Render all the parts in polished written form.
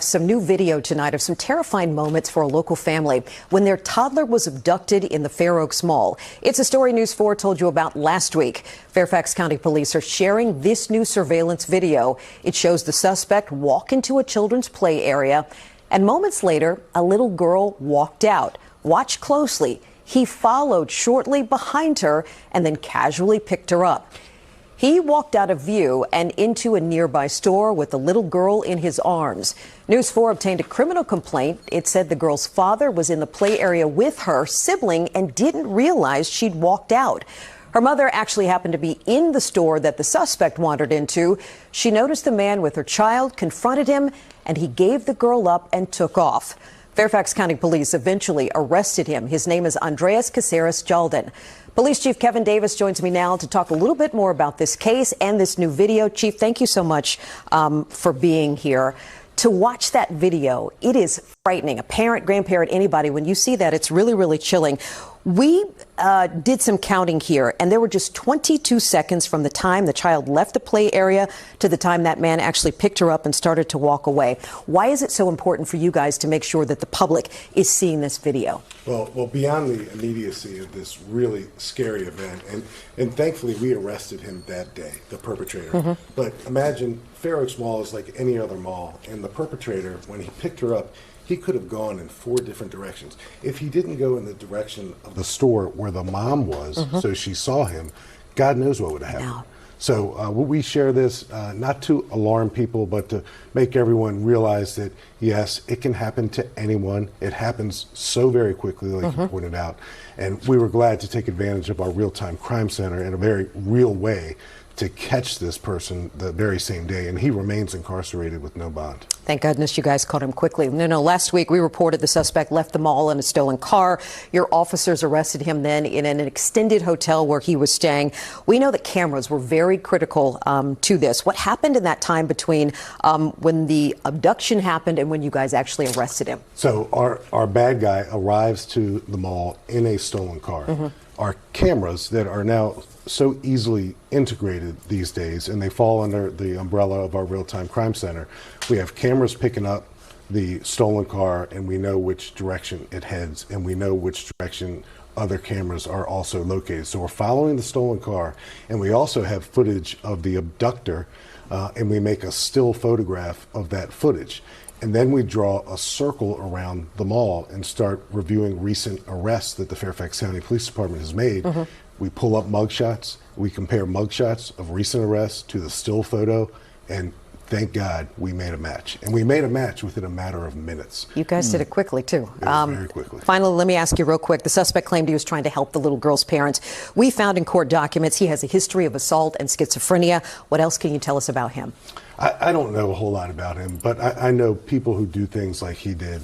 some new video tonight of some terrifying moments for a local family when their toddler was abducted in the Fair Oaks Mall. It's a story News 4 told you about last week. Fairfax County Police are sharing this new surveillance video. It shows the suspect walk into a children's play area, and moments later, a little girl walked out. Watch closely. He followed shortly behind her and then casually picked her up. He walked out of view and into a nearby store with the little girl in his arms. News 4 obtained a criminal complaint. It said the girl's father was in the play area with her sibling and didn't realize she'd walked out. Her mother actually happened to be in the store that the suspect wandered into. She noticed the man with her child, confronted him, and he gave the girl up and took off. Fairfax County Police eventually arrested him. His name is Andreas Caceres Jalden. Police Chief Kevin Davis joins me now to talk a little bit more about this case and this new video. Chief, thank you so much for being here. To watch that video, it is frightening. A parent, grandparent, anybody, when you see that, it's really, really chilling. We did some counting here, and there were just 22 seconds from the time the child left the play area to the time that man actually picked her up and started to walk away. Why is it so important for you guys to make sure that the public is seeing this video? Well, beyond the immediacy of this really scary event, and thankfully we arrested him that day, the perpetrator. Mm-hmm. But imagine Fair Oaks Mall is like any other mall, and the perpetrator, when he picked her up, he could have gone in 4 different directions. If he didn't go in the direction of the store where the mom was, mm-hmm. so she saw him, God knows what would have happened. No. So we share this not to alarm people, but to make everyone realize that, yes, it can happen to anyone. It happens so very quickly, like mm-hmm. you pointed out. And we were glad to take advantage of our real-time crime center in a very real way to catch this person the very same day, and he remains incarcerated with no bond. Thank goodness you guys caught him quickly. No, last week we reported the suspect left the mall in a stolen car. Your officers arrested him then in an extended hotel where he was staying. We know that cameras were very critical to this. What happened in that time between when the abduction happened and when you guys actually arrested him? So our bad guy arrives to the mall in a stolen car. Mm-hmm. Our cameras that are now so easily integrated these days, and they fall under the umbrella of our real-time crime center. We have cameras picking up the stolen car, and we know which direction it heads, and we know which direction other cameras are also located. So we're following the stolen car, and we also have footage of the abductor, and we make a still photograph of that footage. And then we draw a circle around the mall and start reviewing recent arrests that the Fairfax County Police Department has made. Mm-hmm. We pull up mugshots. We compare mugshots of recent arrests to the still photo, and thank God we made a match. And we made a match within a matter of minutes. You guys did it quickly, too. Very quickly. Finally, let me ask you real quick. The suspect claimed he was trying to help the little girl's parents. We found in court documents he has a history of assault and schizophrenia. What else can you tell us about him? I don't know a whole lot about him, but I know people who do things like he did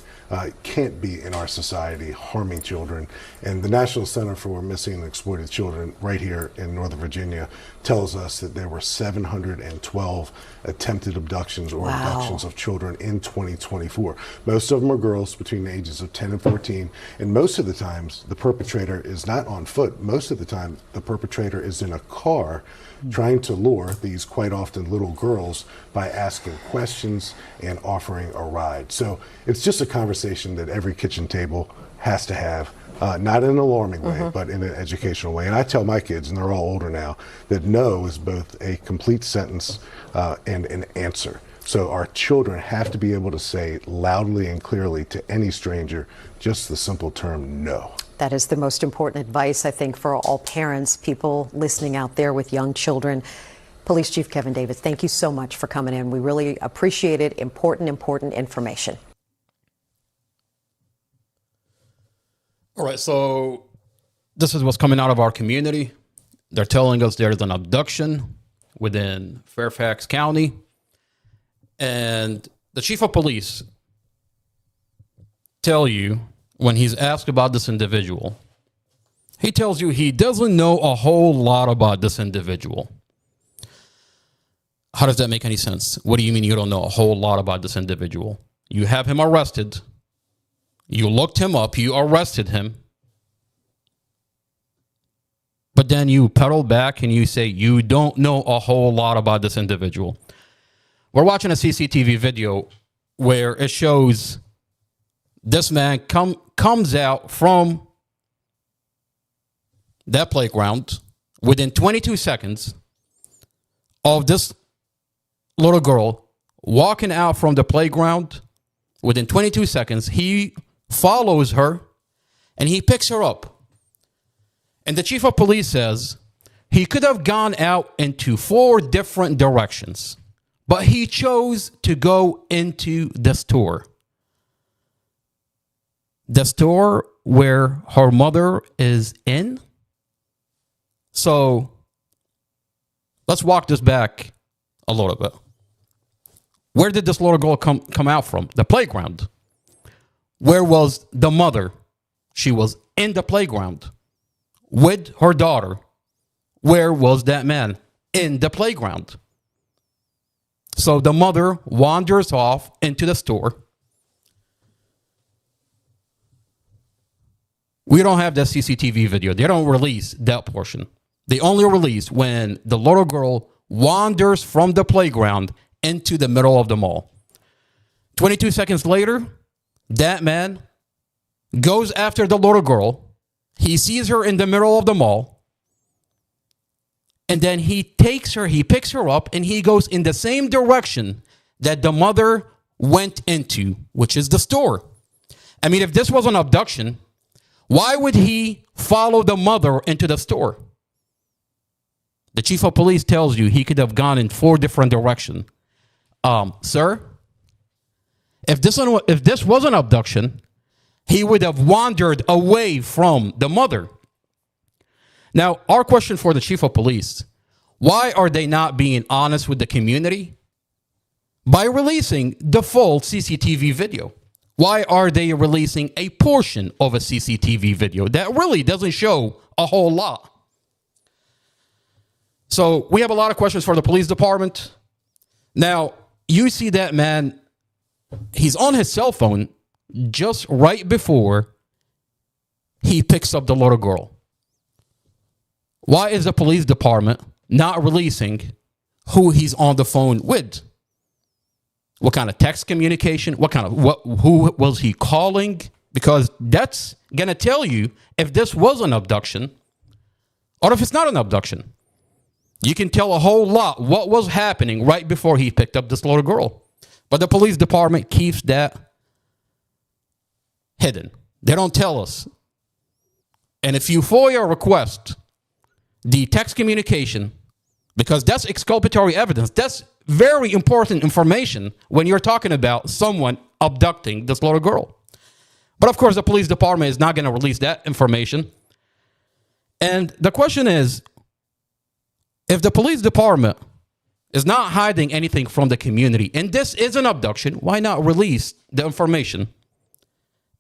can't be in our society harming children. And the National Center for Missing and Exploited Children right here in Northern Virginia tells us that there were 712 attempted abductions or abductions of children in 2024. Most of them are girls between the ages of 10 and 14. And most of the times the perpetrator is not on foot. Most of the time the perpetrator is in a car trying to lure these quite often little girls by asking questions and offering a ride. So it's just a conversation that every kitchen table has to have, not in an alarming way, but in an educational way. And I tell my kids, and they're all older now, that no is both a complete sentence and an answer. So our children have to be able to say loudly and clearly to any stranger just the simple term no. That is the most important advice, I think, for all parents, people listening out there with young children. Police Chief Kevin Davis, thank you so much for coming in. We really appreciate it. Important information. All right, so this is what's coming out of our community. They're telling us there's an abduction within Fairfax County. And the chief of police tell you, when he's asked about this individual, he tells you he doesn't know a whole lot about this individual. How does that make any sense? What do you mean you don't know a whole lot about this individual? You have him arrested. You looked him up. You arrested him. But then you pedal back and you say you don't know a whole lot about this individual. We're watching a CCTV video where it shows this man comes out from that playground within 22 seconds of this little girl walking out from the playground. Within 22 seconds, he follows her and he picks her up. And the chief of police says he could have gone out into 4 different directions, but he chose to go into the store. The store where her mother is in. So let's walk this back a little bit. Where did this little girl come out from? The playground. Where was the mother? She was in the playground with her daughter. Where was that man? In the playground. So the mother wanders off into the store. We don't have that CCTV video. They don't release that portion. They only release when the little girl wanders from the playground into the middle of the mall. 22 seconds later, that man goes after the little girl. He sees her in the middle of the mall. And then he takes her, he picks her up, and he goes in the same direction that the mother went into, which is the store. I mean, if this was an abduction, why would he follow the mother into the store? The chief of police tells you he could have gone in 4 different directions. Sir, if this was an abduction, he would have wandered away from the mother. Now, our question for the chief of police, why are they not being honest with the community by releasing the full CCTV video? Why are they releasing a portion of a CCTV video that really doesn't show a whole lot? So we have a lot of questions for the police department. Now, you see that man, he's on his cell phone just right before he picks up the little girl. Why is the police department not releasing who he's on the phone with? What kind of text communication? Who was he calling? Because that's going to tell you if this was an abduction or if it's not an abduction. You can tell a whole lot what was happening right before he picked up this little girl. But the police department keeps that hidden. They don't tell us. And if you FOIA request the text communication, because that's exculpatory evidence, that's very important information when you're talking about someone abducting this little girl. But of course, the police department is not going to release that information. And the question is, if the police department is not hiding anything from the community, and this is an abduction, why not release the information?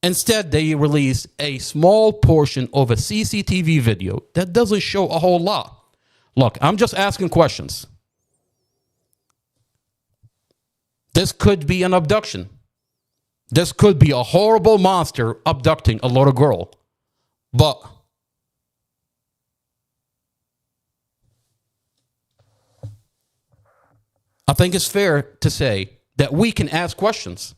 Instead, they release a small portion of a CCTV video that doesn't show a whole lot. Look, I'm just asking questions. This could be an abduction. This could be a horrible monster abducting a little girl. But I think it's fair to say that we can ask questions.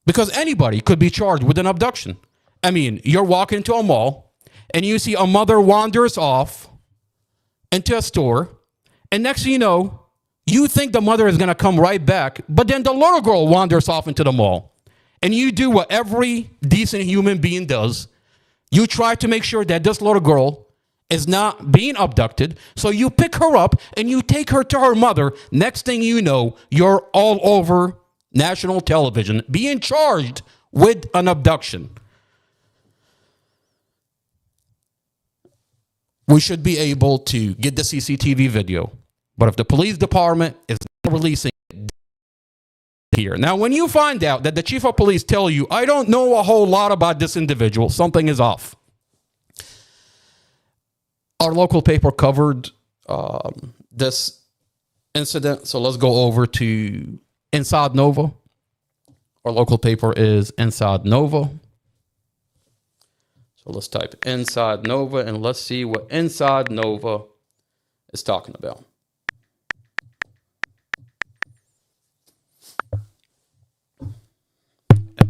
Because anybody could be charged with an abduction. I mean, you're walking into a mall and you see a mother wanders off into a store, and next thing you know, you think the mother is going to come right back, but then the little girl wanders off into the mall. And you do what every decent human being does. You try to make sure that this little girl is not being abducted, so you pick her up and you take her to her mother. Next thing you know, you're all over national television being charged with an abduction. We should be able to get the CCTV video. But if the police department is not releasing it here. Now, when you find out that the chief of police tell you, I don't know a whole lot about this individual, something is off. Our local paper covered this incident. So let's go over to Inside Nova. Our local paper is Inside Nova. So let's type Inside Nova and let's see what Inside Nova is talking about.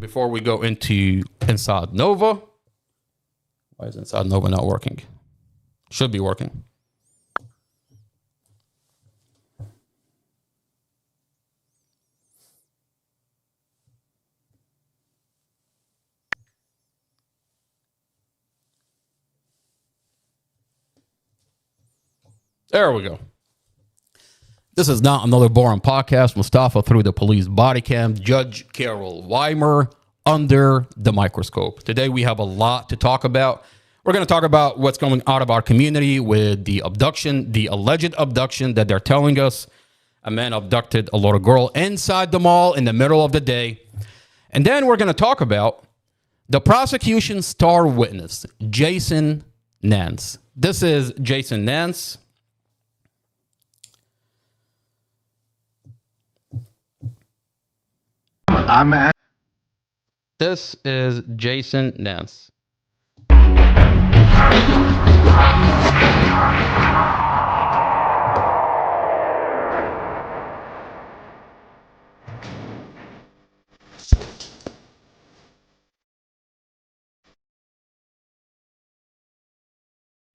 before we go into Inside Nova. Why is Inside Nova not working? Should be working. There we go. This is not another boring podcast. Mustafa through the police body cam. Judge Carol Weimer under the microscope. Today we have a lot to talk about. We're going to talk about what's going out of our community with the abduction, the alleged abduction that they're telling us. A man abducted a little girl inside the mall in the middle of the day. And then we're going to talk about the prosecution's star witness, Jason Nance. This is Jason Nance. This is Jason Nance.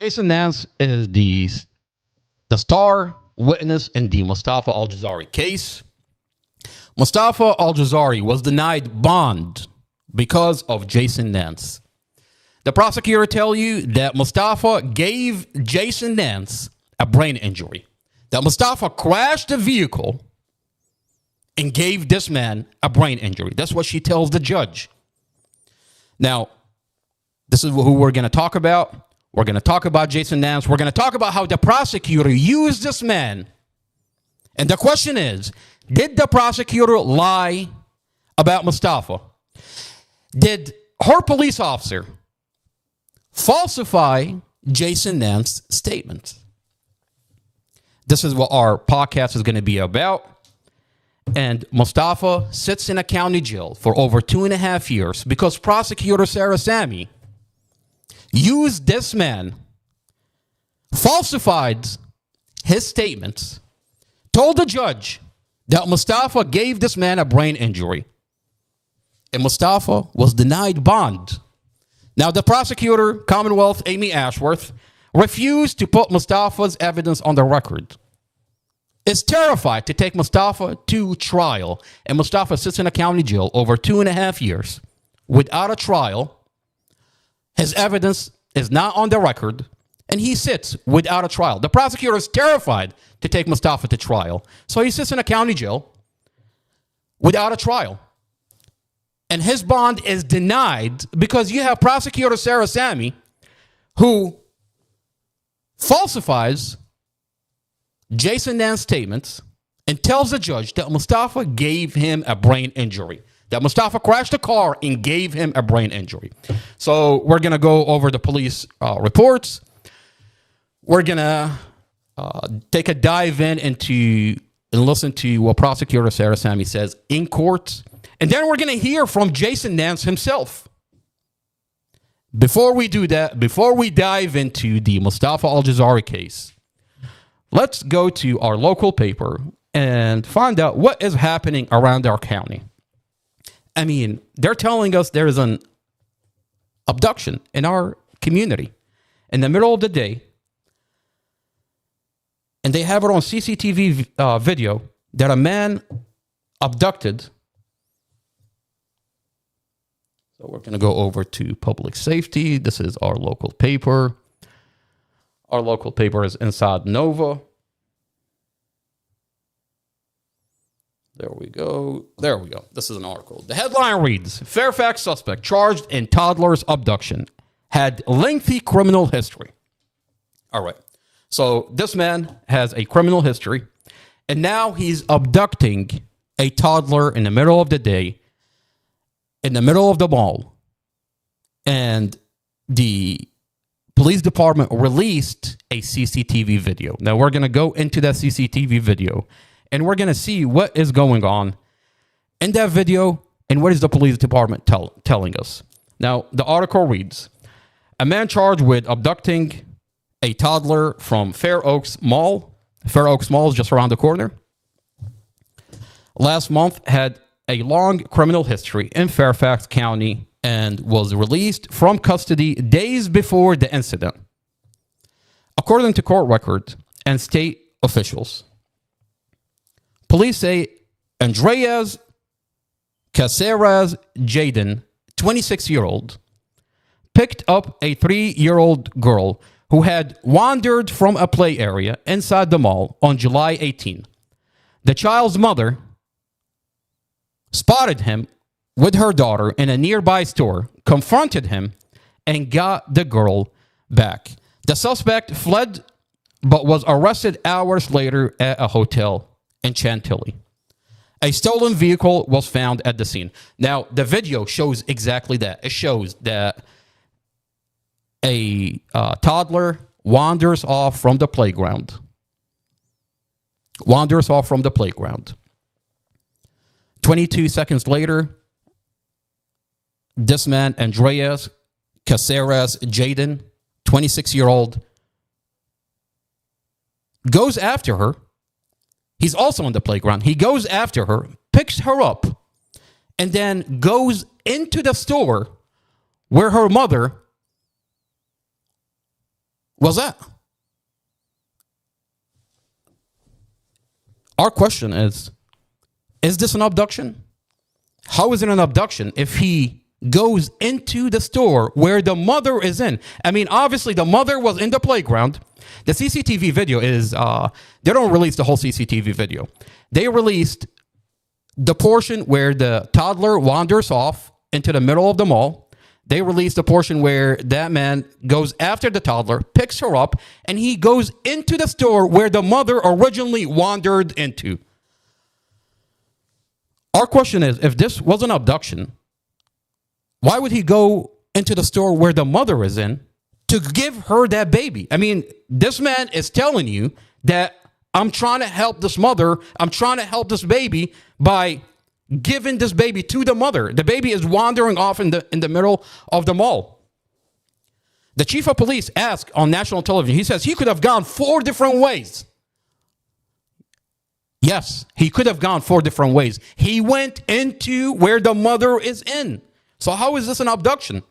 Jason Nance is the star witness in the Mustafa Al-Jazari case. Mustafa Al-Jazari was denied bond because of Jason Nance. The prosecutor tell you that Mustafa gave Jason Nance a brain injury. That Mustafa crashed a vehicle and gave this man a brain injury. That's what she tells the judge. Now, this is who we're going to talk about. We're going to talk about Jason Nance. We're going to talk about how the prosecutor used this man. And the question is, did the prosecutor lie about Mustafa? Did her police officer falsify Jason Nance's statement? This is what our podcast is going to be about. And Mustafa sits in a county jail for over 2.5 years because prosecutor Sarah Sammy used this man, falsified his statements, told the judge that Mustafa gave this man a brain injury. And Mustafa was denied bond. Now, the prosecutor, Commonwealth Amy Ashworth, refused to put Mustafa's evidence on the record. Is terrified to take Mustafa to trial. And Mustafa sits in a county jail over 2.5 years without a trial. His evidence is not on the record, and he sits without a trial. The prosecutor is terrified to take Mustafa to trial. So he sits in a county jail without a trial. And his bond is denied because you have prosecutor Sarah Sammy who falsifies Jason Nance's statements and tells the judge that Mustafa gave him a brain injury. That Mustafa crashed a car and gave him a brain injury. So we're going to go over the police reports. We're going to take a dive into and listen to what prosecutor Sarah Sammy says in court. And then we're going to hear from Jason Nance himself. Before we do that, before we dive into the Mustafa Al-Jazari case, let's go to our local paper and find out what is happening around our county. I mean, they're telling us there is an abduction in our community in the middle of the day. And they have it on CCTV video that a man abducted. So we're going to go over to public safety. This is our local paper. Our local paper is Inside Nova. There we go. There we go. This is an article. The headline reads, Fairfax suspect charged in toddler's abduction had lengthy criminal history. All right. So this man has a criminal history, and now he's abducting a toddler in the middle of the day, in the middle of the mall. And the police department released a CCTV video. Now we're going to go into that CCTV video, and we're going to see what is going on in that video and what is the police department telling us. Now, the article reads, a man charged with abducting a toddler from Fair Oaks Mall. Fair Oaks Mall is just around the corner. Last month had a long criminal history in Fairfax County and was released from custody days before the incident. According to court records and state officials, police say Andreas Caceres Jaden, 26-year-old, picked up a 3-year-old girl who had wandered from a play area inside the mall on July 18. The child's mother spotted him with her daughter in a nearby store, confronted him, and got the girl back. The suspect fled but was arrested hours later at a hotel in Chantilly. A stolen vehicle was found at the scene. Now, the video shows exactly that. It shows that a toddler wanders off from the playground. 22 seconds later, this man, Andreas Caceres Jaden, 26-year-old, goes after her. He's also on the playground. He goes after her, picks her up, and then goes into the store where her mother was at. Our question is this an abduction? How is it an abduction if he goes into the store where the mother is in? I mean, obviously the mother was in the playground. The CCTV video is, they don't release the whole CCTV video. They released the portion where the toddler wanders off into the middle of the mall. They released the portion where that man goes after the toddler, picks her up, and he goes into the store where the mother originally wandered into. Our question is, if this was an abduction, why would he go into the store where the mother is in to give her that baby? I mean, this man is telling you that I'm trying to help this mother. I'm trying to help this baby by giving this baby to the mother. The baby is wandering off in the middle of the mall. The chief of police asked on national television, he says he could have gone 4 different ways. Yes, he could have gone 4 different ways. He went into where the mother is in. So how is this an abduction?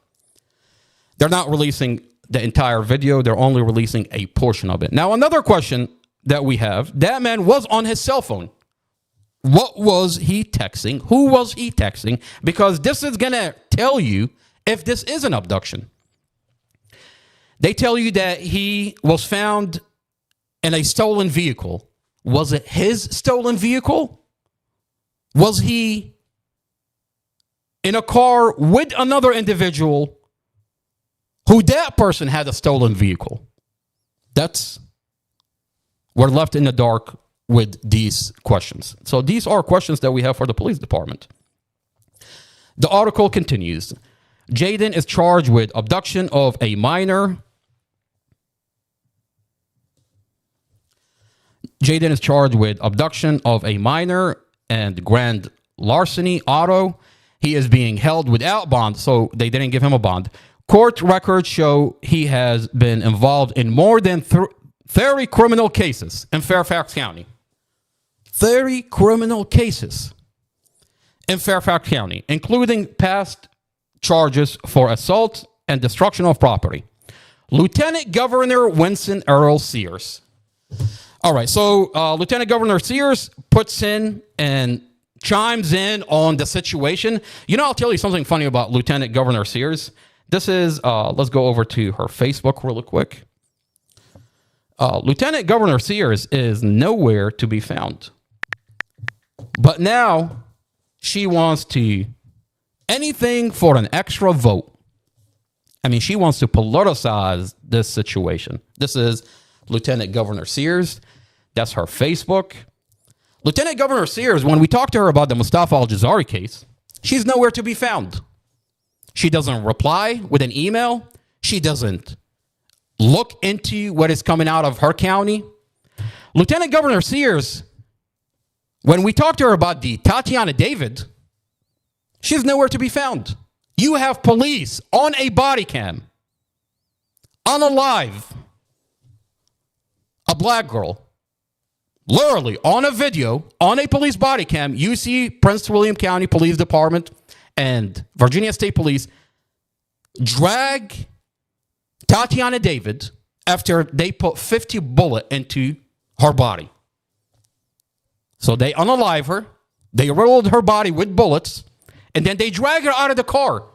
They're not releasing the entire video. They're only releasing a portion of it. Now, another question that we have, that man was on his cell phone. What was he texting? Who was he texting? Because this is going to tell you if this is an abduction. They tell you that he was found in a stolen vehicle. Was it his stolen vehicle? Was he in a car with another individual who that person had a stolen vehicle? We're left in the dark with these questions. So these are questions that we have for the police department. The article continues. Jaden is charged with abduction of a minor. Jaden is charged with abduction of a minor and grand larceny auto. He is being held without bond, so they didn't give him a bond. Court records show he has been involved in more than 30 criminal cases in Fairfax County. 30 criminal cases in Fairfax County, including past charges for assault and destruction of property. Lieutenant Governor Winston Earl Sears. All right, so Lieutenant Governor Sears puts in and chimes in on the situation. You know, I'll tell you something funny about Lieutenant Governor Sears. This is, let's go over to her Facebook really quick. Lieutenant Governor Sears is nowhere to be found. But now she wants to anything for an extra vote. I mean, she wants to politicize this situation. This is Lieutenant Governor Sears. That's her Facebook. Lieutenant Governor Sears, when we talked to her about the Mustafa Al-Jazari case, she's nowhere to be found. She doesn't reply with an email. She doesn't look into what is coming out of her county. Lieutenant Governor Sears, when we talked to her about the Tatiana David, she's nowhere to be found. You have police on a body cam, on a live, a black girl Literally, on a video, on a police body cam, you see Prince William County Police Department and Virginia State Police drag Tatiana David after they put 50 bullets into her body. So they unalive her, they riddled her body with bullets, and then they drag her out of the car.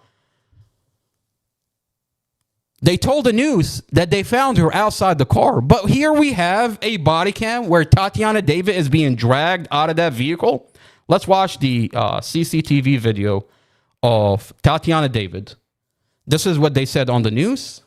They told the news that they found her outside the car. But here we have a body cam where Tatiana David is being dragged out of that vehicle. Let's watch the CCTV video of Tatiana David. This is what they said on the news.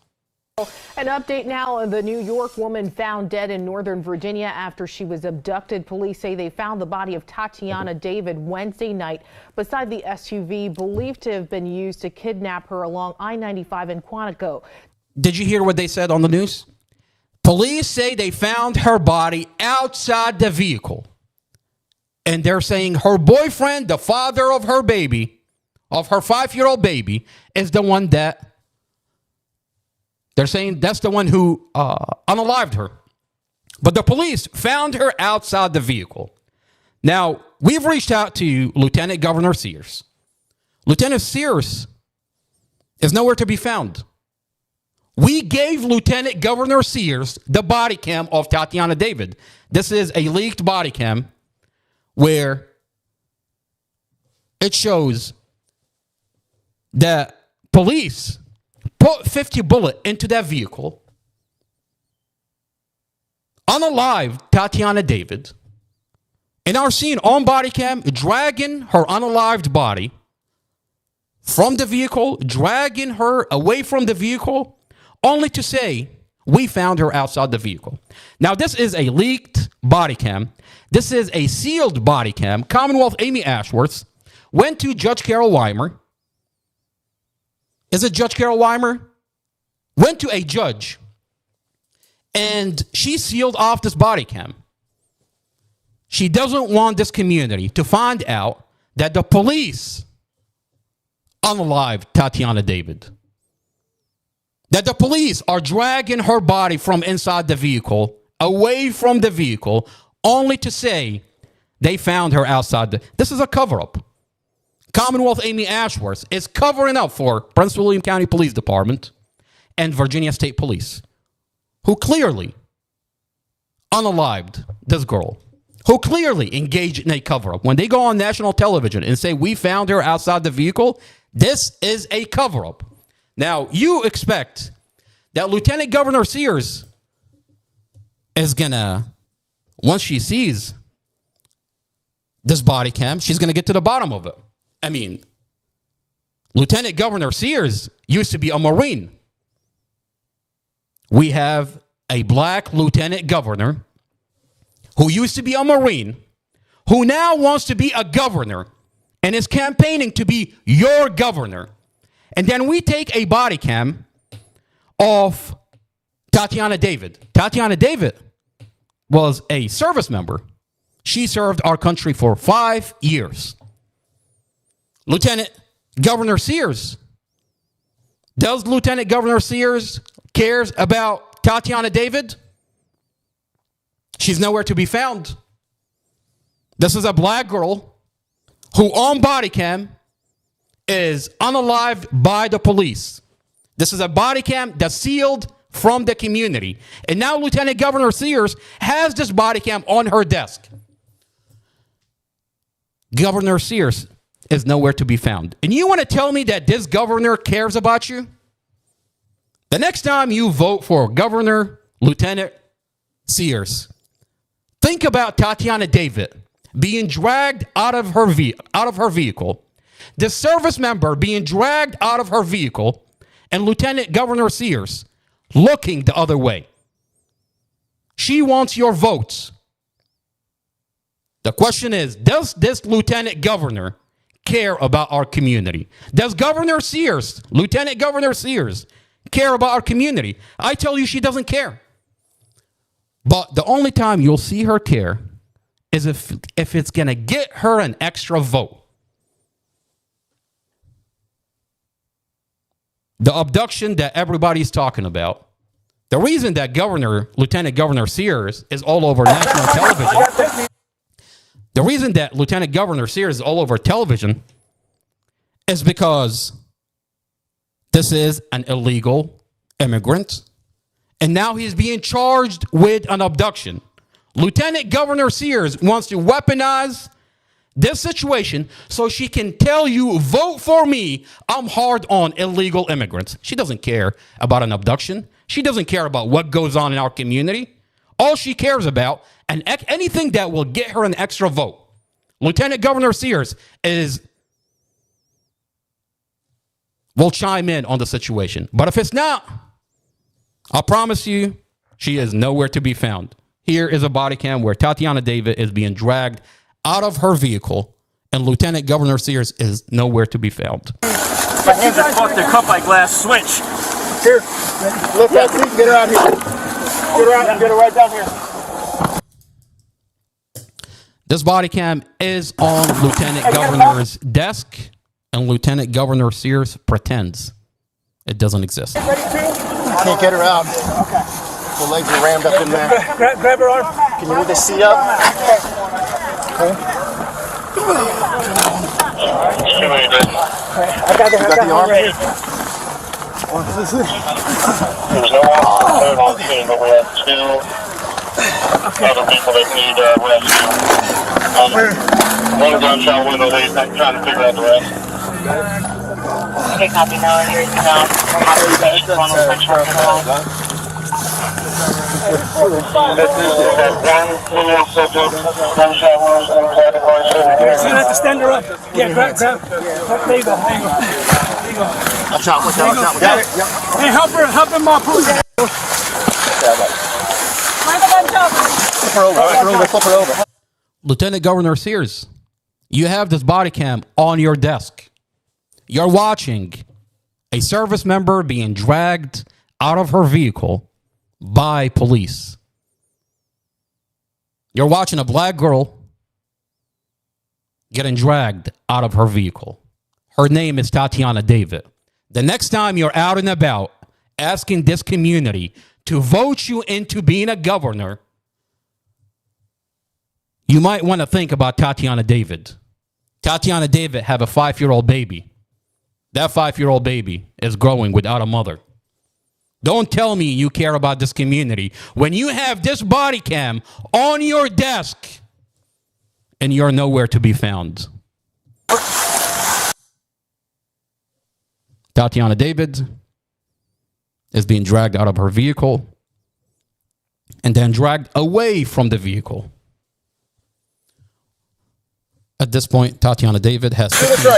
An update now. The New York woman found dead in Northern Virginia after she was abducted. Police say they found the body of Tatiana David Wednesday night beside the SUV believed to have been used to kidnap her along I-95 in Quantico. Did you hear what they said on the news? Police say they found her body outside the vehicle. And they're saying her boyfriend, the father of her baby, of her 5-year-old baby, is the one that they're saying that's the one who unalived her. But the police found her outside the vehicle. Now, we've reached out to Lieutenant Governor Sears. Lieutenant Sears is nowhere to be found. We gave Lieutenant Governor Sears the body cam of Tatiana David. This is a leaked body cam where it shows that police put 50 bullets into that vehicle, unalived Tatiana David, and are seen on body cam dragging her unalived body from the vehicle, dragging her away from the vehicle, only to say, we found her outside the vehicle. Now, this is a leaked body cam. This is a sealed body cam. Commonwealth Amy Ashworth went to Judge Carol Weimer. Is it Judge Carol Weimer? Went to a judge, and she sealed off this body cam. She doesn't want this community to find out that the police unalived Tatiana David. That the police are dragging her body from inside the vehicle, away from the vehicle, only to say they found her outside. This is a cover-up. Commonwealth Amy Ashworth is covering up for Prince William County Police Department and Virginia State Police, who clearly unalived this girl, who clearly engaged in a cover-up. When they go on national television and say, we found her outside the vehicle, this is a cover-up. Now, you expect that Lieutenant Governor Sears is going to, once she sees this body cam, she's going to get to the bottom of it. I mean, Lieutenant Governor Sears used to be a Marine. We have a black lieutenant governor who used to be a Marine, who now wants to be a governor and is campaigning to be your governor. And then we take a body cam of Tatiana David. Tatiana David was a service member. She served our country for 5 years. Lieutenant Governor Sears. Does Lieutenant Governor Sears cares about Tatiana David? She's nowhere to be found. This is a black girl who on body cam is unalived by the police. This is a body cam that's sealed from the community. And now Lieutenant Governor Sears has this body cam on her desk. Governor Sears is nowhere to be found. And you want to tell me that this governor cares about you? The next time you vote for Governor Lieutenant Sears, think about Tatiana David being dragged out of her vehicle, the service member being dragged out of her vehicle, and Lieutenant Governor Sears looking the other way. She wants your votes. The question is, does this lieutenant governor care about our community? Does Governor Sears, Lieutenant Governor Sears, care about our community? I tell you, she doesn't care. But the only time you'll see her care is if it's going to get her an extra vote. The abduction that everybody's talking about, The reason that Lieutenant Governor Sears is all over national television, the reason that Lieutenant Governor Sears is all over television is because this is an illegal immigrant, and now he's being charged with an abduction. Lieutenant Governor Sears wants to weaponize this situation so she can tell you, vote for me. I'm hard on illegal immigrants. She doesn't care about an abduction. She doesn't care about what goes on in our community. All she cares about, and anything that will get her an extra vote. Lieutenant Governor Sears will chime in on the situation. But if it's not, I promise you, she is nowhere to be found. Here is a body cam where Tatiana David is being dragged out of her vehicle, and Lieutenant Governor Sears is nowhere to be found. My hands are fucked. They're cut by glass. Switch. Here, lift that seat. Get her out here. Get her out and get her right down here. This body cam is on Lieutenant Governor's desk, and Lieutenant Governor Sears pretends it doesn't exist. Can't get her out. Okay. The legs are rammed up in there. Grab her arm. Can you move the seat up? Okay. I got the arm ready. This is it. There's no one on scene, but we have two other people that need rescue. One gunshot window, they're trying to figure out the rest. Okay, copy. Now here's You're gonna have to stand her up. Yeah, grab. There you go. Watch out, watch out, watch out. Hey, help him, pull her. Flip her over, flip her over. Lieutenant Governor Sears, you have this body cam on your desk. You're watching a service member being dragged out of her vehicle by police. You're watching a black girl getting dragged out of her vehicle. Her name is Tatiana David. The next time you're out and about asking this community to vote you into being a governor, you might want to think about Tatiana David. Tatiana David have a 5-year-old baby. That 5-year-old baby is growing without a mother. Don't tell me you care about this community when you have this body cam on your desk and you're nowhere to be found. Tatiana David is being dragged out of her vehicle and then dragged away from the vehicle. At this point, Tatiana David has 15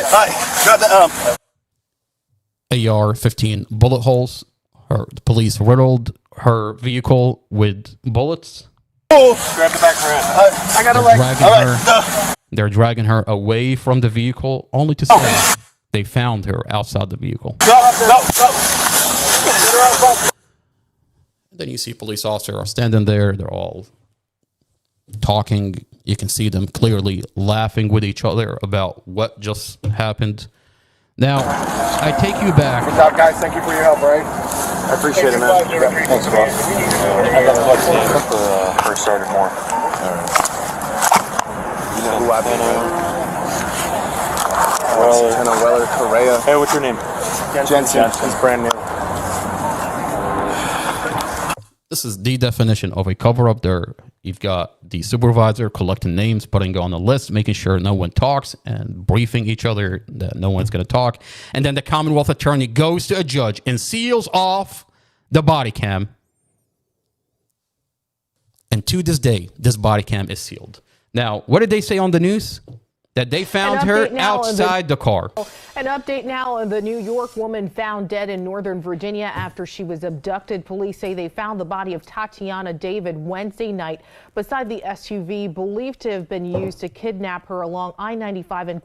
AR-15 bullet holes. The police riddled her vehicle with bullets. Grab the back of her head. I got a leg. They're dragging her away from the vehicle, only to say they found her outside the vehicle. Then you see police officers standing there. They're all talking. You can see them clearly laughing with each other about what just happened. Now, I take you back. Good job, guys. Thank you for your help, right? I appreciate it, man. Thanks, boss. I got the blood for First Sergeant Moore. You know who I've been Weller. Lieutenant Weller Correa. Hey, what's your name? Jensen. He's brand new. This is the definition of a cover-up. There, you've got the supervisor collecting names, putting on the list, making sure no one talks, and briefing each other that no one's going to talk. And then the Commonwealth attorney goes to a judge and seals off the body cam. And to this day, this body cam is sealed. Now, what did they say on the news? That they found her outside the car. An update now. The New York woman found dead in Northern Virginia after she was abducted. Police say they found the body of Tatiana David Wednesday night beside the SUV believed to have been used to kidnap her along I-95 in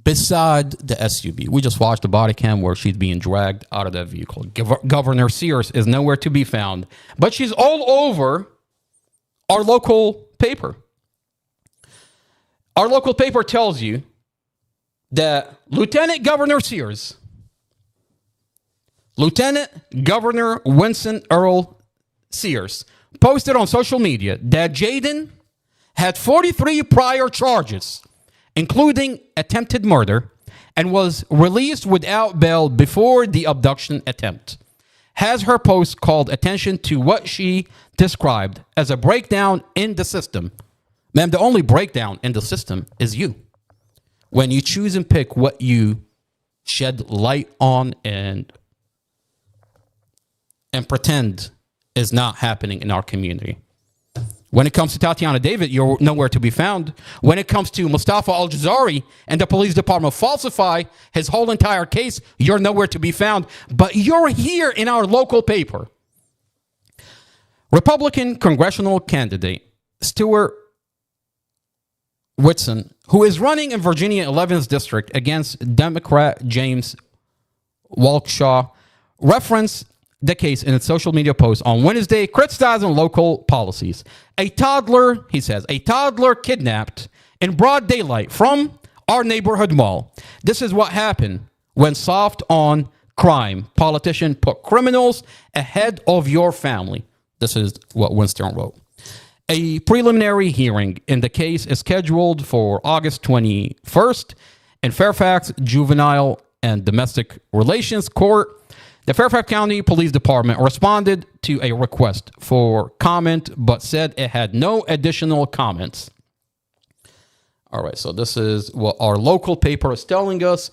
Beside the SUV. We just watched the body cam where she's being dragged out of that vehicle. Governor Sears is nowhere to be found, but she's all over our local paper. Our local paper tells you that Lieutenant Governor Sears, Lieutenant Governor Winston Earl Sears posted on social media that Jaden had 43 prior charges, including attempted murder, and was released without bail before the abduction attempt. Has her post called attention to what she described as a breakdown in the system? Ma'am, the only breakdown in the system is you. When you choose and pick what you shed light on and pretend is not happening in our community. When it comes to Tatiana David, you're nowhere to be found. When it comes to Mustafa Al-Jazari and the police department falsify his whole entire case, you're nowhere to be found. But you're here in our local paper. Republican congressional candidate Stuart Whitson, who is running in Virginia 11th District against Democrat James Walkshaw, referenced the case in its social media post on Wednesday, criticizing local policies. A toddler, he says, a toddler kidnapped in broad daylight from our neighborhood mall. This is what happened when soft on crime politicians put criminals ahead of your family. This is what Winston wrote. A preliminary hearing in the case is scheduled for August 21st in Fairfax Juvenile and Domestic Relations Court. The Fairfax County Police Department responded to a request for comment, but said it had no additional comments. All right, so this is what our local paper is telling us.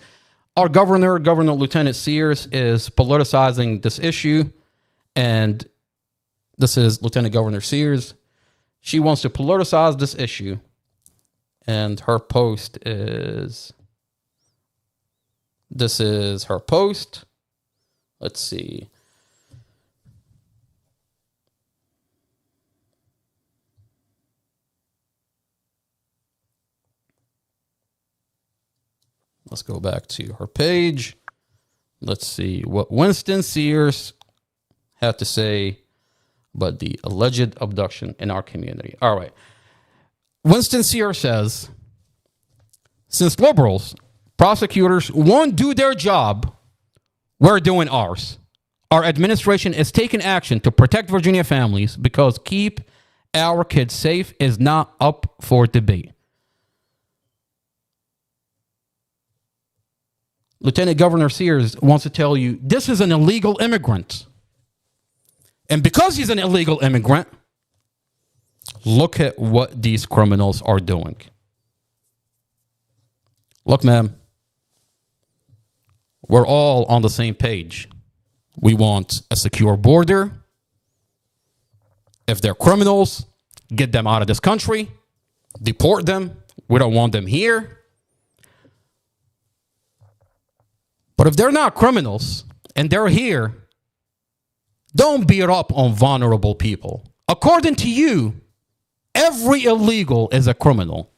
Our Governor Lieutenant Sears, is politicizing this issue. And this is Lieutenant Governor Sears. She wants to politicize this issue. And her post is... This is her post. Let's see. Let's go back to her page. Let's see what Winston Sears had to say about the alleged abduction in our community. All right. Winston Sears says, since liberals, prosecutors won't do their job, we're doing ours. Our administration is taking action to protect Virginia families because keep our kids safe is not up for debate. Lieutenant Governor Sears wants to tell you this is an illegal immigrant. And because he's an illegal immigrant, look at what these criminals are doing. Look, ma'am. We're all on the same page. We want a secure border. If they're criminals, get them out of this country. Deport them. We don't want them here. But if they're not criminals and they're here, don't beat up on vulnerable people. According to you, every illegal is a criminal,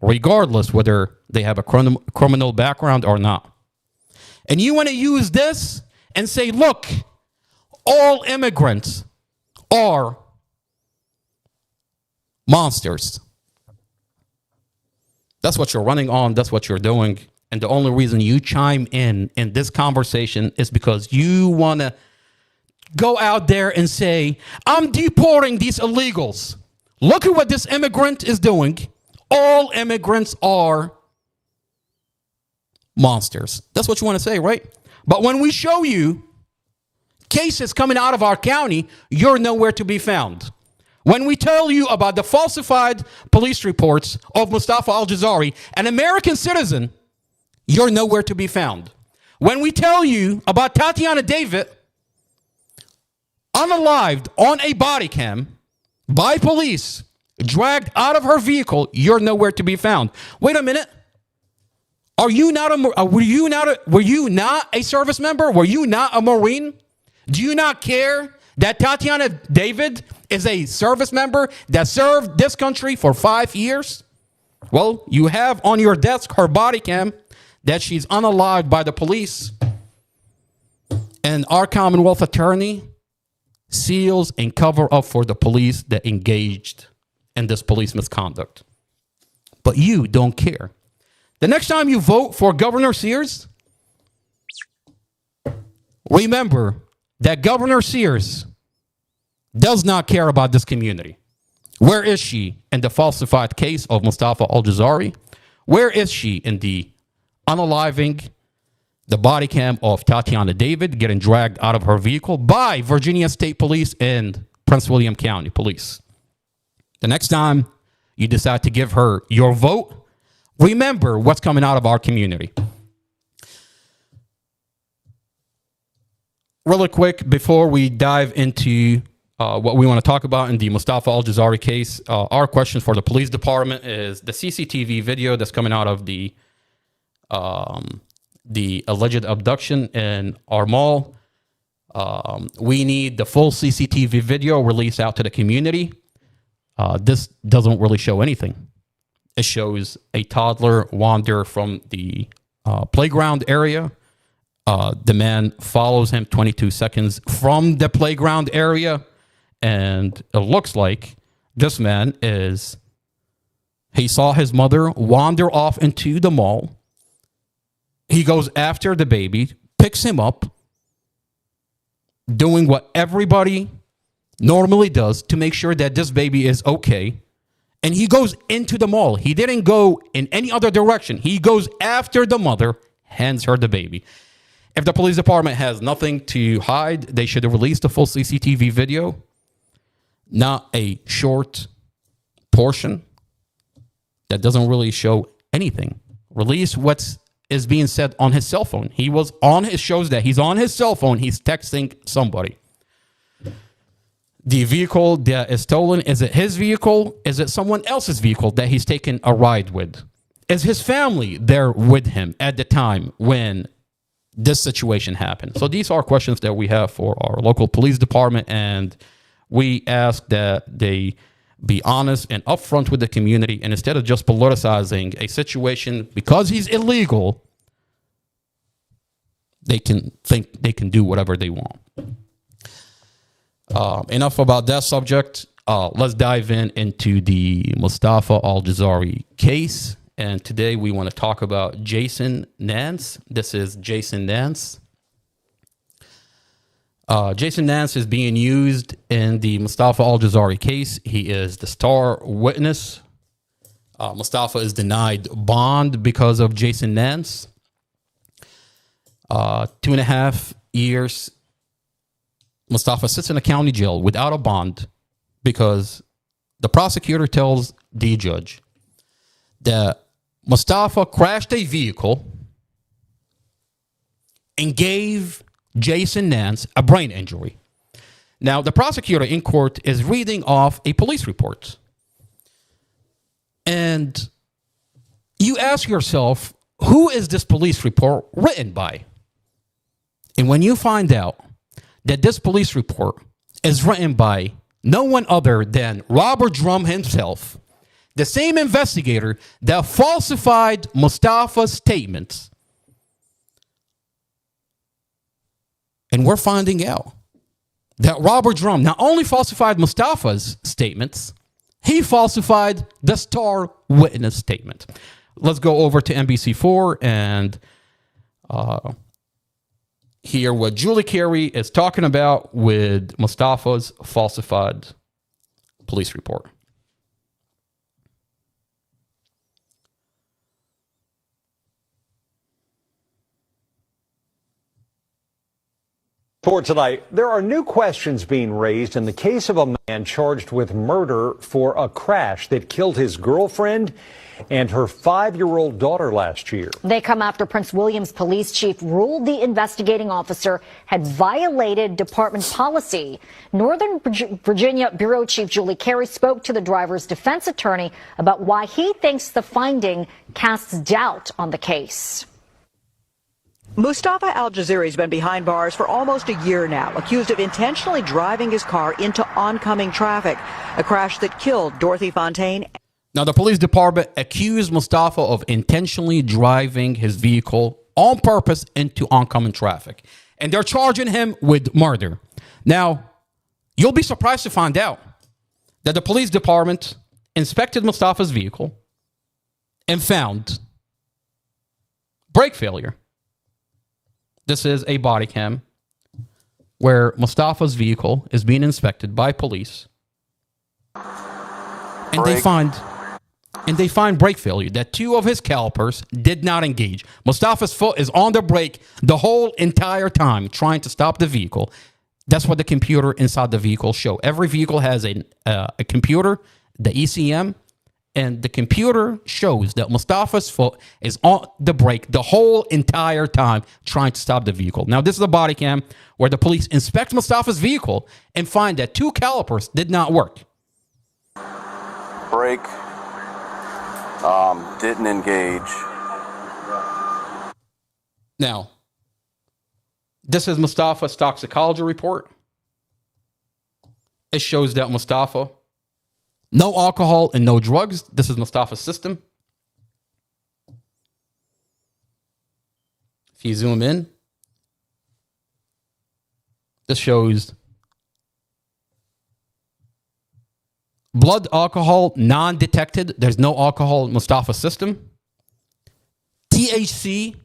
regardless whether they have a criminal background or not. And you want to use this and say, look, all immigrants are monsters. That's what you're running on. That's what you're doing. And the only reason you chime in this conversation is because you want to go out there and say, I'm deporting these illegals. Look at what this immigrant is doing. All immigrants are monsters. That's what you want to say, right? But when we show you cases coming out of our county, you're nowhere to be found. When we tell you about the falsified police reports of Mustafa Al-Jazari, an American citizen, you're nowhere to be found. When we tell you about Tatiana David, unalived on a body cam by police, dragged out of her vehicle, you're nowhere to be found. Wait a minute. Were you not a service member? Were you not a Marine? Do you not care that Tatiana David is a service member that served this country for 5 years? Well, you have on your desk her body cam that she's unalived by the police. And our Commonwealth attorney seals and cover up for the police that engaged in this police misconduct. But you don't care. The next time you vote for Governor Sears, remember that Governor Sears does not care about this community. Where is she in the falsified case of Mustafa Al-Jazari? Where is she in the unaliving the body cam of Tatiana David getting dragged out of her vehicle by Virginia State Police and Prince William County Police? The next time you decide to give her your vote, remember what's coming out of our community. Really quick, before we dive into what we want to talk about in the Mustafa Al-Jazari case, our question for the police department is the CCTV video that's coming out of the alleged abduction in our mall. We need the full CCTV video released out to the community. This doesn't really show anything. It shows a toddler wander from the playground area. The man follows him 22 seconds from the playground area. And it looks like this man he saw his mother wander off into the mall. He goes after the baby, picks him up, doing what everybody normally does to make sure that this baby is okay. And he goes into the mall. He didn't go in any other direction. He goes after the mother, hands her the baby. If the police department has nothing to hide, they should have released the full CCTV video, not a short portion that doesn't really show anything. Release what is being said on his cell phone. He was on his shows that he's on his cell phone. He's texting somebody. The vehicle that is stolen, is it his vehicle? Is it someone else's vehicle that he's taken a ride with? Is his family there with him at the time when this situation happened? So these are questions that we have for our local police department, and we ask that they be honest and upfront with the community, and instead of just politicizing a situation because he's illegal, they can think they can do whatever they want. Enough about that subject. Let's dive into the Mustafa Al-Jazari case. And today we want to talk about Jason Nance. This is Jason Nance. Jason Nance is being used in the Mustafa Al-Jazari case. He is the star witness. Mustafa is denied bond because of Jason Nance. 2.5 years. Mustafa sits in a county jail without a bond because the prosecutor tells the judge that Mustafa crashed a vehicle and gave Jason Nance a brain injury. Now, the prosecutor in court is reading off a police report. And you ask yourself, who is this police report written by? And when you find out that this police report is written by no one other than Robert Drum himself, the same investigator that falsified Mustafa's statements. And we're finding out that Robert Drum not only falsified Mustafa's statements, he falsified the star witness statement. Let's go over to NBC4 and hear what Julie Carey is talking about with Mustafa's falsified police report. For tonight, there are new questions being raised in the case of a man charged with murder for a crash that killed his girlfriend and her 5-year-old daughter last year. They come after Prince William's police chief ruled the investigating officer had violated department policy. Northern Virginia Bureau Chief Julie Carey spoke to the driver's defense attorney about why he thinks the finding casts doubt on the case. Mustafa Al-Jazari has been behind bars for almost a year now, accused of intentionally driving his car into oncoming traffic, a crash that killed Dorothy Fontaine. Now, the police department accused Mustafa of intentionally driving his vehicle on purpose into oncoming traffic, and they're charging him with murder. Now, you'll be surprised to find out that the police department inspected Mustafa's vehicle and found brake failure. This is a body cam where Mustafa's vehicle is being inspected by police, and they find brake failure, that two of his calipers did not engage. Mustafa's foot is on the brake the whole entire time trying to stop the vehicle. That's what the computer inside the vehicle show. Every vehicle has a computer, the ECM, and the computer shows that Mustafa's foot is on the brake the whole entire time trying to stop the vehicle. Now, this is a body cam where the police inspect Mustafa's vehicle and find that two calipers did not work. Brake didn't engage. Now, this is Mustafa's toxicology report. It shows that Mustafa, no alcohol and no drugs. This is Mustafa's system. If you zoom in, this shows blood alcohol non-detected. There's no alcohol in Mustafa's system. THC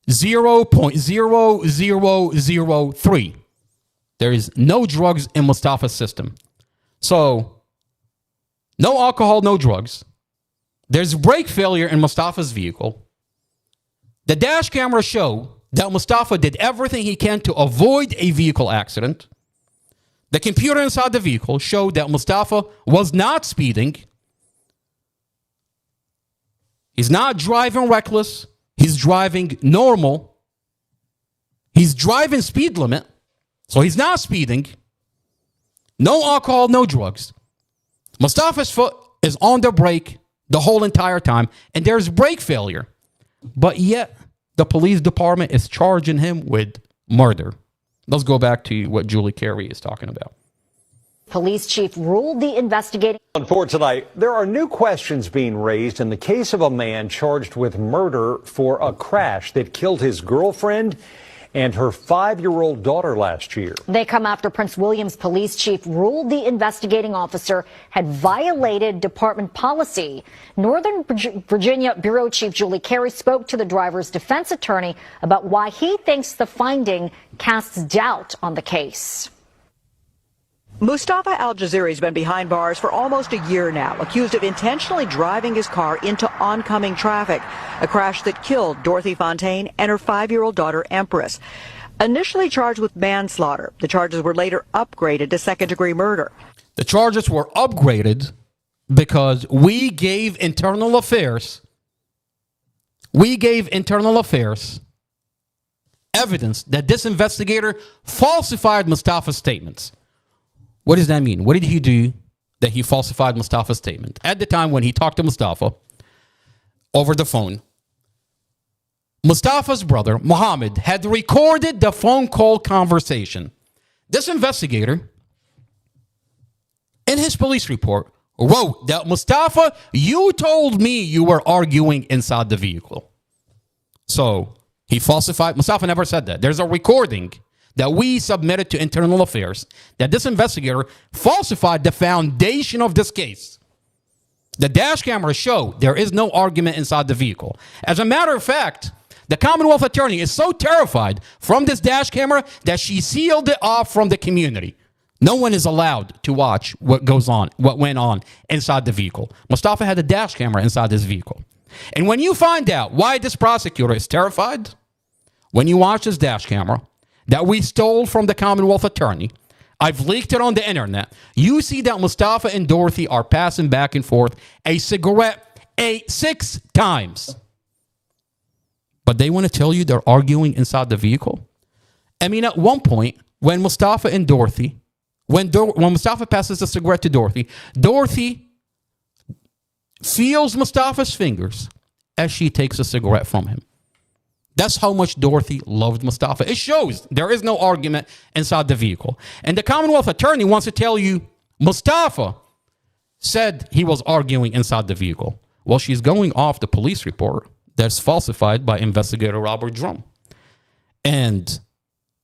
0.00003. There is no drugs in Mustafa's system. So, no alcohol, no drugs. There's brake failure in Mustafa's vehicle. The dash cameras show that Mustafa did everything he can to avoid a vehicle accident. The computer inside the vehicle showed that Mustafa was not speeding. He's not driving reckless. He's driving normal. He's driving speed limit. So he's not speeding. No alcohol, no drugs. Mustafa's foot is on the brake the whole entire time, and there's brake failure. But yet, the police department is charging him with murder. Let's go back to what Julie Carey is talking about. Police chief ruled the investigating. For tonight, there are new questions being raised in the case of a man charged with murder for a crash that killed his girlfriend and her 5-year-old daughter last year. They come after Prince William's police chief ruled the investigating officer had violated department policy. Northern Virginia Bureau Chief Julie Carey spoke to the driver's defense attorney about why he thinks the finding casts doubt on the case. Mustafa Al-Jazeera has been behind bars for almost a year now, accused of intentionally driving his car into oncoming traffic, a crash that killed Dorothy Fontaine and her 5-year-old daughter, Empress. Initially charged with manslaughter, the charges were later upgraded to second-degree murder. The charges were upgraded because we gave Internal Affairs evidence that this investigator falsified Mustafa's statements. What does that mean? What did he do that he falsified Mustafa's statement? At the time when he talked to Mustafa over the phone, Mustafa's brother, Muhammad, had recorded the phone call conversation. This investigator, in his police report, wrote that, Mustafa, you told me you were arguing inside the vehicle. So he falsified. Mustafa never said that. There's a recording that we submitted to Internal Affairs that this investigator falsified the foundation of this case. The dash cameras show there is no argument inside the vehicle. As a matter of fact, the Commonwealth attorney is so terrified from this dash camera that she sealed it off from the community. No one is allowed to watch what went on inside the vehicle. Mustafa had a dash camera inside his vehicle. And when you find out why this prosecutor is terrified, when you watch this dash camera that we stole from the Commonwealth attorney, I've leaked it on the internet, you see that Mustafa and Dorothy are passing back and forth a cigarette 6 times. But they want to tell you they're arguing inside the vehicle? I mean, at one point, when Mustafa and Dorothy, when Mustafa passes the cigarette to Dorothy, Dorothy feels Mustafa's fingers as she takes a cigarette from him. That's how much Dorothy loved Mustafa. It shows there is no argument inside the vehicle. And the Commonwealth attorney wants to tell you Mustafa said he was arguing inside the vehicle. Well, she's going off the police report that's falsified by investigator Robert Drum. And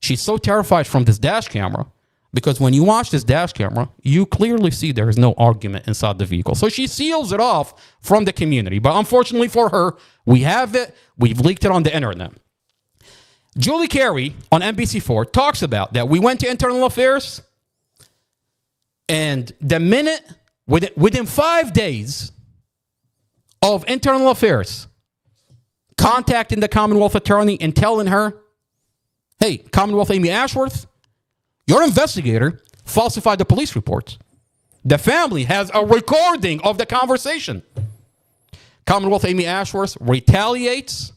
she's so terrified from this dash camera because when you watch this dash camera, you clearly see there is no argument inside the vehicle. So she seals it off from the community. But unfortunately for her, we have it. We've leaked it on the internet. Julie Carey on NBC4 talks about that we went to internal affairs, and the minute, within 5 days of internal affairs contacting the Commonwealth attorney and telling her, hey, Commonwealth Amy Ashworth, your investigator falsified the police reports. The family has a recording of the conversation. Commonwealth Amy Ashworth retaliates,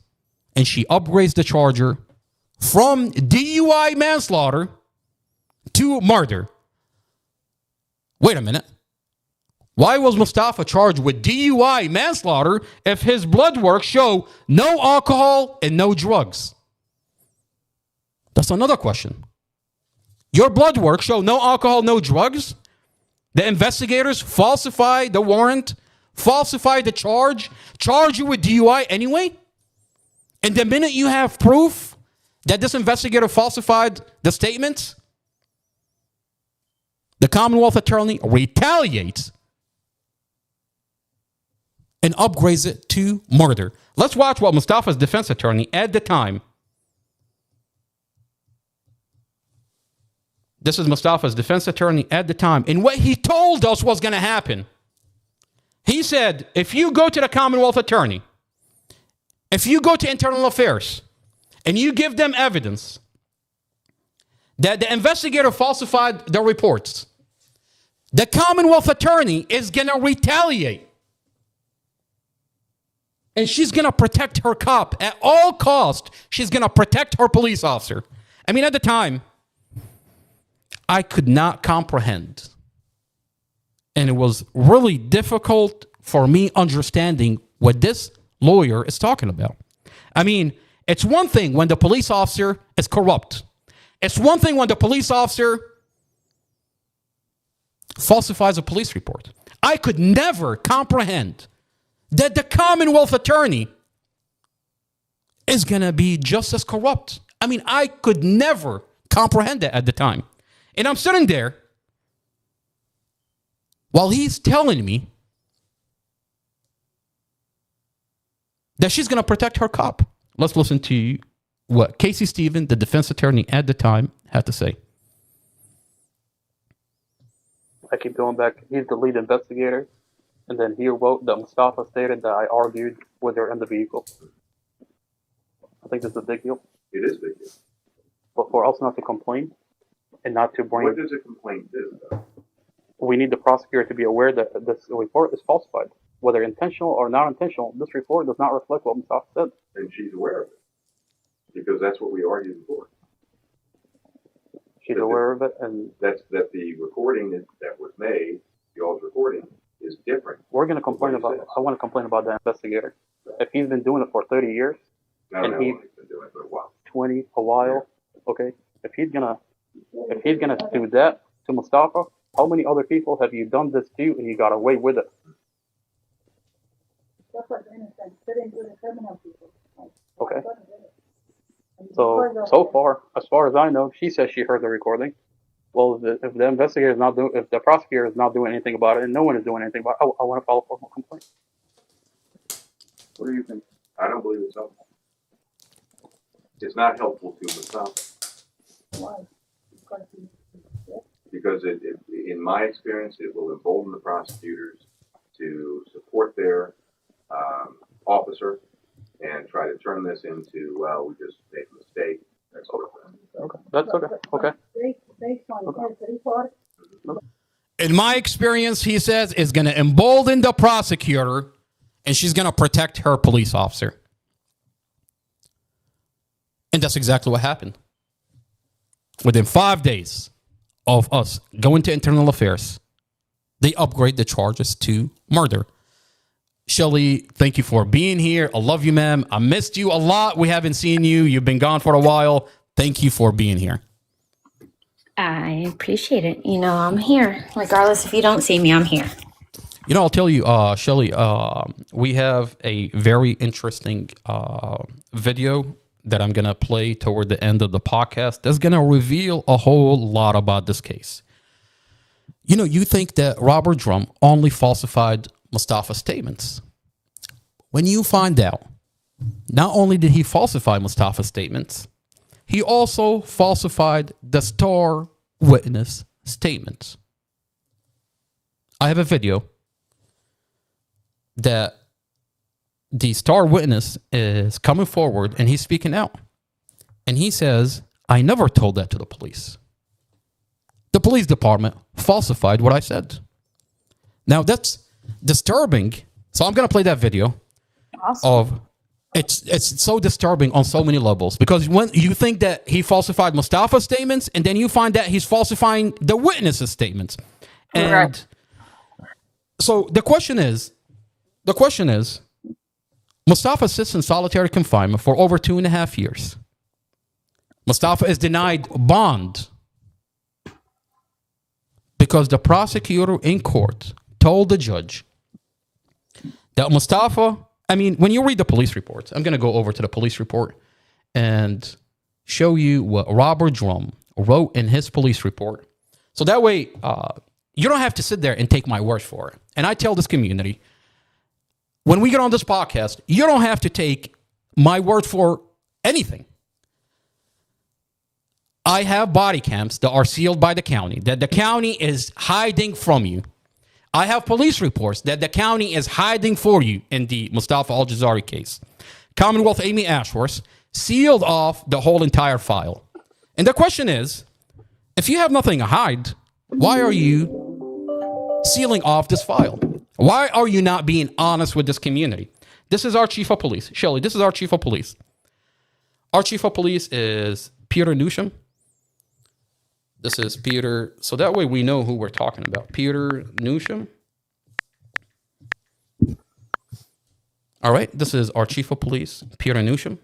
and she upgrades the charger from DUI manslaughter to murder. Wait a minute. Why was Mustafa charged with DUI manslaughter if his blood work show no alcohol and no drugs? That's another question. Your blood work show no alcohol, no drugs? The investigators falsify the warrant, falsify the charge you with DUI anyway? And the minute you have proof that this investigator falsified the statements, the Commonwealth attorney retaliates and upgrades it to murder. Let's watch what Mustafa's defense attorney at the time. This is Mustafa's defense attorney at the time. And what he told us was going to happen. He said, if you go to the Commonwealth attorney, if you go to internal affairs, and you give them evidence that the investigator falsified the reports, the Commonwealth attorney is going to retaliate. And she's going to protect her cop at all costs. She's going to protect her police officer. I mean, at the time, I could not comprehend. And it was really difficult for me understanding what this lawyer is talking about. I mean, it's one thing when the police officer is corrupt. It's one thing when the police officer falsifies a police report. I could never comprehend that the Commonwealth attorney is going to be just as corrupt. I mean, I could never comprehend that at the time. And I'm sitting there while he's telling me that she's going to protect her cop. Let's listen to what Casey Stevens, the defense attorney at the time, had to say. I keep going back. He's the lead investigator. And then he wrote that Mustafa stated that I argued with her in the vehicle. I think this is a big deal. It is a big deal. But for us not to complain and not to bring... What does a complaint do, though? We need the prosecutor to be aware that this report is falsified. Whether intentional or not intentional, this report does not reflect what Mustafa said. And she's aware of it. Because that's what we argued before. She's aware of it, and... That the recording that was made, y'all's recording, is different. We're going to complain about it. I want to complain about the investigator. If he's been doing it for 30 years, and he's been doing it for a while. 20, a while, okay? If he's gonna do that to Mustafa, how many other people have you done this to and you got away with it? Okay. So far, as far as I know, she says she heard the recording. Well, if the investigator is not doing, if the prosecutor is not doing anything about it, and no one is doing anything about it, I want to file a formal complaint. What do you think? I don't believe it's helpful. It's not helpful to Mustafa. Why? Because in my experience, it will embolden the prosecutors to support their officer and try to turn this into, well, we just made a mistake. That sort of thing. Okay, that's okay. Okay. In my experience, he says, is going to embolden the prosecutor, and she's going to protect her police officer. And that's exactly what happened. Within 5 days of us going to internal affairs, they upgrade the charges to murder. Shelly, thank you for being here. I love you, ma'am. I missed you a lot. We haven't seen you. You've been gone for a while. Thank you for being here. I appreciate it. You know, I'm here. Regardless if you don't see me, I'm here. You know, I'll tell you, Shelly, we have a very interesting video that I'm going to play toward the end of the podcast that's going to reveal a whole lot about this case. You know, you think that Robert Drum only falsified Mustafa's statements. When you find out, not only did he falsify Mustafa's statements, he also falsified the star witness statements. I have a video that the star witness is coming forward and he's speaking out. And he says, I never told that to the police. The police department falsified what I said. Now that's disturbing. So I'm going to play that video. Awesome. It's so disturbing on so many levels, because when you think that he falsified Mustafa's statements, and then you find that he's falsifying the witnesses' statements. And right. So the question is, Mustafa sits in solitary confinement for over 2.5 years. Mustafa is denied bond because the prosecutor in court told the judge that Mustafa, I mean, when you read the police reports, I'm going to go over to the police report and show you what Robert Drum wrote in his police report. So that way, you don't have to sit there and take my word for it. And I tell this community, when we get on this podcast, you don't have to take my word for anything. I have body cams that are sealed by the county, that the county is hiding from you. I have police reports that the county is hiding for you in the Mustafa Al-Jazari case. Commonwealth Amy Ashworth sealed off the whole entire file. And the question is, if you have nothing to hide, why are you sealing off this file? Why are you not being honest with this community? This is our chief of police. Shelly, this is our chief of police. Our chief of police is Peter Newsham. This is Peter. So that way we know who we're talking about. Peter Newsham. All right. This is our chief of police, Peter Newsham.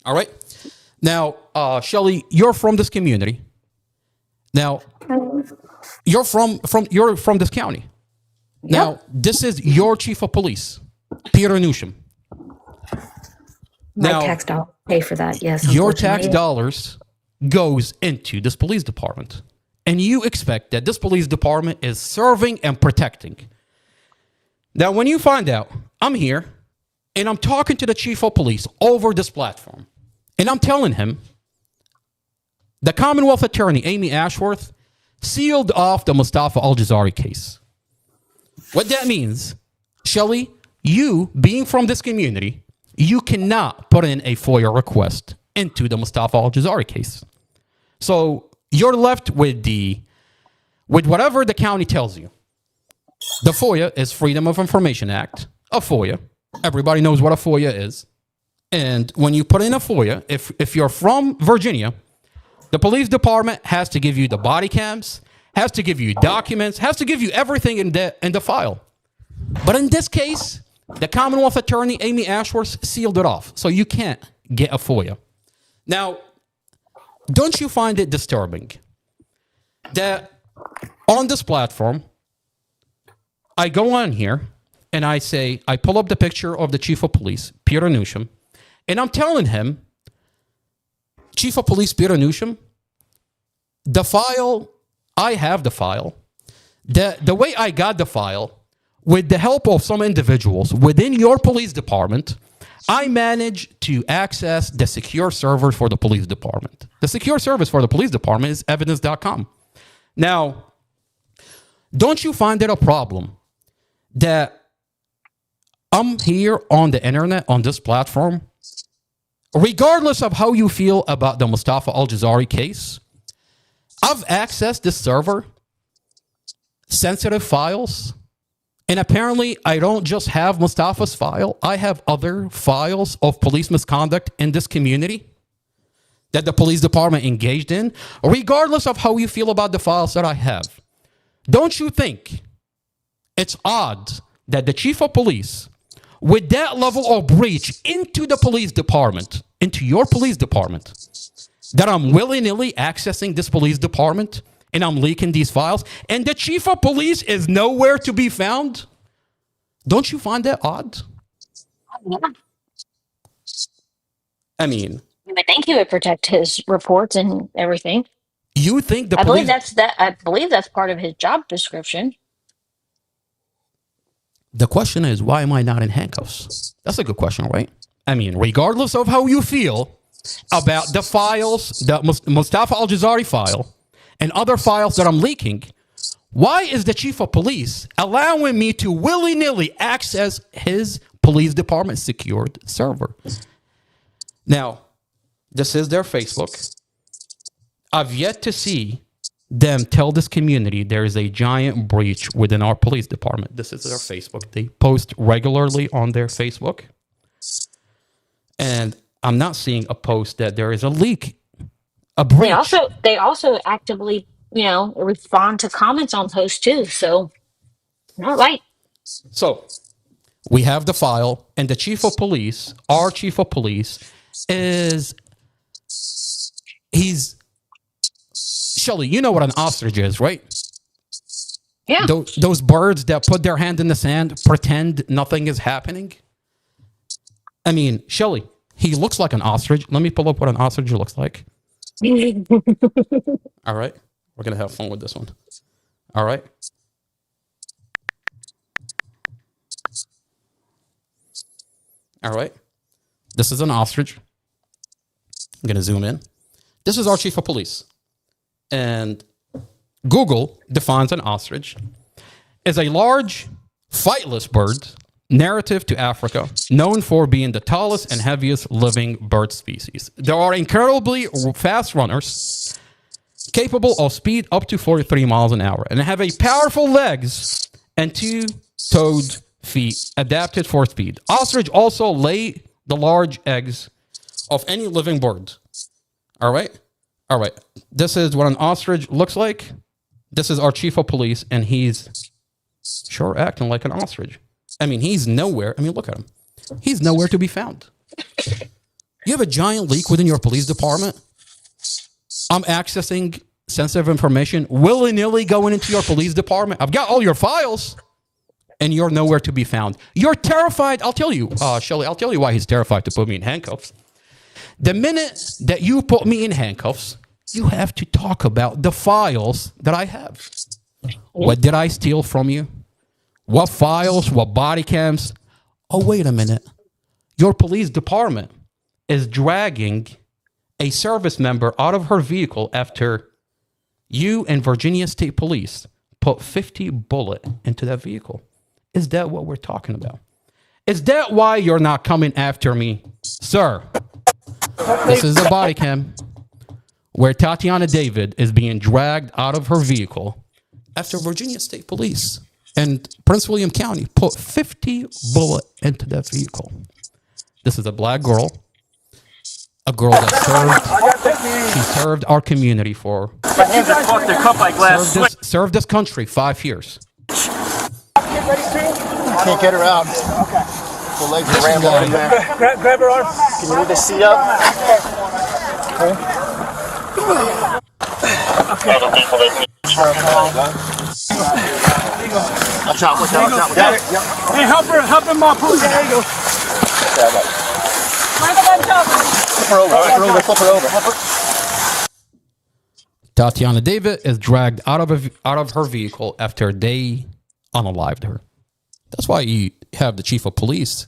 All right. Now, Shelly, you're from this community. Now, you're from this county. Yep. Now, this is your chief of police, Peter Newsham. My tax dollars pay for that, yes. Your tax dollars goes into this police department. And you expect that this police department is serving and protecting. Now, when you find out, I'm here, and I'm talking to the chief of police over this platform. And I'm telling him, the Commonwealth Attorney, Amy Ashworth, sealed off the Mustafa Al-Jazari case. What that means, Shelly, you being from this community, you cannot put in a FOIA request into the Mustafa Al-Jazari case. So you're left with whatever the county tells you. The FOIA is Freedom of Information Act, a FOIA. Everybody knows what a FOIA is. And when you put in a FOIA, if you're from Virginia, the police department has to give you the body cams, has to give you documents, has to give you everything in the file. But in this case, the Commonwealth Attorney, Amy Ashworth, sealed it off. So you can't get a FOIA. Now, don't you find it disturbing that on this platform, I go on here and I pull up the picture of the chief of police, Peter Newsham, and I'm telling him, Chief of Police Peter Newsham, the file, I have the file. The way I got the file, with the help of some individuals within your police department, I managed to access the secure server for the police department. The secure service for the police department is evidence.com. Now, don't you find it a problem that I'm here on the internet, on this platform, regardless of how you feel about the Mustafa Al-Jazari case, I've accessed this server, sensitive files, and apparently I don't just have Mustafa's file, I have other files of police misconduct in this community that the police department engaged in, regardless of how you feel about the files that I have. Don't you think it's odd that the chief of police, with that level of breach into the police department, into your police department, that I'm willy-nilly accessing this police department and I'm leaking these files, and the chief of police is nowhere to be found? Don't you find that odd? Yeah. I mean, You would think he would protect his reports and everything. You think the I police... I believe that's part of his job description. The question is, why am I not in handcuffs? That's a good question, right? I mean, regardless of how you feel, about the files, the Mustafa Al-Jazari file, and other files that I'm leaking, why is the chief of police allowing me to willy-nilly access his police department secured server? Now, this is their Facebook. I've yet to see them tell this community there is a giant breach within our police department. This is their Facebook. They post regularly on their Facebook. And I'm not seeing a post that there is a leak, a breach. They also actively, respond to comments on posts too. So, all right. So we have the file, and the chief of police, our chief of police, he's Shelly. You know what an ostrich is, right? Yeah. Those birds that put their hand in the sand, pretend nothing is happening. I mean, Shelly, he looks like an ostrich. Let me pull up what an ostrich looks like. All right. We're going to have fun with this one. All right. All right. This is an ostrich. I'm going to zoom in. This is our chief of police. And Google defines an ostrich as a large, flightless bird native to Africa, known for being the tallest and heaviest living bird species. They are incredibly fast runners, capable of speed up to 43 miles an hour, and have a powerful legs and two-toed feet adapted for speed. Ostrich also lay the large eggs of any living bird. All right? All right. This is what an ostrich looks like. This is our chief of police, and he's sure acting like an ostrich. I mean, he's nowhere. I mean, look at him. He's nowhere to be found. You have a giant leak within your police department. I'm accessing sensitive information, willy-nilly going into your police department. I've got all your files, and you're nowhere to be found. You're terrified. I'll tell you, Shelly, I'll tell you why he's terrified to put me in handcuffs. The minute that you put me in handcuffs, you have to talk about the files that I have. What did I steal from you? What files? What body cams? Oh, wait a minute. Your police department is dragging a service member out of her vehicle after you and Virginia State Police put 50 bullets into that vehicle. Is that what we're talking about? Is that why you're not coming after me, sir? This is a body cam where Tatiana David is being dragged out of her vehicle after Virginia State Police and Prince William County put 50 bullets into that vehicle. This is a black girl, a girl that served our community for, served this country 5 years. Can't get her out. The legs are rammed up in there. Grab her arm. Can you move the seat up? Watch out, watch out, watch out. Got it. Hey, help him up. There you go. Flip her over. Tatiana David is dragged out of her vehicle after they unalived her. That's why you have the chief of police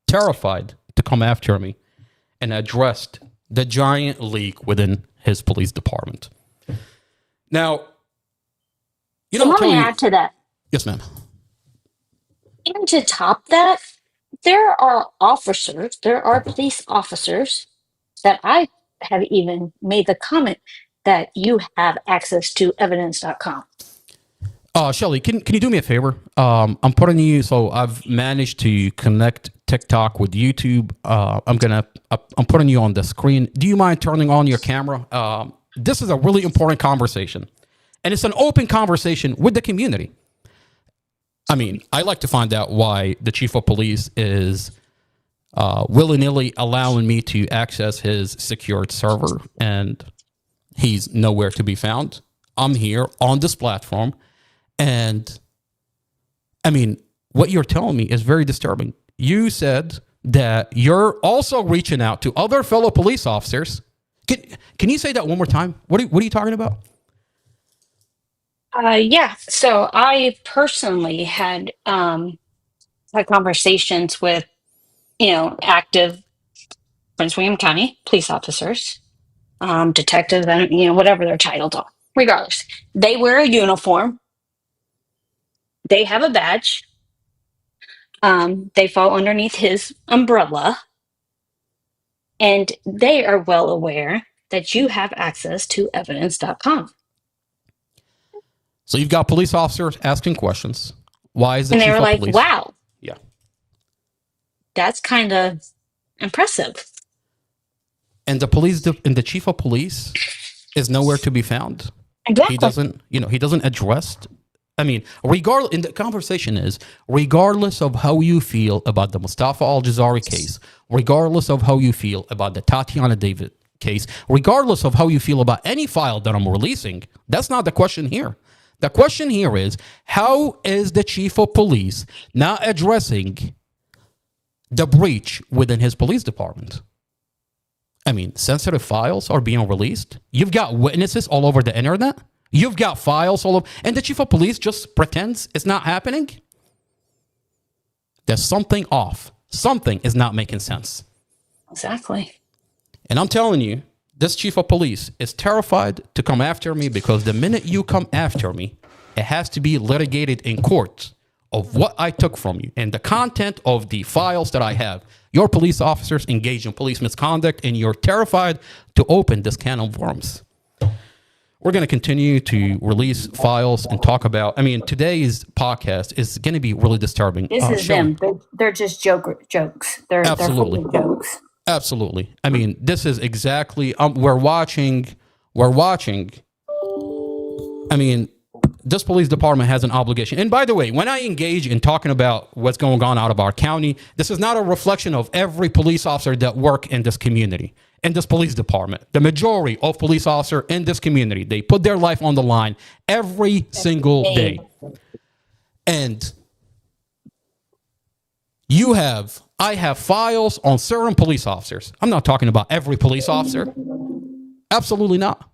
terrified to come after me and addressed the giant leak within his police department. Now, let me add to that. Yes, ma'am. And to top that, there are police officers that I have even made the comment that you have access to evidence.com. Shelly, can you do me a favor? I'm putting you, so I've managed to connect TikTok with YouTube. I'm putting you on the screen. Do you mind turning on your camera? This is a really important conversation, and it's an open conversation with the community. I mean, I like to find out why the chief of police is willy-nilly allowing me to access his secured server, and he's nowhere to be found. I'm here on this platform. And I mean, what you're telling me is very disturbing. You said that you're also reaching out to other fellow police officers. Can you say that one more time? What are you talking about? Yeah. So I personally had conversations with, active Prince William County police officers, detectives, and whatever their titles are. Regardless, they wear a uniform. They have a badge. They fall underneath his umbrella, and they are well aware that you have access to evidence.com. So you've got police officers asking questions. Why is the And they chief were of like, police? wow, Yeah. that's kind of impressive. And the chief of police is nowhere to be found. Exactly. He doesn't address. I mean, and the conversation is, regardless of how you feel about the Mustafa Al-Jazari case, regardless of how you feel about the Tatiana David case, regardless of how you feel about any file that I'm releasing, that's not the question here. The question here is, how is the chief of police not addressing the breach within his police department? I mean, sensitive files are being released. You've got witnesses all over the internet. You've got files all over, and the chief of police just pretends it's not happening. There's something off. Something is not making sense. Exactly. And I'm telling you, this chief of police is terrified to come after me, because the minute you come after me, it has to be litigated in court of what I took from you and the content of the files that I have. Your police officers engage in police misconduct, and you're terrified to open this can of worms. We're going to continue to release files and talk about, today's podcast is going to be really disturbing. This is them. They're just jokes. They're Absolutely. They're jokes. Absolutely. I mean, this is exactly, we're watching. I mean, this police department has an obligation. And by the way, when I engage in talking about what's going on out of our county, this is not a reflection of every police officer that work in this community, in this police department. The majority of police officers in this community, they put their life on the line every single day. And I have files on certain police officers. I'm not talking about every police officer. Absolutely not.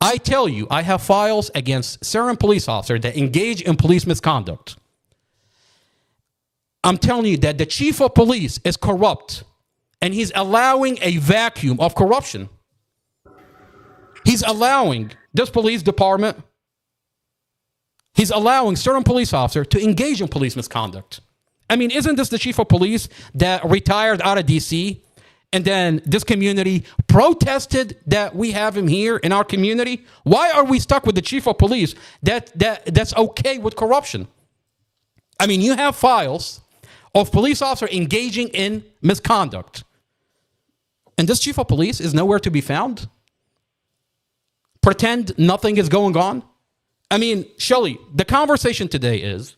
I tell you, I have files against certain police officers that engage in police misconduct. I'm telling you that the chief of police is corrupt, and he's allowing a vacuum of corruption. He's allowing this police department, he's allowing certain police officers to engage in police misconduct. I mean, isn't this the chief of police that retired out of D.C., and then this community protested that we have him here in our community? Why are we stuck with the chief of police that's okay with corruption? I mean, you have files of police officers engaging in misconduct, and this chief of police is nowhere to be found? Pretend nothing is going on? I mean, Shelly, the conversation today is,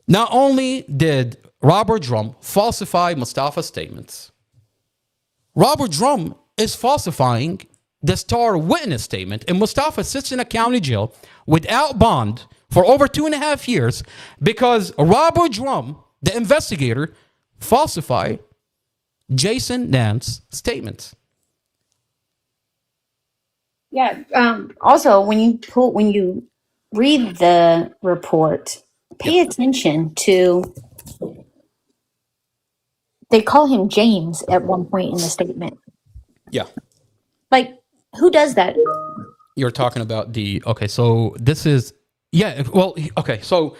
not only did Robert Drum falsify Mustafa's statements, Robert Drum is falsifying the star witness statement, and Mustafa sits in a county jail without bond for over 2.5 years because Robert Drum, the investigator, falsified Jason Nance's statements. Yeah. Also, when you read the report, pay attention to. They call him James at one point in the statement. Yeah. Like, who does that? You're talking about so this is, so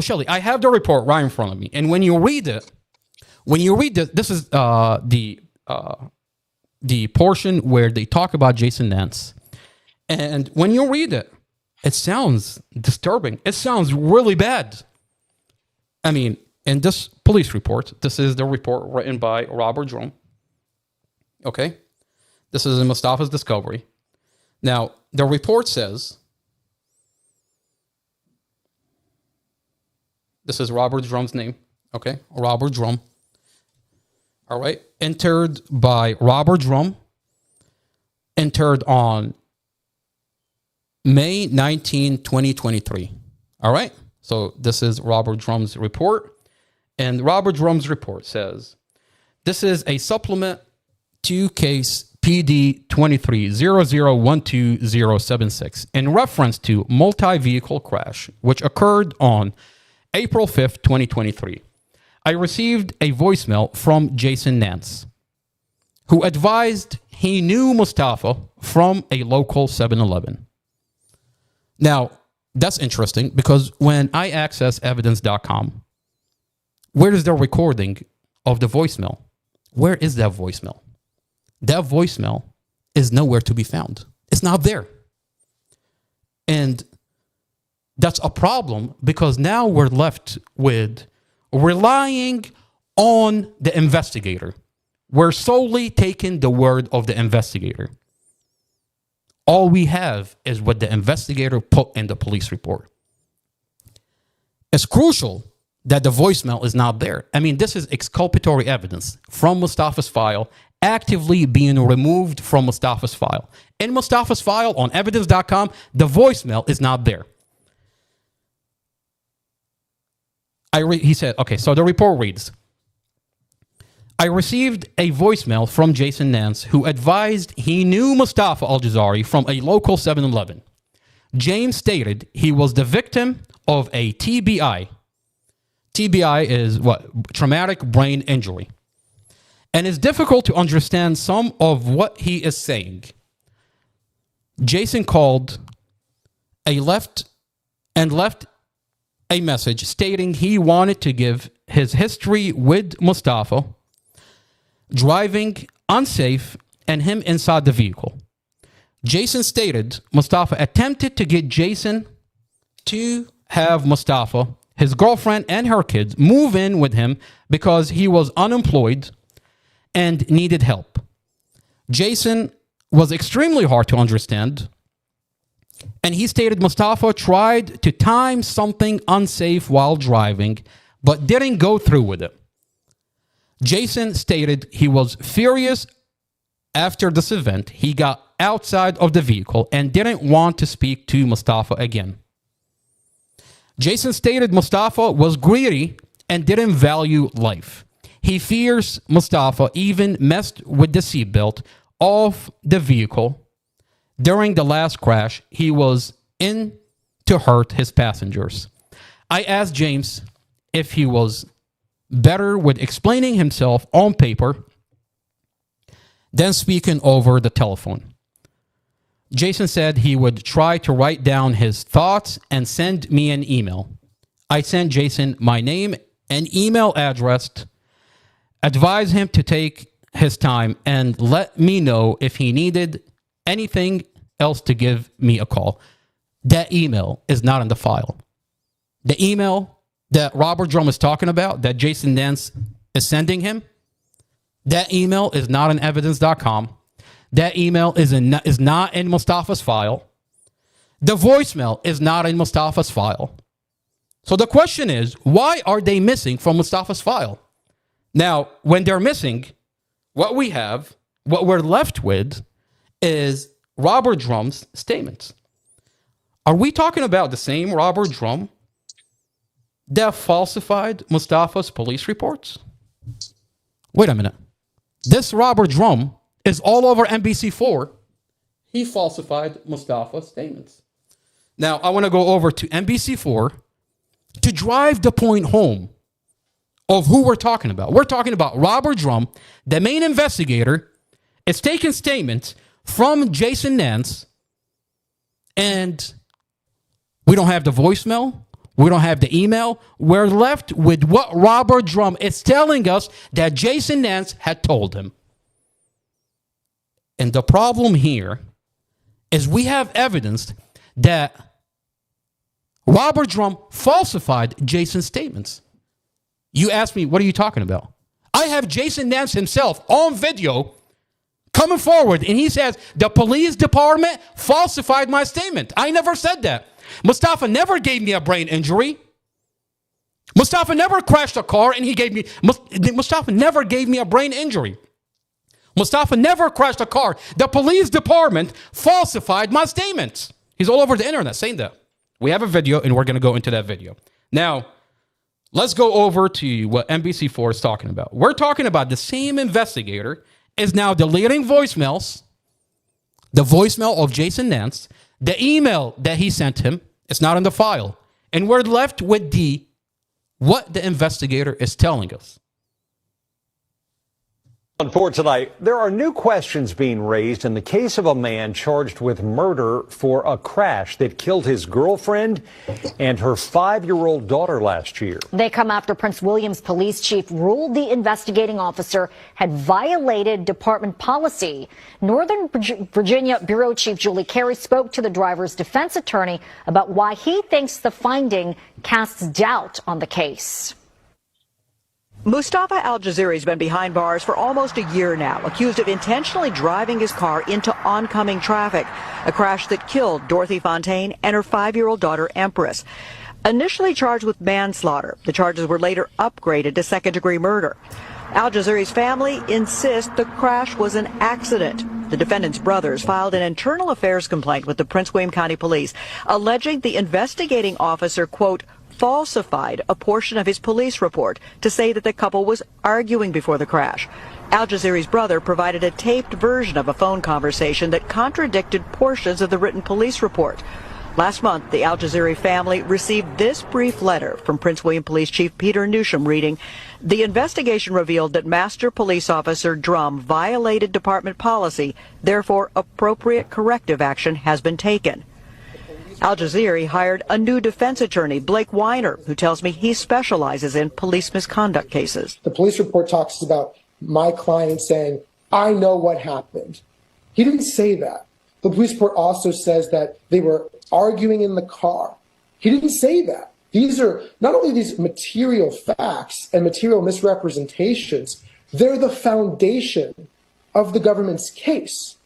Shelly, I have the report right in front of me. And when you read it, this is the portion where they talk about Jason Nance. And when you read it, it sounds disturbing. It sounds really bad. I mean, in this police report, this is the report written by Robert Drum. Okay? This is in Mustafa's discovery. Now, the report says, this is Robert Drum's name. Okay? Robert Drum. All right? Entered by Robert Drum. Entered on May 19, 2023. All right? So this is Robert Drum's report. And Robert Drum's report says, this is a supplement to case PD 23-00-12076 in reference to multi-vehicle crash, which occurred on April 5th, 2023. I received a voicemail from Jason Nance, who advised he knew Mustafa from a local 7-Eleven. Now, that's interesting because when I access evidence.com, where is the recording of the voicemail? Where is that voicemail? That voicemail is nowhere to be found. It's not there. And that's a problem because now we're left with relying on the investigator. We're solely taking the word of the investigator. All we have is what the investigator put in the police report. It's crucial that the voicemail is not there. I mean, this is exculpatory evidence from Mustafa's file actively being removed from Mustafa's file. In Mustafa's file on evidence.com, the voicemail is not there. He said, okay, so the report reads, I received a voicemail from Jason Nance who advised he knew Mustafa Al-Jazari from a local 7-Eleven. James stated he was the victim of a TBI. TBI is what? Traumatic brain injury. And it's difficult to understand some of what he is saying. Jason called left a message stating he wanted to give his history with Mustafa, driving unsafe, and him inside the vehicle. Jason stated Mustafa attempted to get Jason to have Mustafa, his girlfriend, and her kids move in with him because he was unemployed and needed help. Jason was extremely hard to understand, and he stated Mustafa tried to time something unsafe while driving, but didn't go through with it. Jason stated he was furious after this event. He got outside of the vehicle and didn't want to speak to Mustafa again. Jason stated Mustafa was greedy and didn't value life. He fears Mustafa even messed with the seatbelt of the vehicle during the last crash he was in to hurt his passengers. I asked James if he was better with explaining himself on paper than speaking over the telephone. Jason said he would try to write down his thoughts and send me an email. I sent Jason my name and email address, advised him to take his time and let me know if he needed anything else to give me a call. That email is not in the file. The email that Robert Drum is talking about, that Jason Nance is sending him, that email is not in evidence.com. That email is not in Mustafa's file. The voicemail is not in Mustafa's file. So the question is, why are they missing from Mustafa's file? Now, when they're missing, what we're left with is Robert Drum's statements. Are we talking about the same Robert Drum that falsified Mustafa's police reports? Wait a minute. This Robert Drum is all over NBC4. He falsified Mustafa's statements. Now, I want to go over to NBC4 to drive the point home of who we're talking about. We're talking about Robert Drum, the main investigator, is taking statements from Jason Nance, and we don't have the voicemail. We don't have the email. We're left with what Robert Drum is telling us that Jason Nance had told him. And the problem here is we have evidence that Robert Drum falsified Jason's statements. You ask me, what are you talking about? I have Jason Nance himself on video coming forward, and he says the police department falsified my statement. I never said that. Mustafa never gave me a brain injury. Mustafa never crashed a car and Mustafa never gave me a brain injury. Mustafa never crashed a car. The police department falsified my statements. He's all over the internet saying that. We have a video and we're going to go into that video. Now, let's go over to what NBC4 is talking about. We're talking about the same investigator is now deleting voicemails, the voicemail of Jason Nance, the email that he sent him. It's not in the file. And we're left with the what the investigator is telling us. For tonight, there are new questions being raised in the case of a man charged with murder for a crash that killed his girlfriend and her 5-year-old daughter last year. They come after Prince William's police chief ruled the investigating officer had violated department policy. Northern Virginia Bureau Chief Julie Carey spoke to the driver's defense attorney about why he thinks the finding casts doubt on the case. Mustafa Al-Jaziri has been behind bars for almost a year now, accused of intentionally driving his car into oncoming traffic, a crash that killed Dorothy Fontaine and her 5-year-old daughter, Empress. Initially charged with manslaughter, the charges were later upgraded to second-degree murder. Al-Jaziri's family insists the crash was an accident. The defendant's brothers filed an internal affairs complaint with the Prince William County Police, alleging the investigating officer, quote, falsified a portion of his police report to say that the couple was arguing before the crash. Al-Jaziri's brother provided a taped version of a phone conversation that contradicted portions of the written police report. Last month, the Al-Jaziri family received this brief letter from Prince William Police Chief Peter Newsham reading, "The investigation revealed that Master Police Officer Drum violated department policy, therefore appropriate corrective action has been taken." Al-Jaziri hired a new defense attorney, Blake Weiner, who tells me he specializes in police misconduct cases. The police report talks about my client saying, "I know what happened." He didn't say that. The police report also says that they were arguing in the car. He didn't say that. These are not only these material facts and material misrepresentations, they're the foundation of the government's case.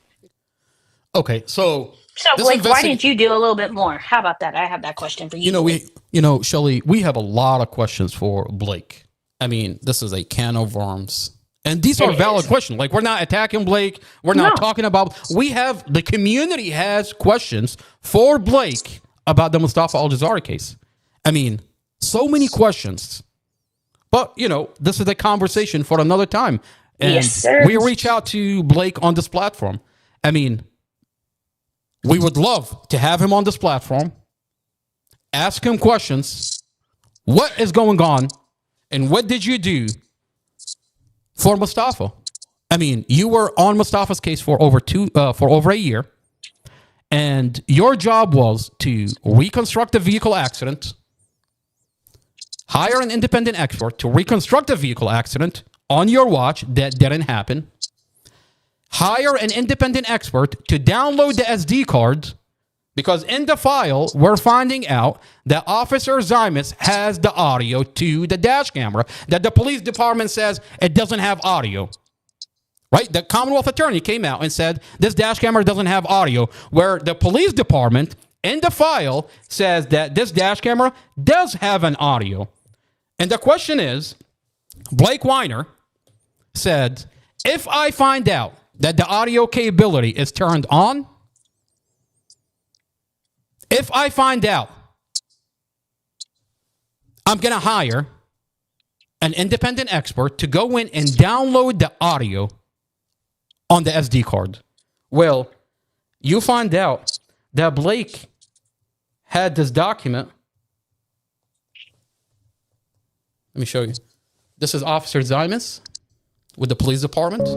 Okay, so Blake, why didn't you do a little bit more? How about that? I have that question for you. Shelley, we have a lot of questions for Blake. I mean, this is a can of worms. And these are valid questions. Like, we're not attacking Blake. We're not talking about, the community has questions for Blake about the Mustafa Al-Jazari case. I mean, so many questions. But, this is a conversation for another time. And yes, sir. We reach out to Blake on this platform. I mean, we would love to have him on this platform, ask him questions. What is going on? And what did you do for Mustafa? I mean, you were on Mustafa's case for over a year, and your job was to reconstruct the vehicle accident, hire an independent expert to reconstruct the vehicle accident on your watch that didn't happen, hire an independent expert to download the SD card, because in the file, we're finding out that Officer Zymus has the audio to the dash camera that the police department says it doesn't have audio. Right? The Commonwealth attorney came out and said this dash camera doesn't have audio, where the police department in the file says that this dash camera does have an audio. And the question is, Blake Weiner said, if I find out that the audio capability is turned on, if I find out, I'm going to hire an independent expert to go in and download the audio on the SD card. Well, you find out that Blake had this document. Let me show you. This is Officer Zymus with the police department.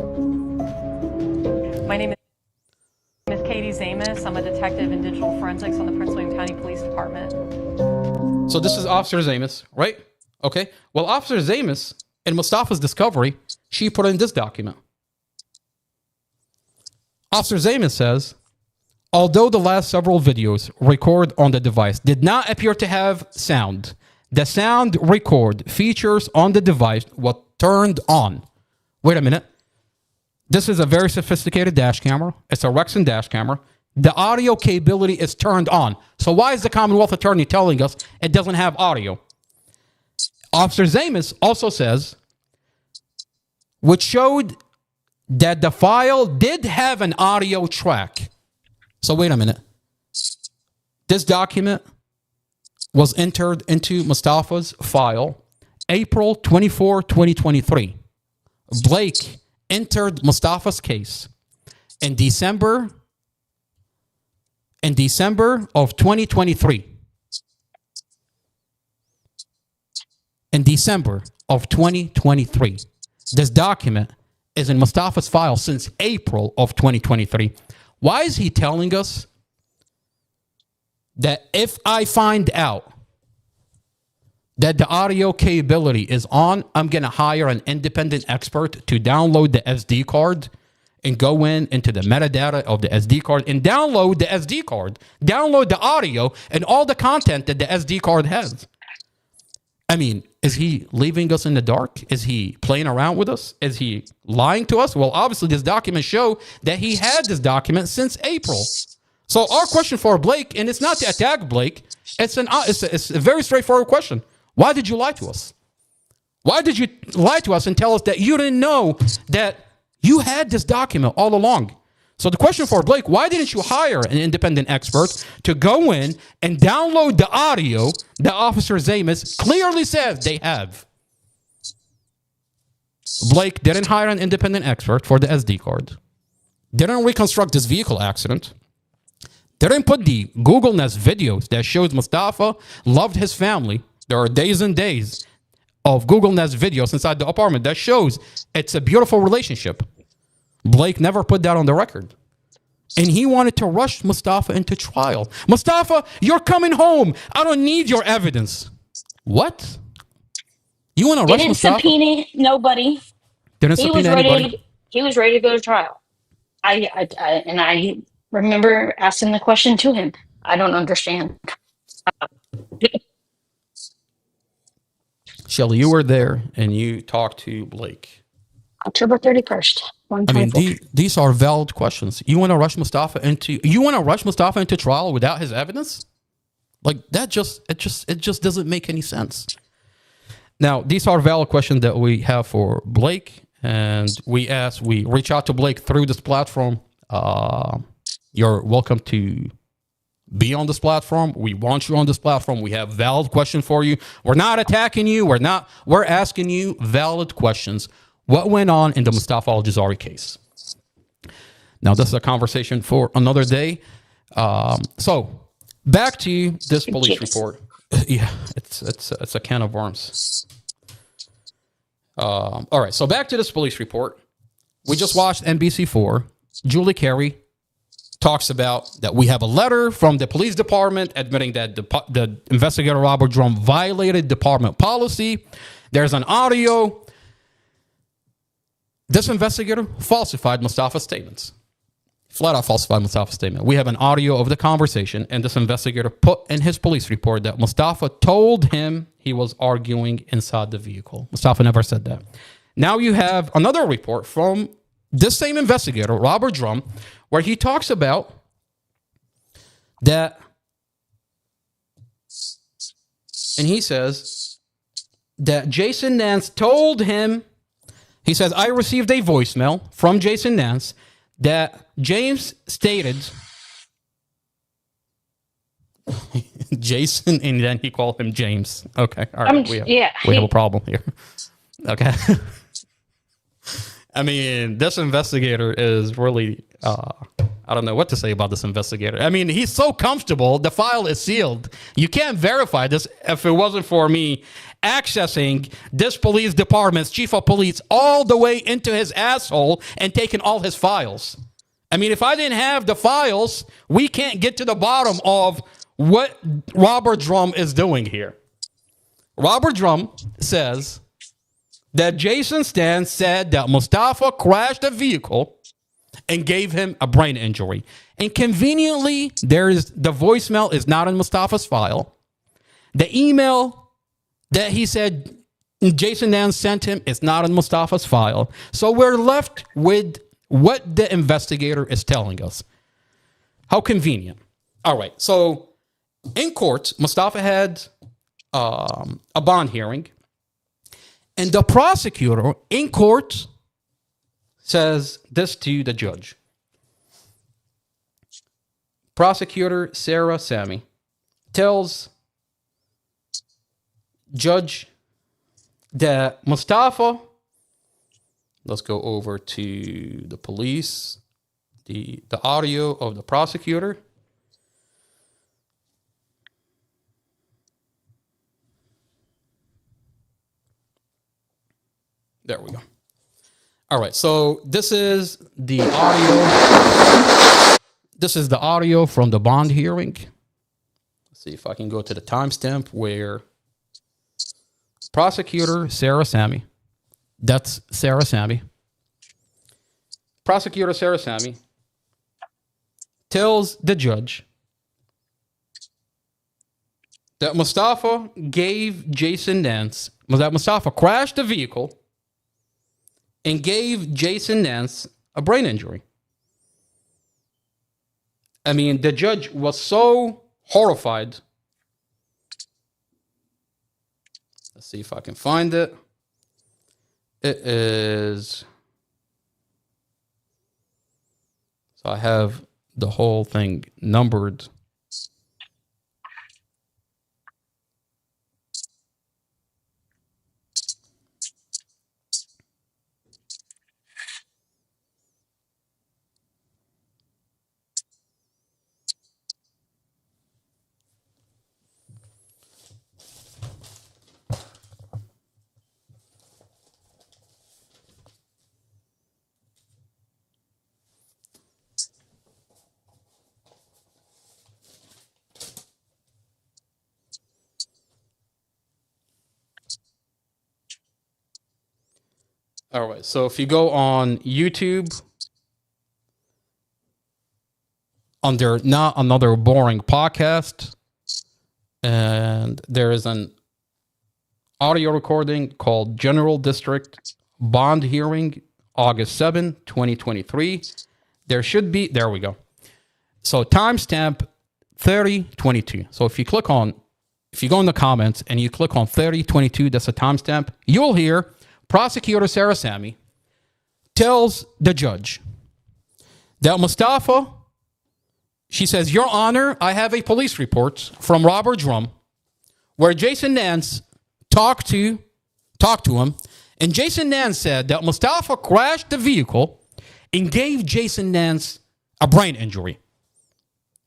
My name is Katie Zamis. I'm a detective in digital forensics on the Prince William County Police Department. So this is Officer Zamis, right? Okay. Well, Officer Zamis, in Mustafa's discovery, she put in this document. Officer Zamis says, although the last several videos recorded on the device did not appear to have sound, the sound record features on the device were turned on. Wait a minute. This is a very sophisticated dash camera. It's a Rexon dash camera. The audio capability is turned on. So why is the Commonwealth attorney telling us it doesn't have audio? Officer Zamis also says, which showed that the file did have an audio track. So wait a minute. This document was entered into Mustafa's file April 24, 2023. Blake entered Mustafa's case in December of 2023. in December of 2023. This document is in Mustafa's file since April of 2023. Why is he telling us that if I find out that the audio capability is on, I'm going to hire an independent expert to download the SD card and go into the metadata of the SD card and download the SD card, download the audio and all the content that the SD card has? I mean, is he leaving us in the dark? Is he playing around with us? Is he lying to us? Well, obviously, this document show that he had this document since April. So our question for Blake, and it's not to attack Blake, it's a very straightforward question. Why did you lie to us? Why did you lie to us and tell us that you didn't know that you had this document all along? So the question for Blake, why didn't you hire an independent expert to go in and download the audio that Officer Zamis clearly says they have? Blake didn't hire an independent expert for the SD card. Didn't reconstruct this vehicle accident. Didn't put the Google Nest videos that shows Mustafa loved his family. There are days and days of Google Nest videos inside the apartment that shows it's a beautiful relationship. Blake never put that on the record. And he wanted to rush Mustafa into trial. Mustafa, you're coming home. I don't need your evidence. What? You want to rush Mustafa? Didn't subpoena nobody. Didn't subpoena anybody? He was ready to go to trial. I remember asking the question to him. I don't understand. Shelly, you were there and you talked to Blake. October 31st. I mean, these are valid questions. You want to rush Mustafa into trial without his evidence? Like that it just doesn't make any sense. Now, these are valid questions that we have for Blake, and we reach out to Blake through this platform. You're welcome to be on this platform. We want you on this platform. We have valid questions for you. We're not attacking you. We're asking you valid questions. What went on in the Mustafa Al-Jazari case? Now, this is a conversation for another day. So, back to this police report. Yeah, it's a can of worms. All right, so back to this police report. We just watched NBC4. Julie Carey talks about that we have a letter from the police department admitting that the investigator Robert Drum violated department policy. There's an audio. This investigator falsified Mustafa's statements. Flat out falsified Mustafa's statement. We have an audio of the conversation, and this investigator put in his police report that Mustafa told him he was arguing inside the vehicle. Mustafa never said that. Now you have another report from this same investigator, Robert Drum, where he talks about that, and he says that Jason Nance told him. He says, I received a voicemail from Jason Nance that James stated, Jason, and then he called him James. Okay, all right, we have a problem here. Okay. I mean, this investigator is really, I don't know what to say about this investigator. I mean, he's so comfortable. The file is sealed. You can't verify this if it wasn't for me accessing this police department's chief of police all the way into his asshole and taking all his files. I mean, if I didn't have the files, we can't get to the bottom of what Robert Drum is doing here. Robert Drum says that Jason Stan said that Mustafa crashed a vehicle and gave him a brain injury. And conveniently, the voicemail is not in Mustafa's file. The email that he said Jason Nance sent him is not in Mustafa's file. So we're left with what the investigator is telling us. How convenient. All right. So in court, Mustafa had a bond hearing. And the prosecutor in court says this to the judge. Prosecutor Sarah Sammy tells judge that Mustafa, let's go over to the police, the audio of the prosecutor. There we go. All right, so this is the audio. This is the audio from the bond hearing. Let's see if I can go to the timestamp where prosecutor Sarah Sammy, that's Sarah Sammy, prosecutor Sarah Sammy tells the judge that Mustafa gave Jason Nance, that Mustafa crashed the vehicle and gave Jason Nance a brain injury. I mean, the judge was so horrified. Let's see if I can find it. It is... So I have the whole thing numbered. All right, so if you go on YouTube, under Not Another Boring Podcast, and there is an audio recording called General District Bond Hearing, August 7, 2023. There should be, there we go. So timestamp 3022. So if you go in the comments and you click on 3022, that's a timestamp, you'll hear Prosecutor Sarah Sammy tells the judge that Mustafa, she says, Your Honor, I have a police report from Robert Drum where Jason Nance talked to him, and Jason Nance said that Mustafa crashed the vehicle and gave Jason Nance a brain injury.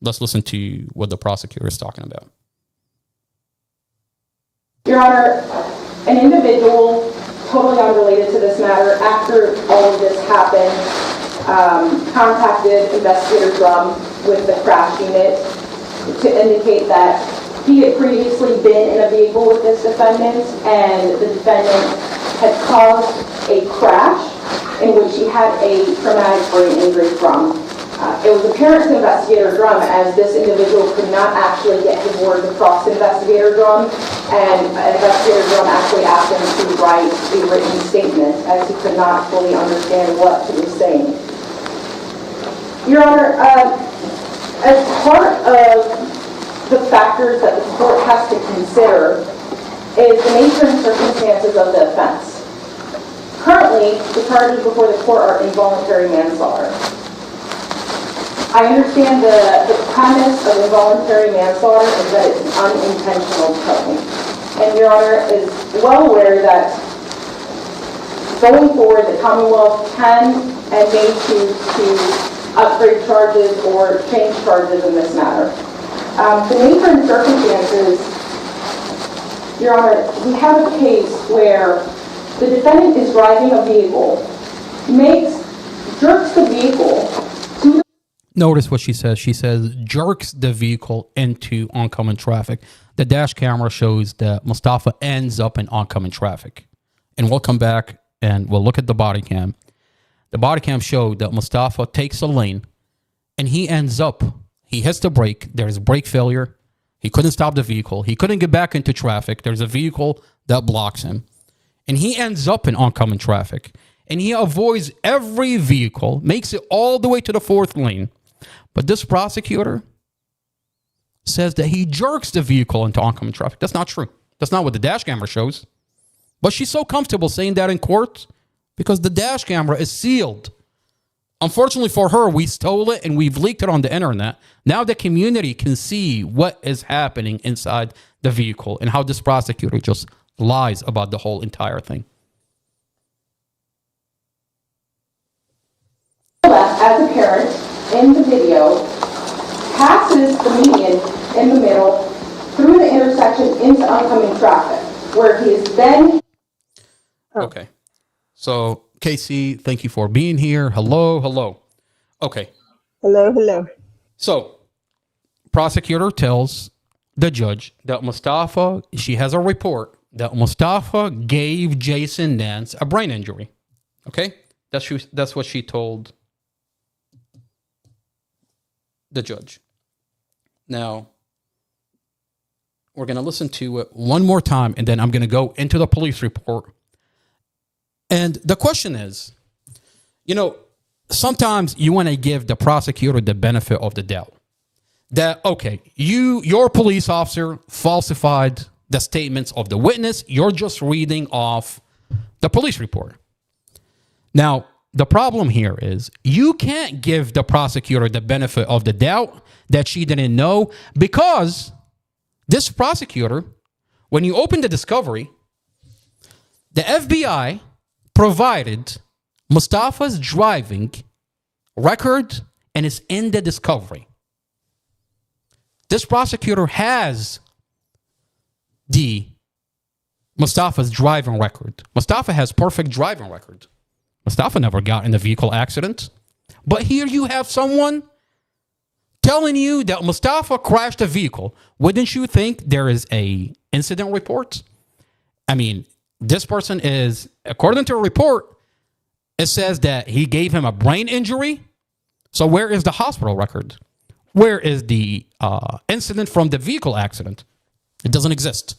Let's listen to what the prosecutor is talking about. Your Honor, an individual totally unrelated to this matter, after all of this happened, contacted Investigator Drum with the crash unit to indicate that he had previously been in a vehicle with this defendant, and the defendant had caused a crash in which he had a traumatic brain injury from. It was apparent to Investigator Drum, as this individual could not actually get his words across to Investigator Drum, and Investigator Drum actually asked him to write a written statement, as he could not fully understand what he was saying. Your Honor, as part of the factors that the court has to consider is the nature and circumstances of the offense. Currently, the charges before the court are involuntary manslaughter. I understand the premise of involuntary manslaughter is that it's unintentional killing. And Your Honor is well aware that going forward, the Commonwealth can and may choose to upgrade charges or change charges in this matter. The nature and circumstances, Your Honor, we have a case where the defendant is driving a vehicle, jerks the vehicle to the... Notice what she says. She says, jerks the vehicle into oncoming traffic. The dash camera shows that Mustafa ends up in oncoming traffic. And we'll come back and we'll look at the body cam. The body cam showed that Mustafa takes a lane and he ends up, he hits the brake. There's brake failure. He couldn't stop the vehicle. He couldn't get back into traffic. There's a vehicle that blocks him. And he ends up in oncoming traffic. And he avoids every vehicle, makes it all the way to the fourth lane. But this prosecutor says that he jerks the vehicle into oncoming traffic. That's not true. That's not what the dash camera shows. But she's so comfortable saying that in court because the dash camera is sealed. Unfortunately for her, we stole it and we've leaked it on the internet. Now the community can see what is happening inside the vehicle and how this prosecutor just lies about the whole entire thing. As a parent, in the video, passes the median in the middle through the intersection into oncoming traffic, where he is then... Okay. So, Casey, thank you for being here. Hello. Okay. Hello. So, prosecutor tells the judge that Mustafa, she has a report that Mustafa gave Jason Nance a brain injury. Okay? That's what she told the judge. Now, we're going to listen to it one more time, and then I'm going to go into the police report. And the question is, sometimes you want to give the prosecutor the benefit of the doubt. That, okay, your police officer falsified the statements of the witness. You're just reading off the police report. Now, the problem here is you can't give the prosecutor the benefit of the doubt that she didn't know, because this prosecutor, when you open the discovery, the FBI provided Mustafa's driving record, and it's in the discovery. This prosecutor has Mustafa's driving record. Mustafa has perfect driving record. Mustafa never got in a vehicle accident. But here you have someone telling you that Mustafa crashed a vehicle. Wouldn't you think there is a incident report? I mean, this person is, according to a report, it says that he gave him a brain injury. So where is the hospital record? Where is the incident from the vehicle accident? It doesn't exist.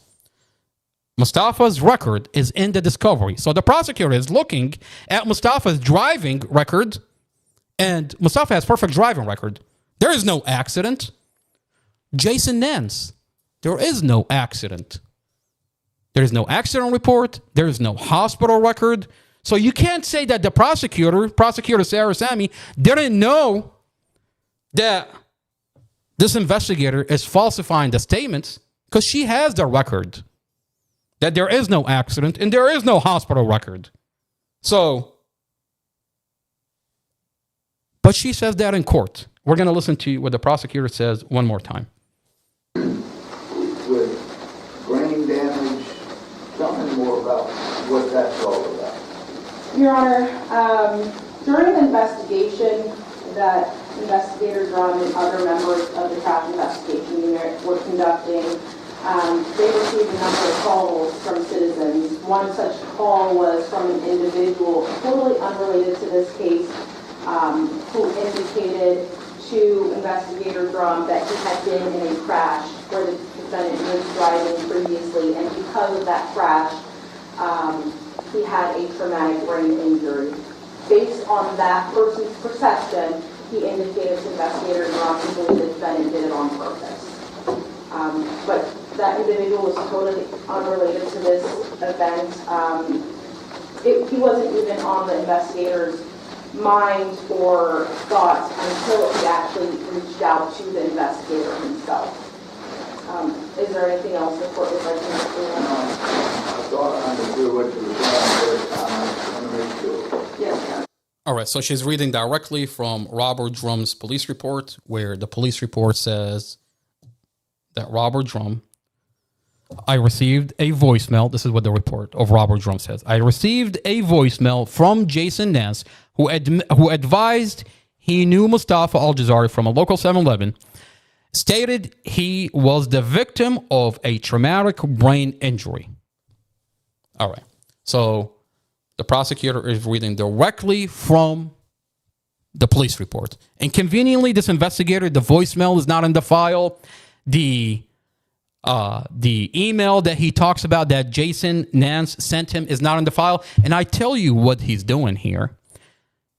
Mustafa's record is in the discovery. So the prosecutor is looking at Mustafa's driving record, and Mustafa has perfect driving record. There is no accident. Jason Nance, there is no accident. There is no accident report. There is no hospital record. So you can't say that the prosecutor Sarah Sammy, didn't know that this investigator is falsifying the statements, because she has the record that there is no accident and there is no hospital record. So, but she says that in court. We're going to listen to what the prosecutor says one more time. With brain damage, tell me more about what that's all about. Your Honor, during the investigation that Investigator Drum and other members of the crash investigation unit were conducting, they received a number of calls from citizens. One such call was from an individual totally unrelated to this case, who indicated to Investigator Drum that he had been in a crash where the defendant was driving previously, and because of that crash, he had a traumatic brain injury. Based on that person's perception, he indicated to Investigator Drum he believed the defendant did it on purpose. But that individual was totally unrelated to this event. He wasn't even on the investigator's mind or thoughts until he actually reached out to the investigator himself. Is there anything else the court would like to know? I thought I understood what you were saying, but I want to make sure. Yes. All right, so she's reading directly from Robert Drum's police report, where the police report says that Robert Drum, I received a voicemail. This is what the report of Robert Drum says. I received a voicemail from Jason Nance, who advised he knew Mustafa Al-Jazari from a local 7-Eleven, stated he was the victim of a traumatic brain injury. All right, so the prosecutor is reading directly from the police report. And conveniently, this investigator, the voicemail is not in the file. The email that he talks about that Jason Nance sent him is not in the file. And I tell you what he's doing here.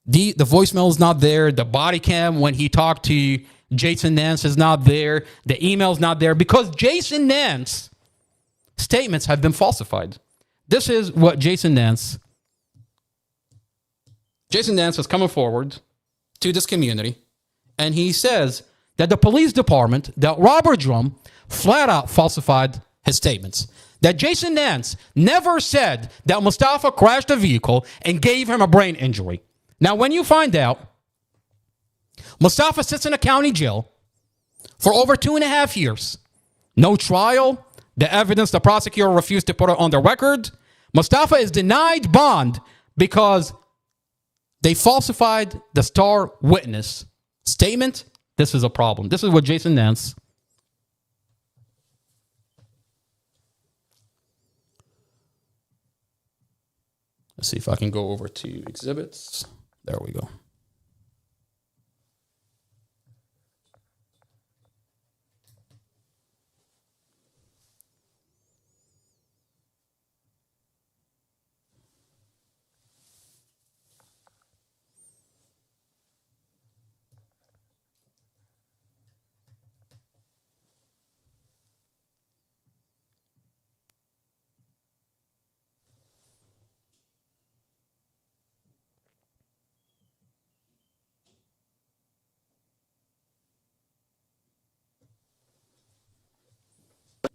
The voicemail is not there. The body cam when he talked to Jason Nance is not there. The email is not there because Jason Nance statements have been falsified. This is what Jason Nance is coming forward to this community, and he says that the police department, that Robert Drum, flat out falsified his statements. That Jason Nance never said that Mustafa crashed a vehicle and gave him a brain injury. Now, when you find out Mustafa sits in a county jail for over 2.5 years, no trial, the evidence the prosecutor refused to put it on the record, Mustafa is denied bond because they falsified the star witness statement. This is a problem. This is what Jason Nance. Let's see if I can go over to exhibits. There we go.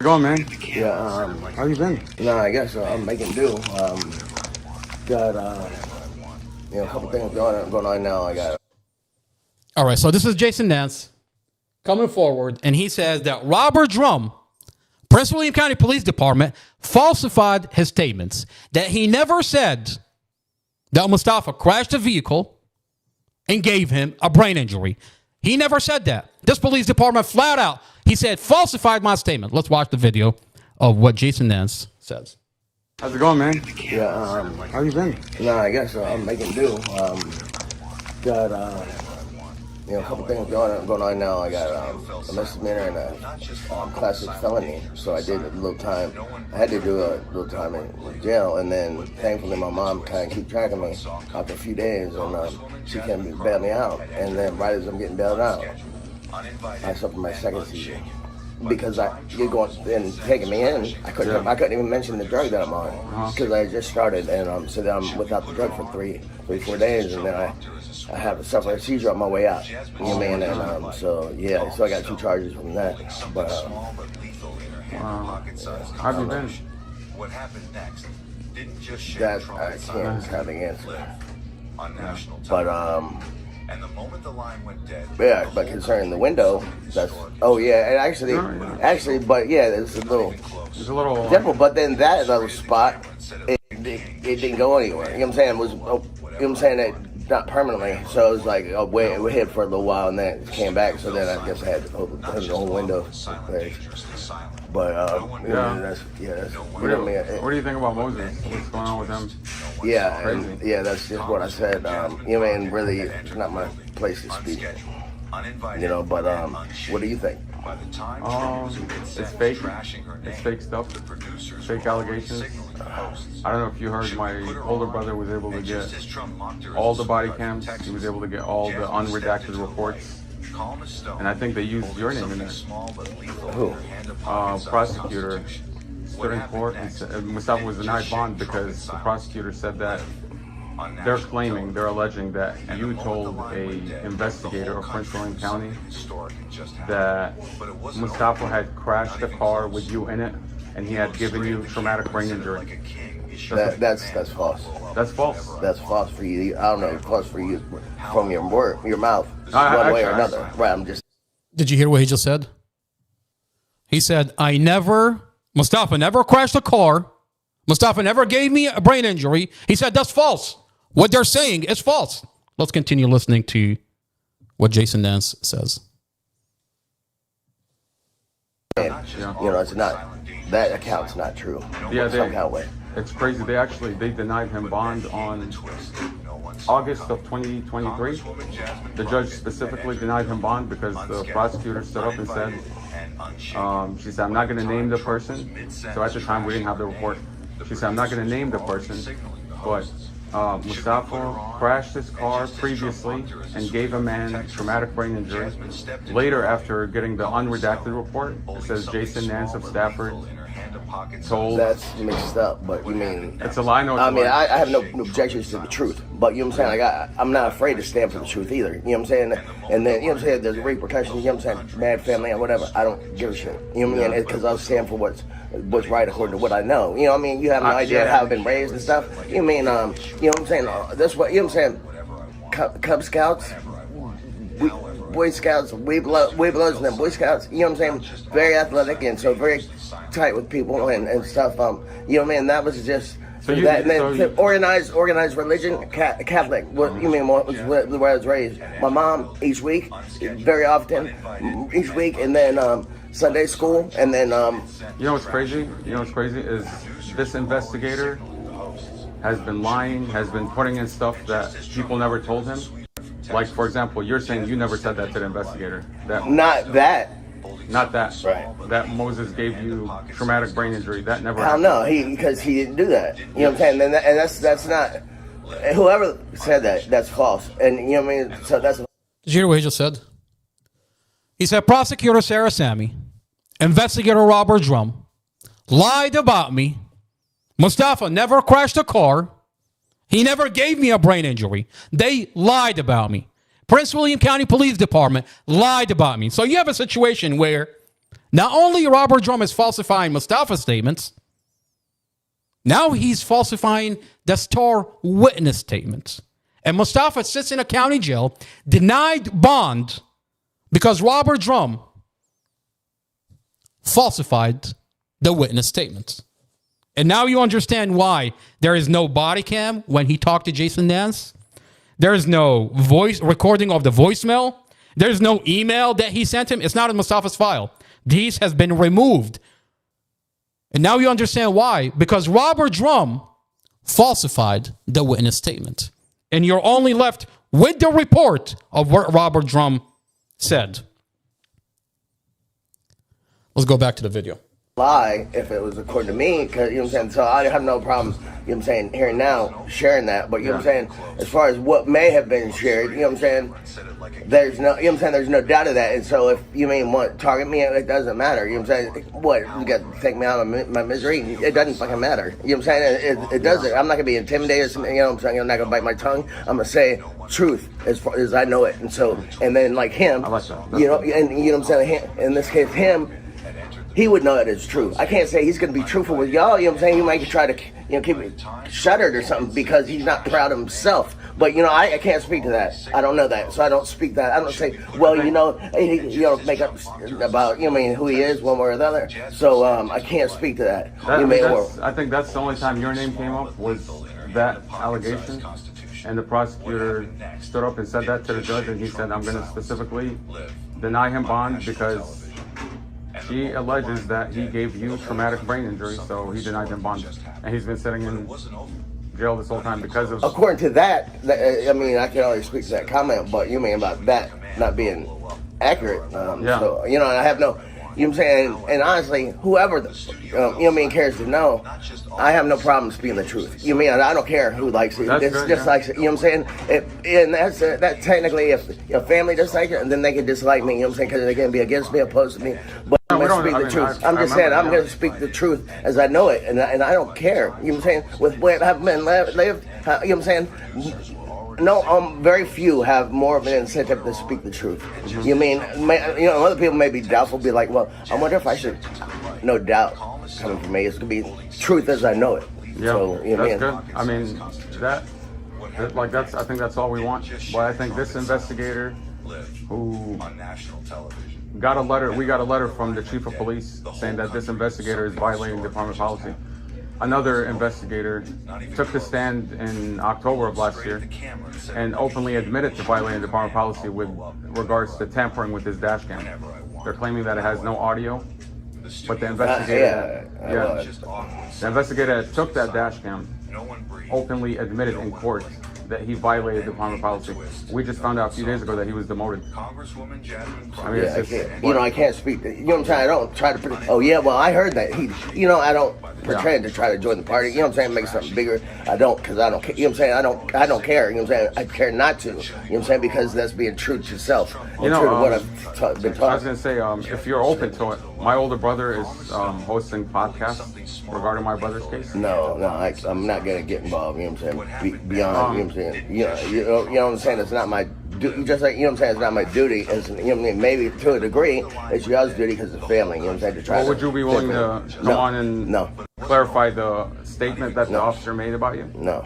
How's it going, man? Yeah, how you been? No, I guess I'm making do. Got a couple things going on now. I got. All right, so this is Jason Nance coming forward, and he says that Robert Drum, Prince William County Police Department, falsified his statements, that he never said that Mustafa crashed a vehicle and gave him a brain injury. He never said that. This police department flat out, he said, falsified my statement. Let's watch the video of what Jason Nance says. How's it going, man? Yeah, how you been? No, I guess I'm making do. Got a couple things going on now. I got a misdemeanor and a classic felony. So I did a little time. I had to do a little time in jail, and then thankfully my mom kind of keep track of me after a few days, and she can bail me out. And then right as I'm getting bailed out, I suffered my second seizure. Because you're going and taking me in, I couldn't even mention the drug that I'm on because I just started, and so then I'm without the drug for 4 days, and then I have suffered a seizure on my way out. You know what I mean? And so I got 2 charges from that. But how have you been? That I can't kind of answer. But And the moment the line went dead. Yeah, but concerning the window, that's actually, but yeah, it's a little simple. But then that little spot, it didn't go anywhere. You know what I'm saying? It was, you know what I'm saying? It not permanently. So it was like we hit for a little while, and then it came back. So then I guess I had to open the whole window. But what do you think about Moses? What's going on with him? Yeah, that's just what I said. You know, and really, it's not my place to speak. You know, but what do you think? It's fake. It's fake stuff. Fake allegations. I don't know if you heard, my older brother was able to get all the body cams. He was able to get all the unredacted reports. And I think they used your name in there. Who? Prosecutor stood in court and Mustafa was denied bond because the prosecutor said that they're alleging that you told a investigator of Prince William County that Mustafa had crashed a car with you in it and he had given you traumatic brain injury. That's false. That's false. That's false for you. I don't know. False for you from your mouth, one way or another. Right. I'm just. Did you hear what he just said? He said, Mustafa never crashed a car. Mustafa never gave me a brain injury. He said, that's false. What they're saying is false. Let's continue listening to what Jason Nance says. You know, it's not, that account's not true. Yeah, some kind of way. It's crazy. They denied him bond on August of 2023. The judge specifically denied him bond because the prosecutor stood up and said, she said, I'm not going to name the person. So at the time, we didn't have the report. She said, I'm not going to name the person, but Mustafa crashed his car previously and gave a man traumatic brain injury. Later, after getting the unredacted report, it says Jason Nance of Stafford told. That's mixed up, but you mean it's a lie. I have no objections to the truth, but you know what I'm saying. I'm not afraid to stand for the truth either. You know what I'm saying? And then you know what I'm saying. There's repercussions. You know what I'm saying? Bad family and whatever. I don't give a shit. You know what I mean? Because I'll stand for what's right according to what I know. You know what I mean? You have no idea how I've been raised and stuff. You mean? You know what I'm saying? That's what you know what I'm saying. Cub Scouts. Boy Scouts, Weebloods, and then Boy Scouts, you know what I'm saying? Very athletic and so very tight with people and stuff. You know what I mean? That was just, So you, that, so you, organized religion, Catholic. What you mean? Where I was raised. My mom each week, very often, each week, and then Sunday school, and then. You know what's crazy? You know what's crazy is this investigator has been lying, has been putting in stuff that people never told him. Like, for example, you're saying you never said that to the investigator. Not that. Right. That Moses gave you traumatic brain injury. That never happened. No, because he didn't do that. You know what I'm saying? And that's not. Whoever said that, that's false. And you know what I mean? So that's. Did you hear what he just said? He said, Prosecutor Sarah Sammy, Investigator Robert Drum, lied about me. Mustafa never crashed a car. He never gave me a brain injury. They lied about me. Prince William County Police Department lied about me. So you have a situation where not only Robert Drum is falsifying Mustafa's statements, now he's falsifying the star witness statements. And Mustafa sits in a county jail, denied bond, because Robert Drum falsified the witness statements. And now you understand why there is no body cam when he talked to Jason Nance. There is no voice recording of the voicemail. There's no email that he sent him. It's not in Mustafa's file. These has been removed. And now you understand why. Because Robert Drum falsified the witness statement. And you're only left with the report of what Robert Drum said. Let's go back to the video. Lie if it was according to me, because you know what I'm saying. So I have no problem, you know what I'm saying, here and now sharing that. But you know what I'm saying, as far as what may have been shared, you know what I'm saying, there's no, you know what I'm saying, there's no doubt of that. And so if you mean what target me, it doesn't matter. You know what I'm saying? What, you got to take me out of my misery? It doesn't fucking matter. You know what I'm saying? It doesn't. I'm not gonna be intimidated. You know what I'm saying? I'm not gonna bite my tongue. I'm gonna say truth as far as I know it. And so, and then like him, you know, and you know what I'm saying. In this case, him. He would know that it's true. I can't say he's going to be truthful with y'all. You know what I'm saying? He might try to, you know, keep it shuttered or something because he's not proud of himself. But, you know, I can't speak to that. I don't know that. So I don't speak that. I don't say, well, you know, make up about, you know, I mean, who he is one way or the other. So I can't speak to that. I think that's the only time your name came up was that allegation. And the prosecutor stood up and said that to the judge. And he said, I'm going to specifically deny him bond because she alleges that he gave you traumatic brain injury, so he denied him bond. And he's been sitting in jail this whole time because of... According to that, I mean, I can only speak to that comment, but you mean about that not being accurate. So, you know, I have no... You know what I'm saying? And honestly, whoever, you know what I mean, cares to know, I have no problem speaking the truth. You know what I mean? I don't care who likes it. It's just like, you know what I'm saying? And that's technically, if your family dislikes it, and then they can dislike me, you know what I'm saying? Because they can be against me, opposed to me. But I'm going to speak the truth. I'm just saying, I'm going to speak the truth as I know it, and I don't care. You know what I'm saying? With what I've been lived, you know what I'm saying? No, very few have more of an incentive to speak the truth. You mean, you know, other people may be doubtful, be like, well, I wonder if I should. No doubt coming from me. It's gonna be truth as I know it. Yeah, so, you know, that's good. I mean, that's. I think that's all we want. But I think this investigator, who got a letter, we got a letter from the chief of police saying that this investigator is violating department policy. Another investigator took the stand in October of last year and openly admitted to violating department policy with regards to tampering with his dash cam. They're claiming that it has no audio, but the investigator, the investigator that took that dash cam openly admitted in court that he violated department policy. We just found out a few days ago that he was demoted. I mean, I can't speak. You know what I'm saying? I don't try to. Oh yeah, well I heard that he. You know, I don't pretend to try to join the party. You know what I'm saying? Make something bigger. I don't, because I don't. You know what I'm saying? I don't care. You know what I'm saying? I care not to. You know what I'm saying? Because that's being true to yourself. You know, true to what I've been taught. I was gonna say, if you're open to it, my older brother is hosting podcasts regarding my brother's case. No, I'm not gonna get involved. You know what I'm saying? Beyond. You know what I'm saying? You know what I'm saying? It's not my. Just like, you know what I'm saying, it's not my duty. It's, you know what I mean, maybe to a degree, it's your duty because of family. You know what I'm saying? To try. Well, would you be willing to come on and clarify the statement that the officer made about you? No,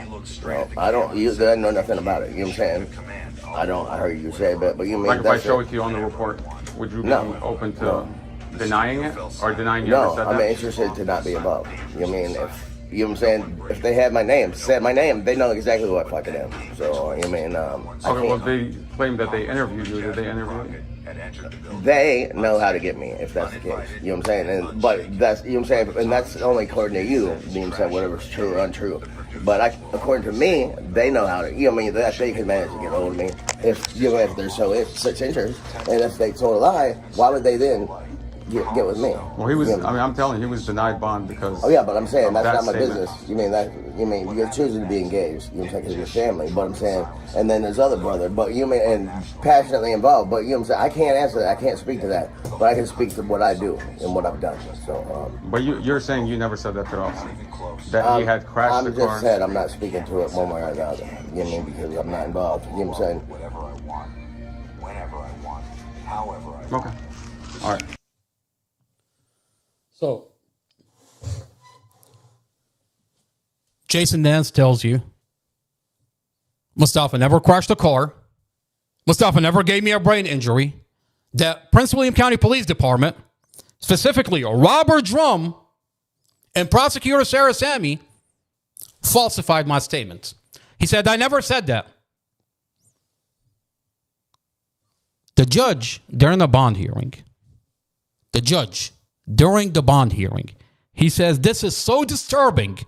I don't. I know nothing about it. You know what I'm saying? I heard you say that, but you mean like if I show it to you on the report, would you be open to denying it or denying you ever said that? I'm interested to not be involved. You know what I mean? You know what I'm saying? If they had my name, said my name, they know exactly who I fucking am. So, you know what I mean? Okay, well, they claim that they interviewed you. Did they interview you? They know how to get me, if that's the case. You know what I'm saying? And, but that's, you know what I'm saying? And that's only according to you, you know what I'm saying? Whatever's true or untrue. But according to me, they know how to, you know what I mean? That they can manage to get hold of me. If, you know, if there's such interest. And if they told a lie, why would they then get with me? Well, he was, you know? I mean, I'm telling you, he was denied bond because... Oh, yeah, but I'm saying that's not my statement. business. You mean that, you mean, you're choosing to be engaged, you know what I'm saying, because you're family, but I'm saying, and then there's other brother, but you mean, and passionately involved, but you know what I'm saying, I can't answer that, I can't speak to that, but I can speak to what I do and what I've done, so. But you're saying you never said that to the officer? That he had crashed the car? I'm just said I'm not speaking to it one way or another, you know what I mean, because I'm not involved, you know what I'm saying? Whatever I want, whenever I want, however I want. Okay, all right. So, Jason Nance tells you Mustafa never crashed a car. Mustafa never gave me a brain injury. That Prince William County Police Department, specifically Robert Drum and Prosecutor Sarah Sammy, falsified my statements. He said, I never said that. The judge, during the bond hearing, he says, this is so disturbing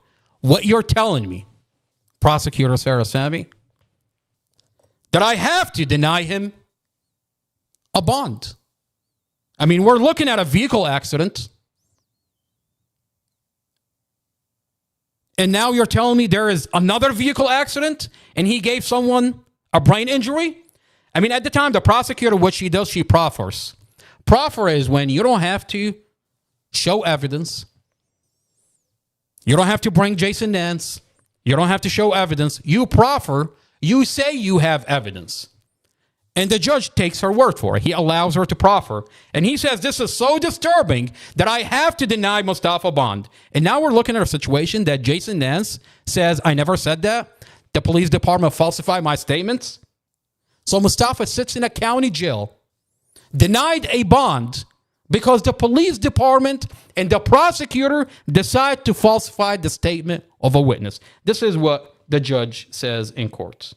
what you're telling me, Prosecutor Sarah Sammy, that I have to deny him a bond. I mean, we're looking at a vehicle accident. And now you're telling me there is another vehicle accident and he gave someone a brain injury? I mean, at the time, the prosecutor, what she does, she proffers. Proffer is when you don't have to show evidence. You don't have to bring Jason Nance. You don't have to show evidence. You proffer. You say you have evidence. And the judge takes her word for it. He allows her to proffer. And he says, this is so disturbing that I have to deny Mustafa bond. And now we're looking at a situation that Jason Nance says, I never said that. The police department falsified my statements. So Mustafa sits in a county jail, denied a bond, because the police department and the prosecutor decide to falsify the statement of a witness. This is what the judge says in court.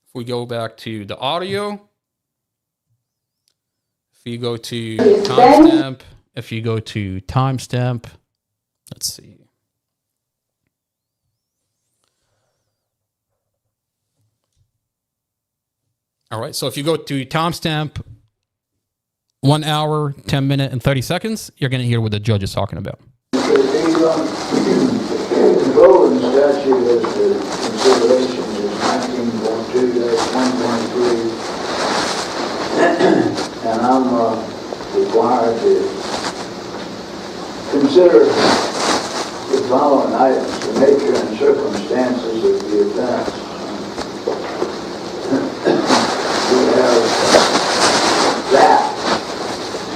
If we go back to the audio, if you go to timestamp, let's see. All right, so if you go to timestamp 1 hour, 10 minutes, and 30 seconds, you're going to hear what the judge is talking about. The Golden statute as to consideration is 19.2-123, and I'm required to consider the following items: the nature and circumstances of the offense. We have that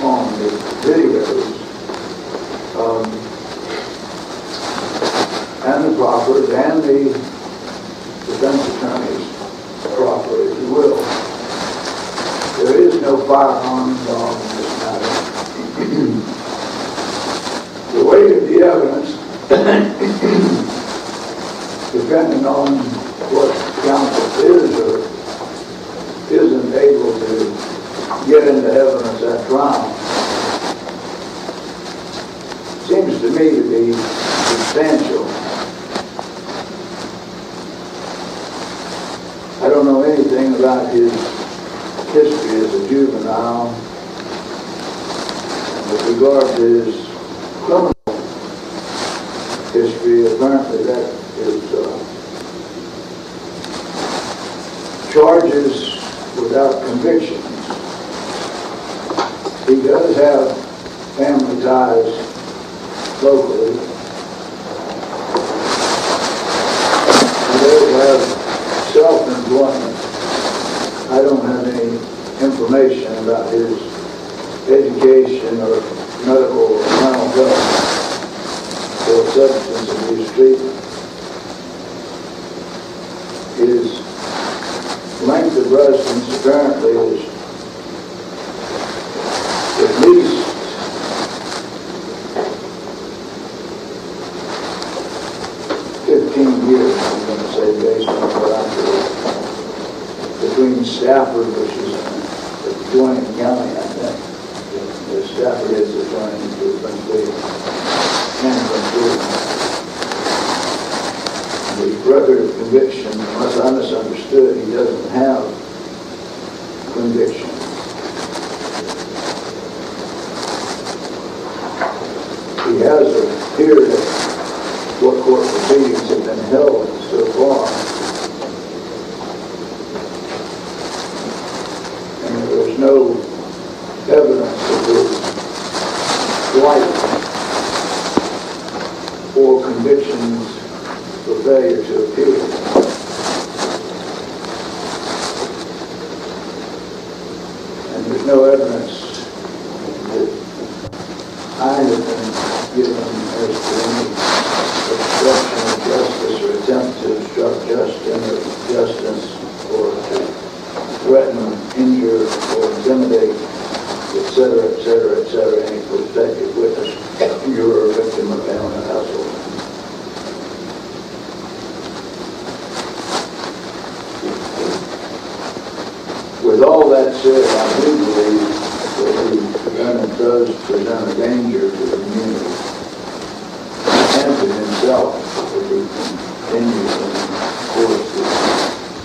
on the videos, and the proffers, and the defense attorney's proffer, if you will. There is no firearm involved in this matter. The weight of the evidence, depending on what counsel is or isn't able to get into evidence at trial, seems to me to be substantial. I don't know anything about his history as a juvenile. And with regard to his criminal history, apparently that is charges without convictions. He does have family ties locally. He does have self-employment. I don't have any information about his education or medical or mental health or substance abuse treatment. His length of residence apparently is at least Stafford, which is adjoining county, I think. The Stafford is adjoining to Prince William and Prince William. The record of conviction, unless I misunderstood, he doesn't have conviction. He has appeared at what court proceedings have been held so far. And there's no evidence of his flight or convictions for failure to appear. And there's no evidence that I have been given as to any obstruction of justice or attempt to obstruct justice or to threaten, injure, or intimidate, etc., any prospective witness, juror, or victim of family or household. With all that said, I do believe that the defendant does present a danger to the community and to himself if he continues in the course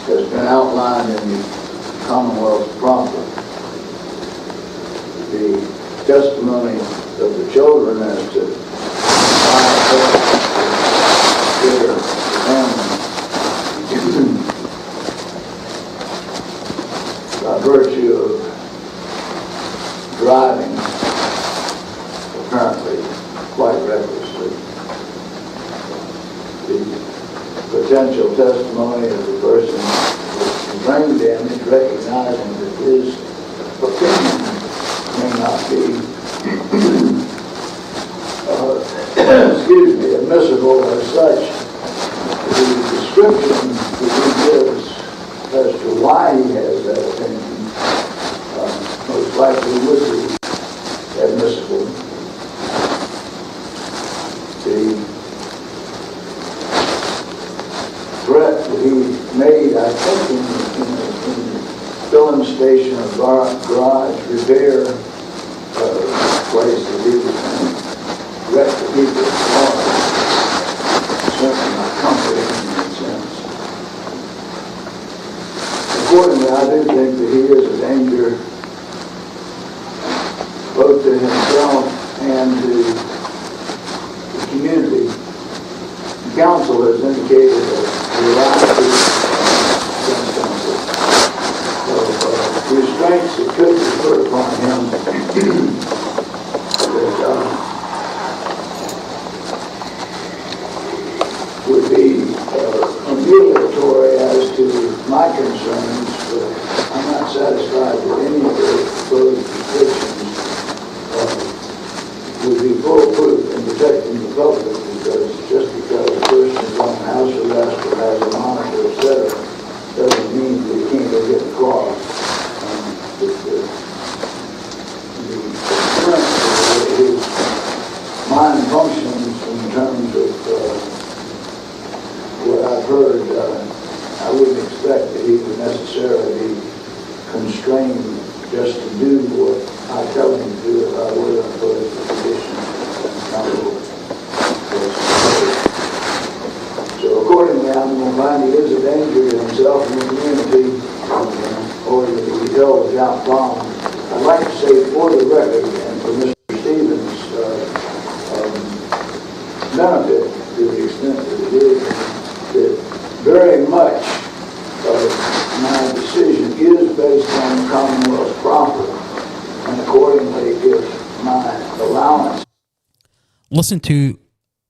that has been outlined in the Commonwealth's proper. The testimony of the children as to why their family by virtue of driving apparently quite recklessly. The potential testimony of the person with brain damage, recognizing that his opinion may not be admissible as such. The description that he gives as to why he has that opinion most likely would be admissible. The threat that he made, I think, in the filling station of garage repair place that he was wreck the people's cars, certainly not comforting in that sense. Accordingly, I do think that he is a danger both to himself and to the community. The council has indicated a variety of restraints that could be put upon him that would be ameliorative as to my concerns, but I'm not satisfied that any of the proposed restrictions would be foolproof in protecting the public, because just because a person is on house arrest or has a monitor, etc., doesn't mean that he can't go get a car. The current his mind functions in terms of what I've heard, I wouldn't expect that he would necessarily be constrained just to do what I tell him to do if I were to impose the conditions So accordingly, I'm going to find he is a danger to himself and the community, or to be held without bond. I'd like to say for the record and for Mr. Stevens' benefit, to the extent that it is, that very much of my decision is based on the Commonwealth's proper, and accordingly, if my allowance. Listen to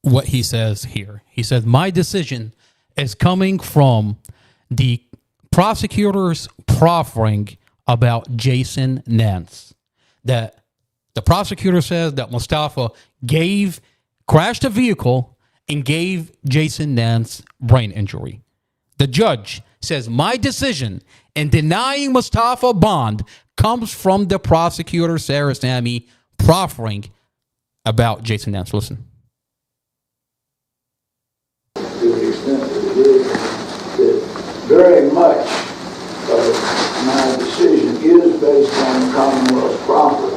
what he says here. He says, my decision is coming from the prosecutors proffering about Jason Nance. That the prosecutor says that Mustafa crashed a vehicle and gave Jason Nance brain injury. The judge says, my decision in denying Mustafa bond comes from the prosecutor, Sarah Sammy, proffering about Jason Nance. Listen. To the extent that it is, that very much of my decision is based on the Commonwealth's property,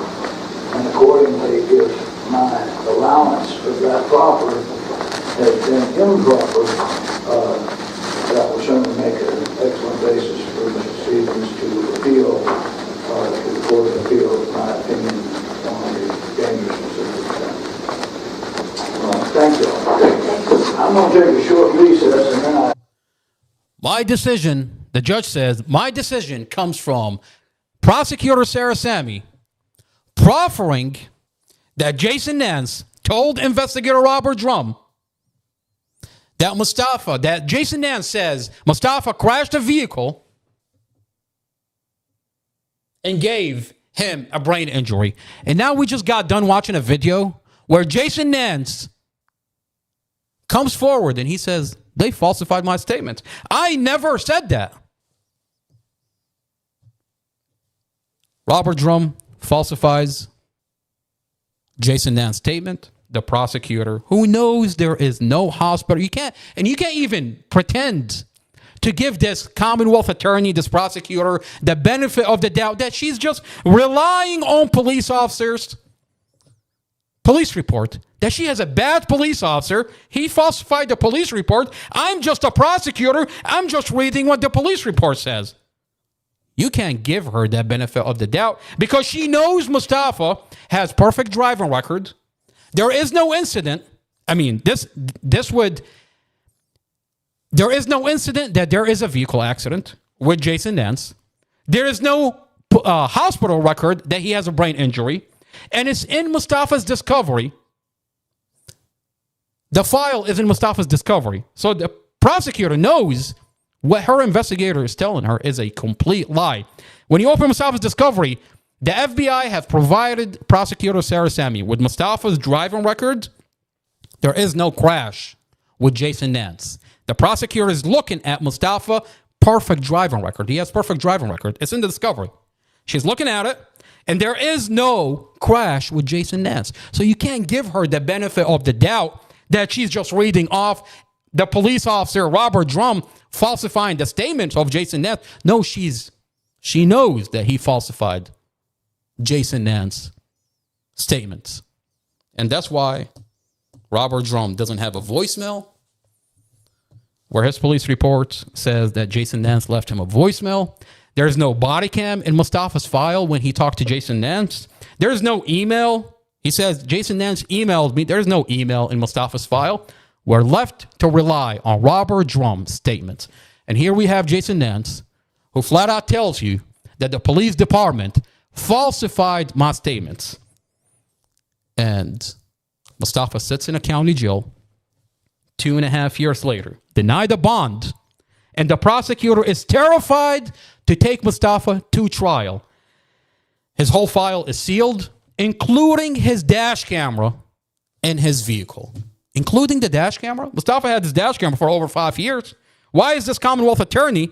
and accordingly, if my allowance of that property has been improper, that will certainly make an excellent basis for Mr. Stevens to appeal to the Court of Appeals my opinion on the dangerousness of the defendant. Thank you. I'm going to take a short recess and then I... My decision, the judge says, my decision comes from Prosecutor Sarah Sammy proffering that Jason Nance told investigator Robert Drum that Jason Nance says Mustafa crashed a vehicle and gave him a brain injury. And now we just got done watching a video where Jason Nance comes forward and he says, they falsified my statements. I never said that. Robert Drum falsifies Jason Nance's statement. The prosecutor, who knows there is no hospital, you can't even pretend to give this Commonwealth attorney, this prosecutor, the benefit of the doubt that she's just relying on police officers. Police report that she has a bad police officer. He falsified the police report. I'm just a prosecutor. I'm just reading what the police report says. You can't give her that benefit of the doubt because she knows Mustafa has perfect driving record. There is no incident. I mean, there is no incident that there is a vehicle accident with Jason Nance. There is no hospital record that he has a brain injury. And it's in Mustafa's discovery. The file is in Mustafa's discovery. So the prosecutor knows what her investigator is telling her is a complete lie. When you open Mustafa's discovery, the FBI have provided prosecutor Sarah Sammy with Mustafa's driving record. There is no crash with Jason Nance. The prosecutor is looking at Mustafa perfect driving record. He has perfect driving record. It's in the discovery. She's looking at it, and there is no crash with Jason Nance. So you can't give her the benefit of the doubt that she's just reading off the police officer, Robert Drum, falsifying the statements of Jason Nance. No, she knows that he falsified Jason Nance's statements. And that's why Robert Drum doesn't have a voicemail, where his police report says that Jason Nance left him a voicemail. There's no body cam in Mustafa's file when he talked to Jason Nance. There's no email. He says, Jason Nance emailed me. There's no email in Mustafa's file. We're left to rely on Robert Drum's statements. And here we have Jason Nance, who flat out tells you that the police department falsified my statements. And Mustafa sits in a county jail 2.5 years later, denied a bond, and the prosecutor is terrified to take Mustafa to trial. His whole file is sealed, including his dash camera and his vehicle. Including the dash camera? Mustafa had this dash camera for over 5 years. Why is this Commonwealth attorney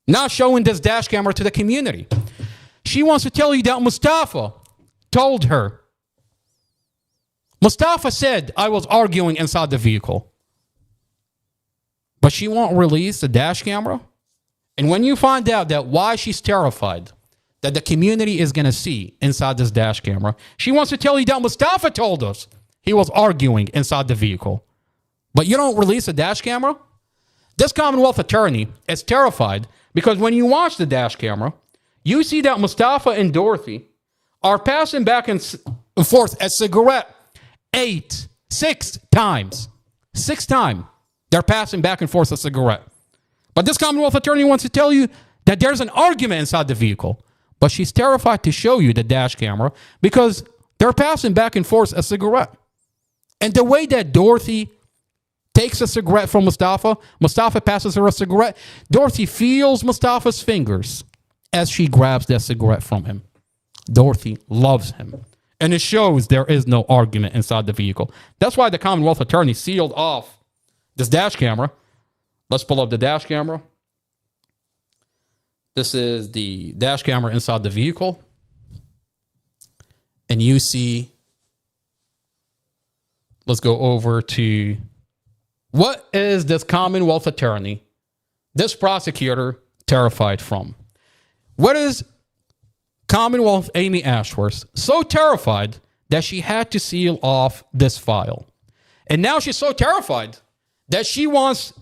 not showing this dash camera to the community? She wants to tell you that Mustafa told her. Mustafa said, I was arguing inside the vehicle. But she won't release the dash camera. And when you find out that why she's terrified that the community is going to see inside this dash camera, she wants to tell you that Mustafa told us he was arguing inside the vehicle. But you don't release a dash camera? This Commonwealth attorney is terrified because when you watch the dash camera, you see that Mustafa and Dorothy are passing back and forth a cigarette 6 times. 6 times they're passing back and forth a cigarette. But this Commonwealth attorney wants to tell you that there's an argument inside the vehicle. But she's terrified to show you the dash camera because they're passing back and forth a cigarette. And the way that Dorothy takes a cigarette from Mustafa, Mustafa passes her a cigarette, Dorothy feels Mustafa's fingers as she grabs that cigarette from him. Dorothy loves him. And it shows there is no argument inside the vehicle. That's why the Commonwealth attorney sealed off this dash camera. Let's pull up the dash camera. This is the dash camera inside the vehicle. And you see, let's go over to what is this Commonwealth attorney, this prosecutor, terrified from? What is Commonwealth Amy Ashworth so terrified that she had to seal off this file? And now she's so terrified that she wants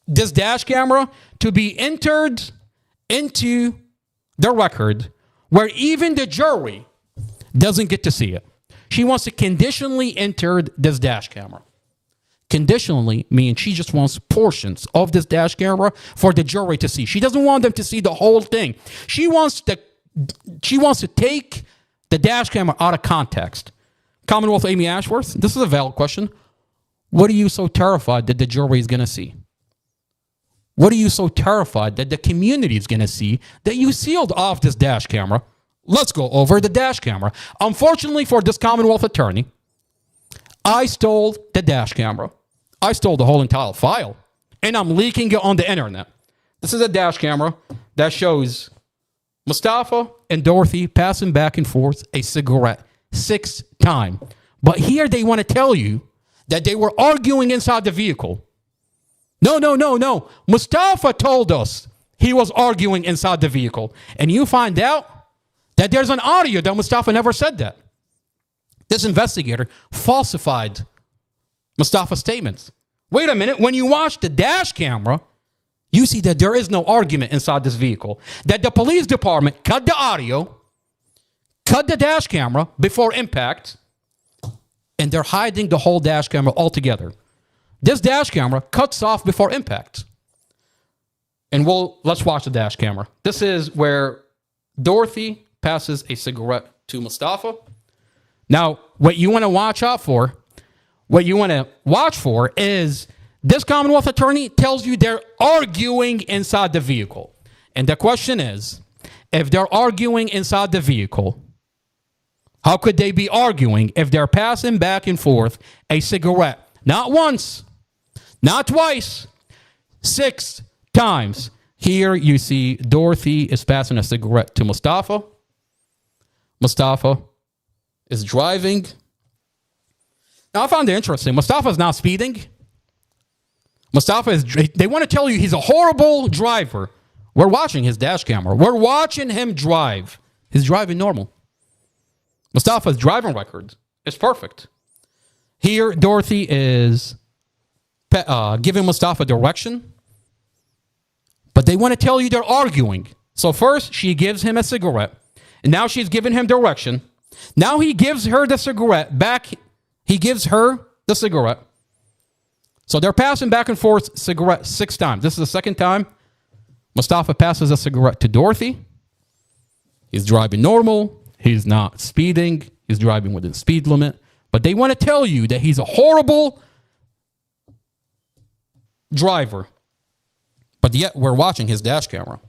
this dash camera to be entered into the record where even the jury doesn't get to see it. She wants to conditionally enter this dash camera. Conditionally means she just wants portions of this dash camera for the jury to see. She doesn't want them to see the whole thing. She wants to take the dash camera out of context. Commonwealth Amy Ashworth, this is a valid question. What are you so terrified that the jury is going to see? What are you so terrified that the community is going to see that you sealed off this dash camera? Let's go over the dash camera. Unfortunately for this Commonwealth attorney, I stole the dash camera. I stole the whole entire file, and I'm leaking it on the internet. This is a dash camera that shows Mustafa and Dorothy passing back and forth a cigarette 6 times. But here they want to tell you that they were arguing inside the vehicle. No. Mustafa told us he was arguing inside the vehicle. And you find out that there's an audio that Mustafa never said that. This investigator falsified Mustafa's statements. Wait a minute. When you watch the dash camera, you see that there is no argument inside this vehicle. That the police department cut the audio, cut the dash camera before impact, and they're hiding the whole dash camera altogether. This dash camera cuts off before impact. And let's watch the dash camera. This is where Dorothy passes a cigarette to Mustafa. Now, what you want to watch for is this Commonwealth attorney tells you they're arguing inside the vehicle. And the question is, if they're arguing inside the vehicle, how could they be arguing if they're passing back and forth a cigarette? Not once, not twice, 6 times. Here you see Dorothy is passing a cigarette to Mustafa. Mustafa is driving. Now, I found it interesting. Mustafa is not speeding. They want to tell you he's a horrible driver. We're watching his dash camera. We're watching him drive. He's driving normal. Mustafa's driving record is perfect. Here, Dorothy is giving Mustafa direction. But they want to tell you they're arguing. So first, she gives him a cigarette. And now she's giving him direction. Now he gives her the cigarette back. He gives her the cigarette. So they're passing back and forth cigarette 6 times. This is the second time Mustafa passes a cigarette to Dorothy. He's driving normal. He's not speeding. He's driving within speed limit. But they want to tell you that he's a horrible driver. But yet we're watching his dash camera.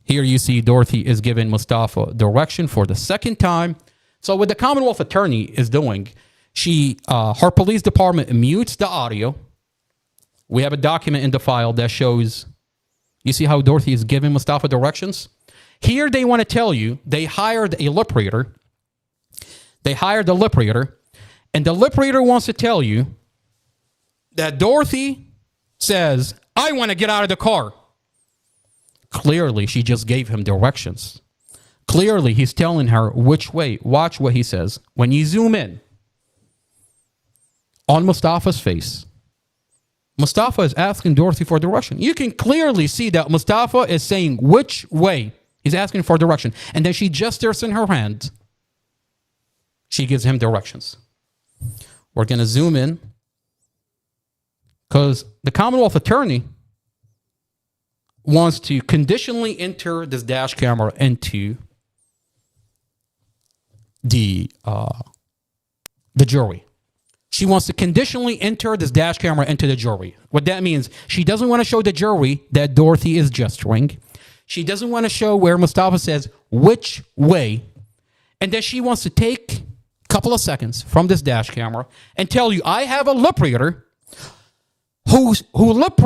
Here you see Dorothy is giving Mustafa direction for the second time. So what the Commonwealth attorney is doing, her police department mutes the audio. We have a document in the file that shows, you see how Dorothy is giving Mustafa directions? Here they want to tell you they hired a lip reader. They hired a lip reader. And the lip reader wants to tell you that Dorothy says, I want to get out of the car. Clearly, she just gave him directions. Clearly, he's telling her which way. Watch what he says. When you zoom in on Mustafa's face, Mustafa is asking Dorothy for direction. You can clearly see that Mustafa is saying which way. He's asking for direction. And then she gestures in her hand. She gives him directions. We're going to zoom in because the Commonwealth attorney wants to conditionally enter this dash camera into the jury. She wants to conditionally enter this dash camera into the jury. What that means, she doesn't want to show the jury that Dorothy is gesturing. She doesn't want to show where Mustafa says which way. And then she wants to take a couple of seconds from this dash camera and tell you, I have a lip reader who's lip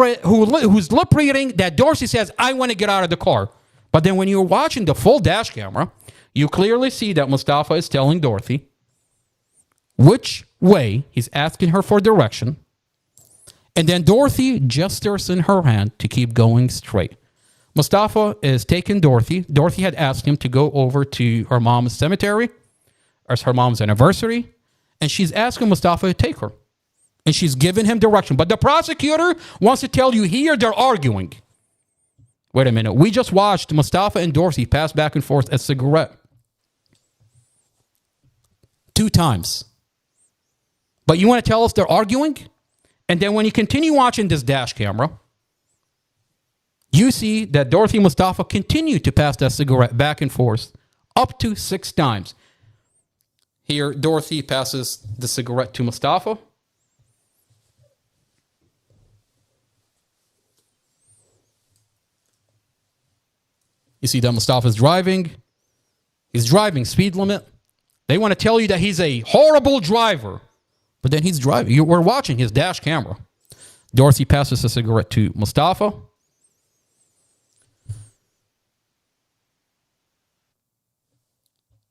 reading that Dorothy says, I want to get out of the car. But then when you're watching the full dash camera, you clearly see that Mustafa is telling Dorothy which way. He's asking her for direction. And then Dorothy gestures in her hand to keep going straight. Mustafa is taking Dorothy. Dorothy had asked him to go over to her mom's cemetery. It's her mom's anniversary. And she's asking Mustafa to take her. And she's giving him direction. But the prosecutor wants to tell you here they're arguing. Wait a minute. We just watched Mustafa and Dorothy pass back and forth a cigarette 2 times. But you want to tell us they're arguing? And then when you continue watching this dash camera, you see that Dorothy and Mustafa continue to pass that cigarette back and forth up to 6 times. Here, Dorothy passes the cigarette to Mustafa. You see that Mustafa's driving. He's driving speed limit. They want to tell you that he's a horrible driver. But then he's driving. We're watching his dash camera. Dorothy passes the cigarette to Mustafa.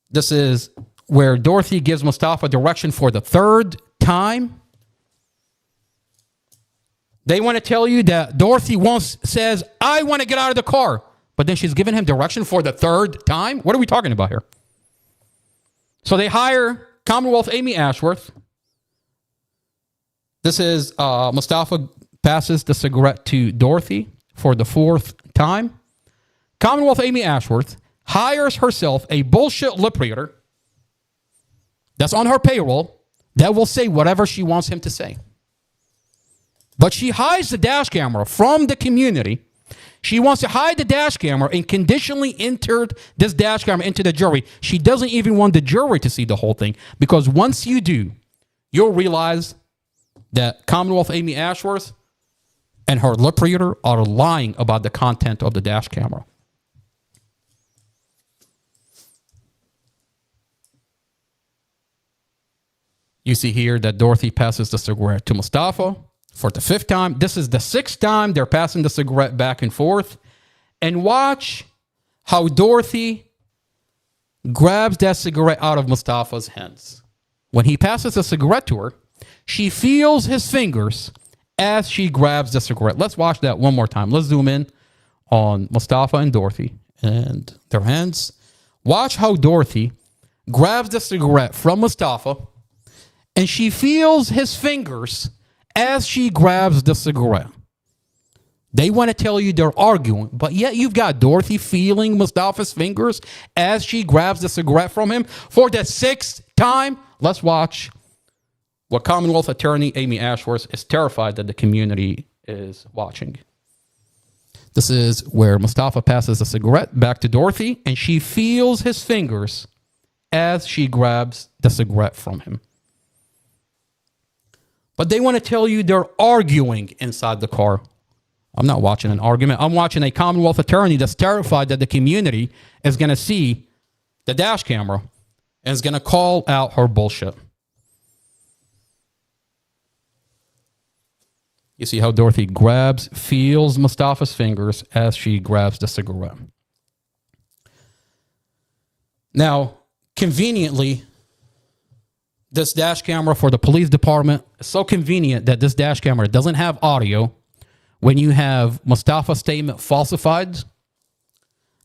This is where Dorothy gives Mustafa direction for the 3rd time. They want to tell you that Dorothy once says, I want to get out of the car. But then she's giving him direction for the 3rd time? What are we talking about here? So they hire Commonwealth Amy Ashworth. This is Mustafa passes the cigarette to Dorothy for the 4th time. Commonwealth Amy Ashworth hires herself a bullshit lip reader that's on her payroll that will say whatever she wants him to say. But she hides the dash camera from the community. She wants to hide the dash camera and conditionally entered this dash camera into the jury. She doesn't even want the jury to see the whole thing, because once you do, you'll realize that Commonwealth Amy Ashworth and her lip reader are lying about the content of the dash camera. You see here that Dorothy passes the cigarette to Mustafa for the 5th time. This is the 6th time they're passing the cigarette back and forth. And watch how Dorothy grabs that cigarette out of Mustafa's hands. When he passes the cigarette to her, she feels his fingers as she grabs the cigarette. Let's watch that one more time. Let's zoom in on Mustafa and Dorothy and their hands. Watch how Dorothy grabs the cigarette from Mustafa, and she feels his fingers as she grabs the cigarette. They want to tell you they're arguing, but yet you've got Dorothy feeling Mustafa's fingers as she grabs the cigarette from him for the 6th time. Let's watch what Commonwealth Attorney Amy Ashworth is terrified that the community is watching. This is where Mustafa passes the cigarette back to Dorothy, and she feels his fingers as she grabs the cigarette from him. But they want to tell you they're arguing inside the car. I'm not watching an argument. I'm watching a Commonwealth attorney that's terrified that the community is going to see the dash camera and is going to call out her bullshit. You see how Dorothy feels Mustafa's fingers as she grabs the cigarette. Now, conveniently, this dash camera for the police department is so convenient that this dash camera doesn't have audio. When you have Mustafa's statement falsified,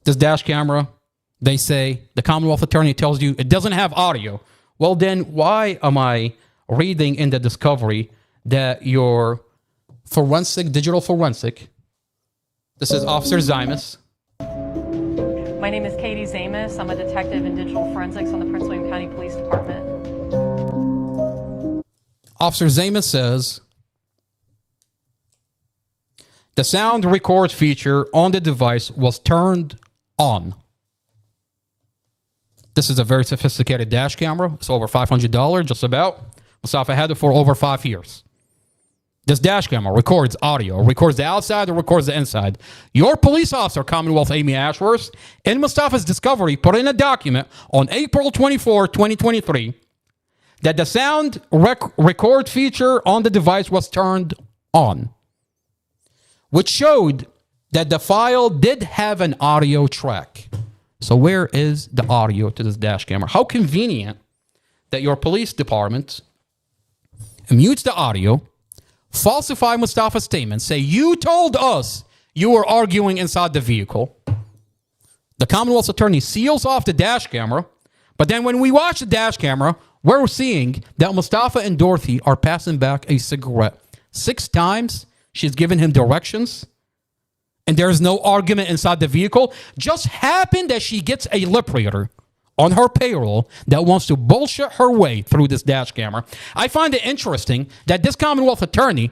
this dash camera, they say, the Commonwealth attorney tells you it doesn't have audio. Well, then why am I reading in the discovery that your digital forensic, this is Officer Zymus. My name is Katie Zamus. I'm a detective in digital forensics on the Prince William County Police Department. Officer Zamus says, the sound record feature on the device was turned on. This is a very sophisticated dash camera. It's over $500, just about. Mustafa had it for over 5 years. This dash camera records audio, records the outside, or records the inside. Your police officer, Commonwealth Amy Ashworth, in Mustafa's discovery, put in a document on April 24, 2023, that the sound record feature on the device was turned on, which showed that the file did have an audio track. So where is the audio to this dash camera? How convenient that your police department mutes the audio, falsify Mustafa's statement, say, you told us you were arguing inside the vehicle. The Commonwealth's attorney seals off the dash camera. But then when we watch the dash camera, we're seeing that Mustafa and Dorothy are passing back a cigarette. 6 times she's given him directions. And there's no argument inside the vehicle. Just happened that she gets a lip reader on her payroll that wants to bullshit her way through this dash camera. I find it interesting that this Commonwealth attorney,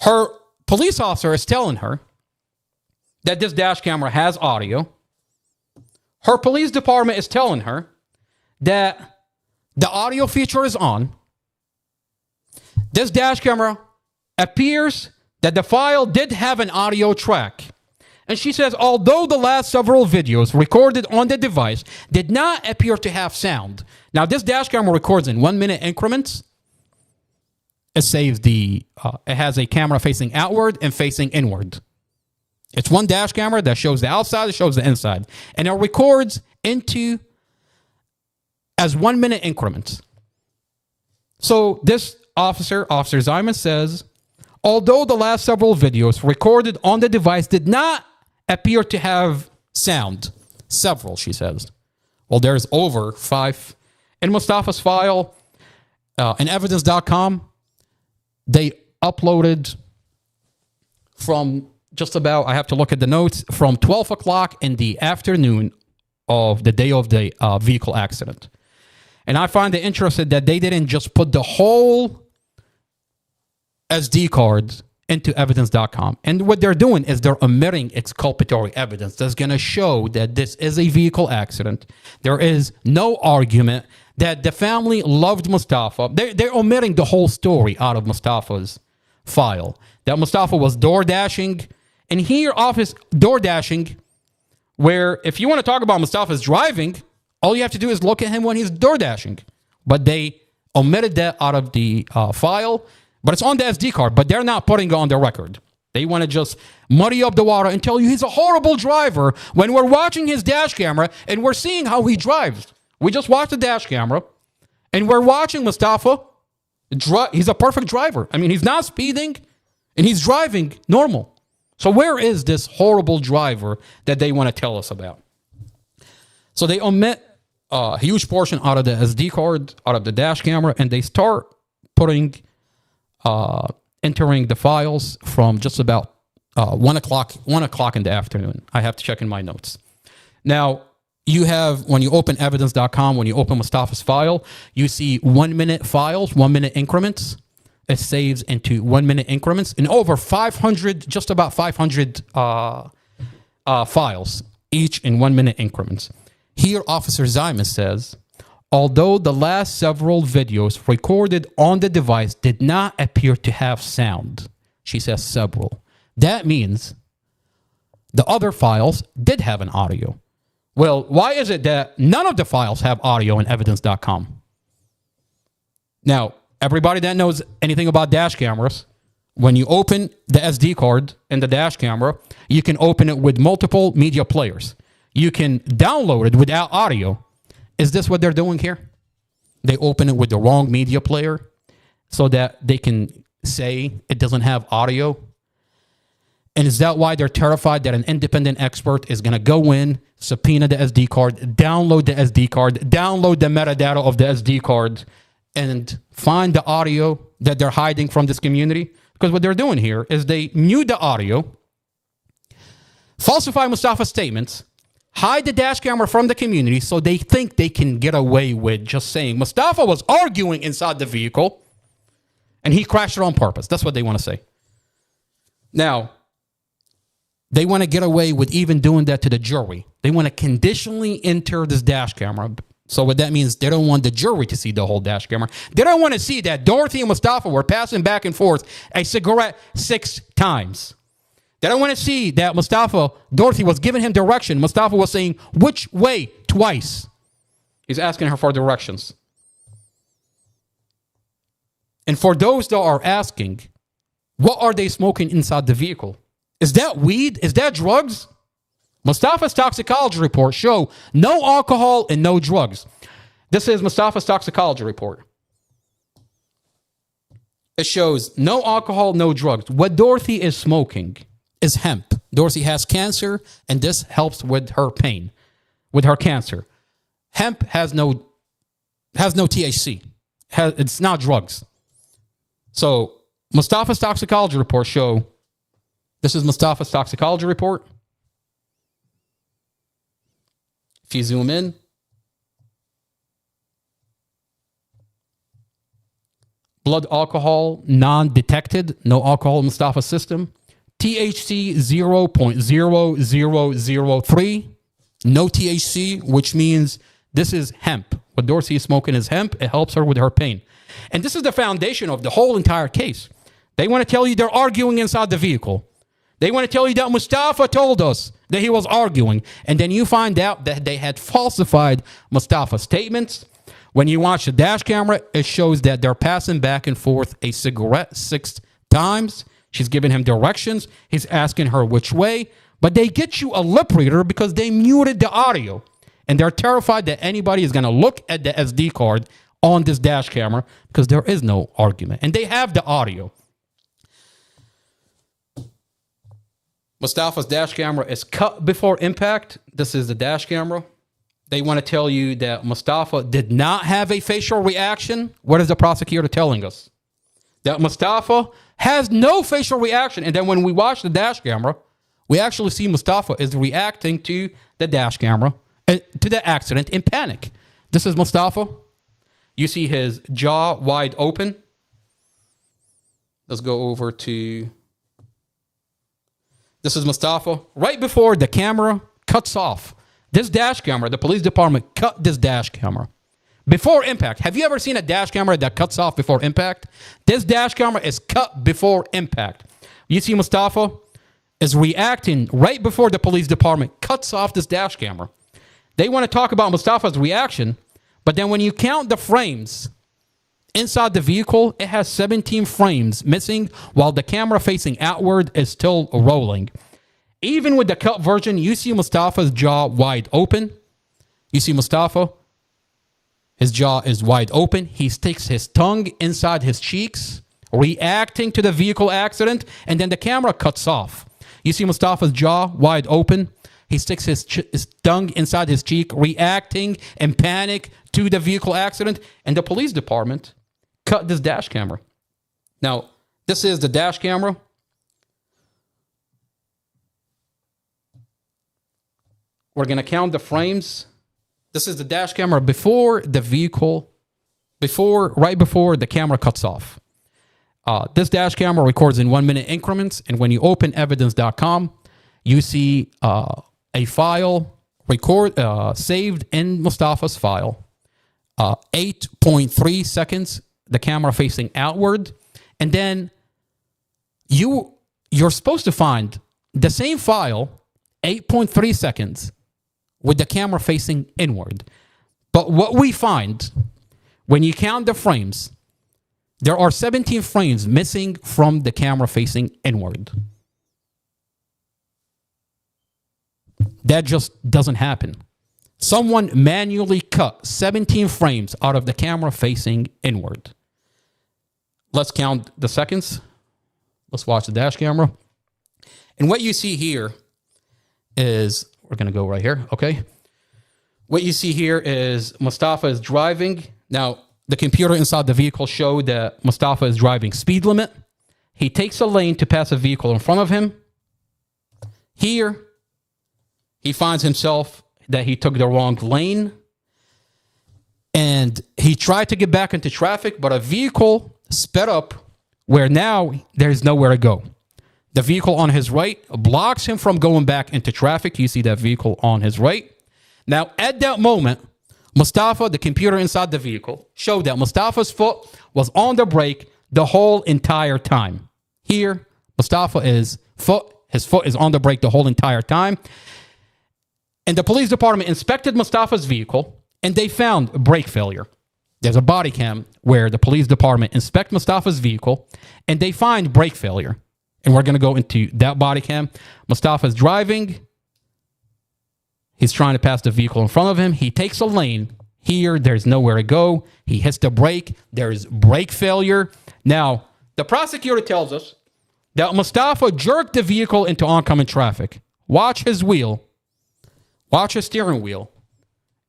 her police officer is telling her that this dash camera has audio. Her police department is telling her that the audio feature is on. This dash camera appears that the file did have an audio track. And she says, although the last several videos recorded on the device did not appear to have sound. Now, this dash camera records in 1 minute increments. It saves it has a camera facing outward and facing inward. It's one dash camera that shows the outside, it shows the inside. And it records as 1 minute increments. So this Officer Ziman says, although the last several videos recorded on the device did not appear to have sound. Several, she says. Well, there's over 5. In Mustafa's file, in evidence.com, they uploaded from just about, I have to look at the notes, from 12 o'clock in the afternoon of the day of the vehicle accident. And I find it interesting that they didn't just put the whole SD card into evidence.com. And what they're doing is they're omitting exculpatory evidence that's going to show that this is a vehicle accident. There is no argument that the family loved Mustafa. They're omitting the whole story out of Mustafa's file. That Mustafa was door dashing. And here, office door dashing, where if you want to talk about Mustafa's driving, all you have to do is look at him when he's door dashing. But they omitted that out of the file. But it's on the SD card, but they're not putting it on the record. They want to just muddy up the water and tell you he's a horrible driver when we're watching his dash camera and we're seeing how he drives. We just watched the dash camera and we're watching Mustafa. He's a perfect driver. I mean, he's not speeding and he's driving normal. So where is this horrible driver that they want to tell us about? So they omit a huge portion out of the SD card, out of the dash camera, and they start putting... entering the files from just about 1 o'clock in the afternoon. I have to check in my notes. Now, you have, when you open evidence.com, when you open Mustafa's file, you see 1 minute files, 1 minute increments. It saves into 1 minute increments in over 500, just about 500 files, each in 1 minute increments. Here, Officer Ziman says, although the last several videos recorded on the device did not appear to have sound, she says several. That means the other files did have an audio. Well, why is it that none of the files have audio in evidence.com? Now, everybody that knows anything about dash cameras, when you open the SD card in the dash camera, you can open it with multiple media players. You can download it without audio. Is this what they're doing here? They open it with the wrong media player so that they can say it doesn't have audio. And is that why they're terrified that an independent expert is going to go in, subpoena the SD card, download the SD card, download the metadata of the SD card, and find the audio that they're hiding from this community? Because what they're doing here is they mute the audio, falsify Mustafa's statements, hide the dash camera from the community so they think they can get away with just saying Mustafa was arguing inside the vehicle and he crashed it on purpose. That's what they want to say. Now, they want to get away with even doing that to the jury. They want to conditionally enter this dash camera. So what that means, they don't want the jury to see the whole dash camera. They don't want to see that Dorothy and Mustafa were passing back and forth a cigarette 6 times. They don't want to see that Dorothy was giving him direction. Mustafa was saying, which way? Twice. He's asking her for directions. And for those that are asking, what are they smoking inside the vehicle? Is that weed? Is that drugs? Mustafa's toxicology report show no alcohol and no drugs. This is Mustafa's toxicology report. It shows no alcohol, no drugs. What Dorothy is smoking is hemp. Dorsey has cancer, and this helps with her pain, with her cancer. Hemp has no THC. It's not drugs. So Mustafa's toxicology report show. This is Mustafa's toxicology report. If you zoom in, blood alcohol non-detected, no alcohol in Mustafa's system. THC 0.0003, no THC, which means this is hemp. What Dorsey is smoking is hemp. It helps her with her pain. And this is the foundation of the whole entire case. They want to tell you they're arguing inside the vehicle. They want to tell you that Mustafa told us that he was arguing. And then you find out that they had falsified Mustafa's statements. When you watch the dash camera, it shows that they're passing back and forth a cigarette 6 times. She's giving him directions. He's asking her which way. But they get you a lip reader because they muted the audio. And they're terrified that anybody is going to look at the SD card on this dash camera because there is no argument. And they have the audio. Mustafa's dash camera is cut before impact. This is the dash camera. They want to tell you that Mustafa did not have a facial reaction. What is the prosecutor telling us? That Mustafa has no facial reaction. And then when we watch the dash camera, we actually see Mustafa is reacting to the dash camera, to the accident in panic. This is Mustafa. You see his jaw wide open. Let's go over to... This is Mustafa. Right before the camera cuts off. This dash camera, the police department cut this dash camera before impact. Have you ever seen a dash camera that cuts off before impact? This dash camera is cut before impact. You see Mustafa is reacting right before the police department cuts off this dash camera. They want to talk about Mustafa's reaction, but then when you count the frames inside the vehicle, it has 17 frames missing while the camera facing outward is still rolling. Even with the cut version, you see Mustafa's jaw wide open. You see Mustafa, his jaw is wide open. He sticks his tongue inside his cheeks, reacting to the vehicle accident, and then the camera cuts off. You see Mustafa's jaw wide open. He sticks his tongue inside his cheek, reacting in panic to the vehicle accident, and the police department cut this dash camera. Now, this is the dash camera. We're going to count the frames. This is the dash camera before the vehicle, right before the camera cuts off. This dash camera records in 1 minute increments. And when you open evidence.com, you see a file saved in Mustafa's file. 8.3 seconds, the camera facing outward. And then you're supposed to find the same file, 8.3 seconds, with the camera facing inward. But what we find, when you count the frames, there are 17 frames missing from the camera facing inward. That just doesn't happen. Someone manually cut 17 frames out of the camera facing inward. Let's count the seconds. Let's watch the dash camera. And what you see here is, we're going to go right here, okay? What you see here is Mustafa is driving. Now, the computer inside the vehicle showed that Mustafa is driving speed limit. He takes a lane to pass a vehicle in front of him. Here, he finds himself that he took the wrong lane. And he tried to get back into traffic, but a vehicle sped up where now there's nowhere to go. The vehicle on his right blocks him from going back into traffic. You see that vehicle on his right. Now, at that moment, Mustafa, the computer inside the vehicle, showed that Mustafa's foot was on the brake the whole entire time. Here, his foot is on the brake the whole entire time. And the police department inspected Mustafa's vehicle, and they found brake failure. There's a body cam where the police department inspect Mustafa's vehicle, and they find brake failure. And we're going to go into that body cam. Mustafa's driving. He's trying to pass the vehicle in front of him. He takes a lane. Here, there's nowhere to go. He hits the brake. There's brake failure. Now, the prosecutor tells us that Mustafa jerked the vehicle into oncoming traffic. Watch his wheel. Watch his steering wheel.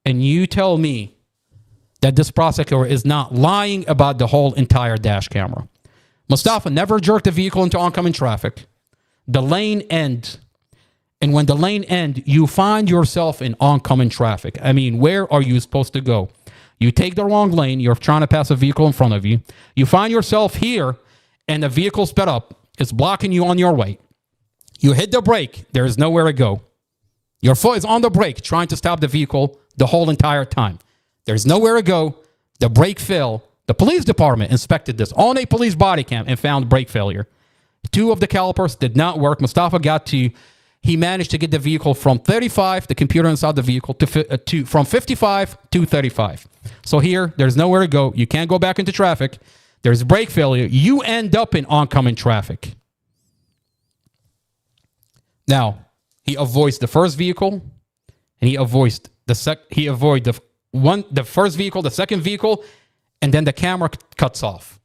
And you tell me that this prosecutor is not lying about the whole entire dash camera. Mustafa never jerked the vehicle into oncoming traffic. The lane end. And when the lane end, you find yourself in oncoming traffic. I mean, where are you supposed to go? You take the wrong lane. You're trying to pass a vehicle in front of you. You find yourself here, and the vehicle sped up. It's blocking you on your way. You hit the brake. There is nowhere to go. Your foot is on the brake, trying to stop the vehicle the whole entire time. There's nowhere to go. The brake failed. The police department inspected this on a police body cam and found brake failure. 2 of the calipers did not work. Mustafa he managed to get the vehicle from 35, the computer inside the vehicle, from 55 to 35. So here, there's nowhere to go. You can't go back into traffic. There's brake failure. You end up in oncoming traffic. Now, he avoids the first vehicle, and he avoids the first vehicle, the second vehicle, and then the camera cuts off.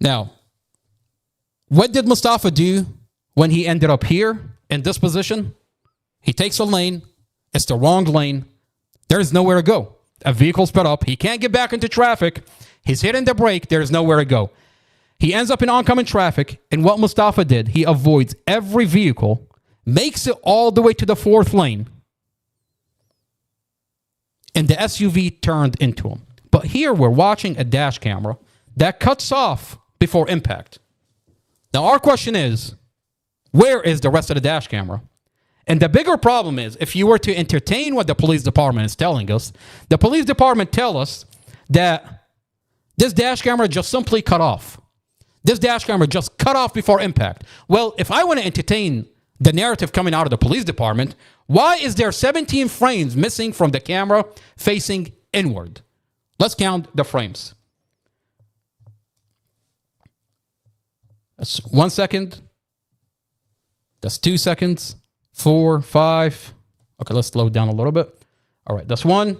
Now, what did Mustafa do when he ended up here in this position? He takes a lane. It's the wrong lane. There's nowhere to go. A vehicle sped up. He can't get back into traffic. He's hitting the brake. There's nowhere to go. He ends up in oncoming traffic. And what Mustafa did, he avoids every vehicle, makes it all the way to the 4th lane, and the SUV turned into him. But here we're watching a dash camera that cuts off before impact. Now our question is, where is the rest of the dash camera? And the bigger problem is, if you were to entertain what the police department is telling us, the police department tell us that this dash camera just simply cut off. This dash camera just cut off before impact. Well, if I want to entertain the narrative coming out of the police department, why is there 17 frames missing from the camera facing inward? Let's count the frames. That's 1 second. That's 2 seconds. 4, 5. Okay, let's slow down a little bit. All right, that's 1.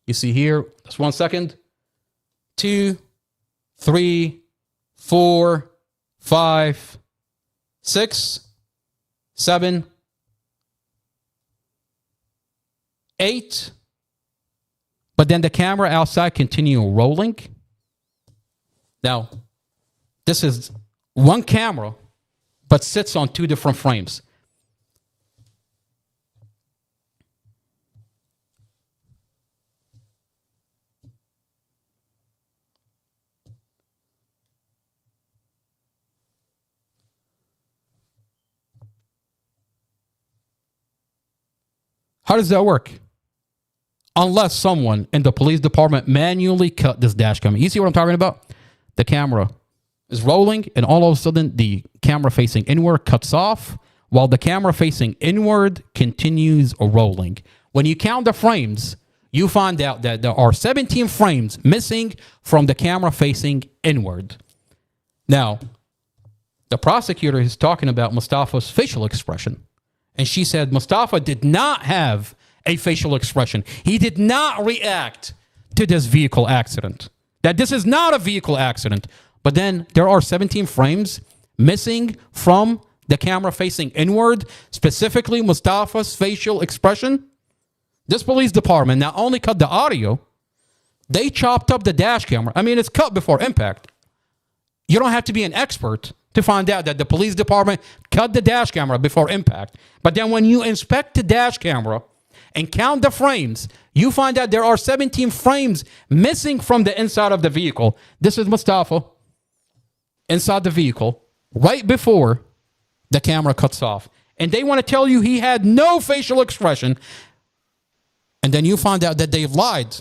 You see here, that's 1 second. 2, 3, 4, 5, 6, 7, 8. But then the camera outside continue rolling. Now, this is one camera, but sits on 2 different frames. How does that work? Unless someone in the police department manually cut this dash camera. You see what I'm talking about? The camera is rolling, and all of a sudden the camera facing inward cuts off while the camera facing inward continues rolling. When you count the frames, you find out that there are 17 frames missing from the camera facing inward. Now, the prosecutor is talking about Mustafa's facial expression. And she said Mustafa did not have a facial expression. He did not react to this vehicle accident. That this is not a vehicle accident. But then there are 17 frames missing from the camera facing inward, specifically Mustafa's facial expression. This police department not only cut the audio, they chopped up the dash camera. I mean, it's cut before impact. You don't have to be an expert to find out that the police department cut the dash camera before impact. But then when you inspect the dash camera and count the frames, you find out there are 17 frames missing from the inside of the vehicle. This is Mustafa inside the vehicle right before the camera cuts off. And they want to tell you he had no facial expression. And then you find out that they've lied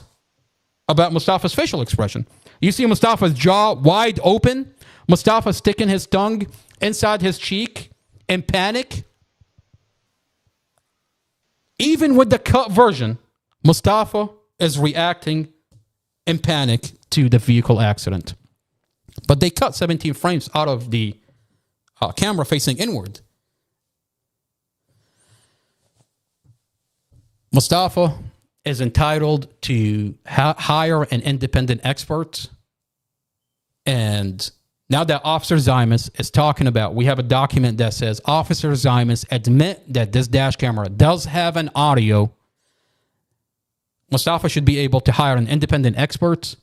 about Mustafa's facial expression. You see Mustafa's jaw wide open. Mustafa sticking his tongue inside his cheek in panic. Even with the cut version, Mustafa is reacting in panic to the vehicle accident. But they cut 17 frames out of the camera facing inward. Mustafa is entitled to hire an independent expert and Now that Officer Zymas is talking about, we have a document that says Officer Zymas admit that this dash camera does have an audio. Mustafa should be able to hire an independent expert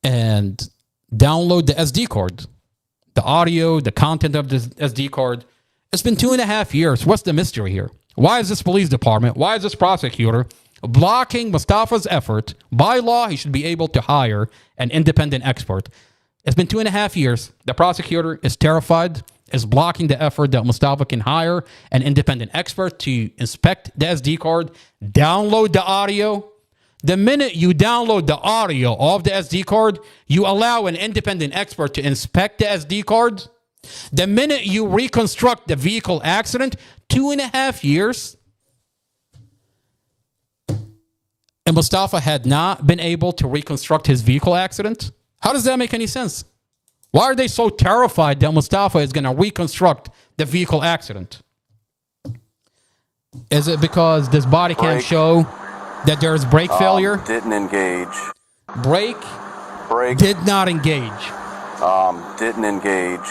and download the SD card. The audio, the content of this SD card. It's been 2.5 years. What's the mystery here? Why is this police department, why is this prosecutor blocking Mustafa's effort? By law, he should be able to hire an independent expert. It's been 2.5 years. The prosecutor is terrified, is blocking the effort that Mustafa can hire an independent expert to inspect the SD card, download the audio. The minute you download the audio of the SD card, you allow an independent expert to inspect the SD card. The minute you reconstruct the vehicle accident, 2.5 years, and Mustafa had not been able to reconstruct his vehicle accident. How does that make any sense? Why are they so terrified that Mustafa is going to reconstruct the vehicle accident? Is it because this body cam show that there's brake failure? Didn't engage. Brake did not engage. Didn't engage.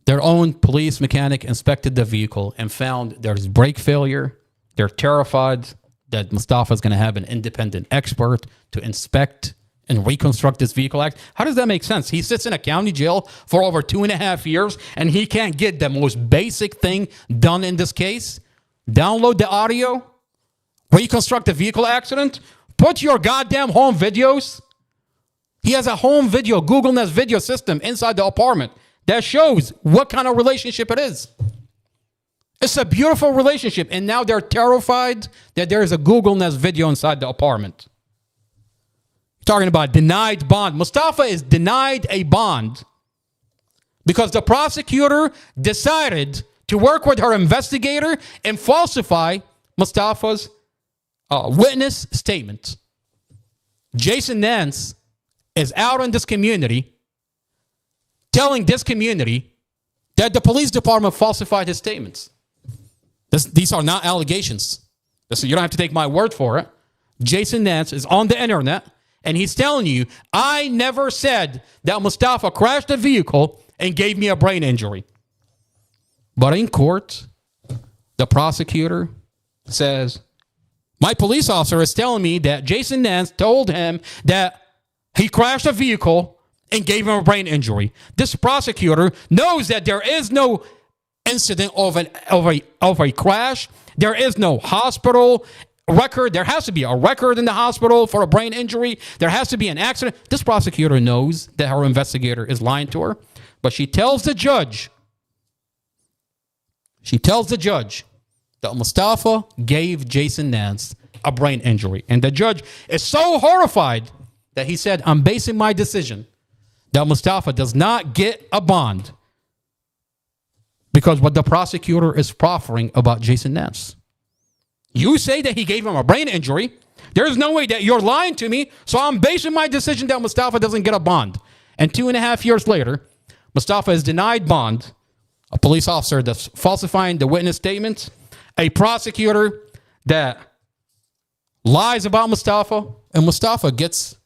Their own police mechanic inspected the vehicle and found there's brake failure. They're terrified that Mustafa is going to have an independent expert to inspect and reconstruct this vehicle act. How does that make sense? He sits in a county jail for over 2.5 years and he can't get the most basic thing done in this case. Download the audio, reconstruct the vehicle accident, put your goddamn home videos. He has a home video, Google Nest video system inside the apartment that shows what kind of relationship it is. It's a beautiful relationship, and now they're terrified that there is a Google Nest video inside the apartment. Talking about denied bond. Mustafa is denied a bond because the prosecutor decided to work with her investigator and falsify Mustafa's witness statement. Jason Nance is out in this community telling this community that the police department falsified his statements. These are not allegations. You don't have to take my word for it. Jason Nance is on the internet, and he's telling you, I never said that Mustafa crashed a vehicle and gave me a brain injury. But in court, the prosecutor says, my police officer is telling me that Jason Nance told him that he crashed a vehicle and gave him a brain injury. This prosecutor knows that there is no incident of a crash. There is no hospital record. There has to be a record in the hospital for a brain injury. There has to be an accident. This prosecutor knows that her investigator is lying to her, but she tells the judge that Mustafa gave Jason Nance a brain injury. And the judge is so horrified that he said, I'm basing my decision that Mustafa does not get a bond because what the prosecutor is proffering about Jason Nance. You say that he gave him a brain injury. There's no way that you're lying to me, so I'm basing my decision that Mustafa doesn't get a bond. And 2.5 years later, Mustafa is denied bond. A police officer that's falsifying the witness statements. A prosecutor that lies about Mustafa. And Mustafa gets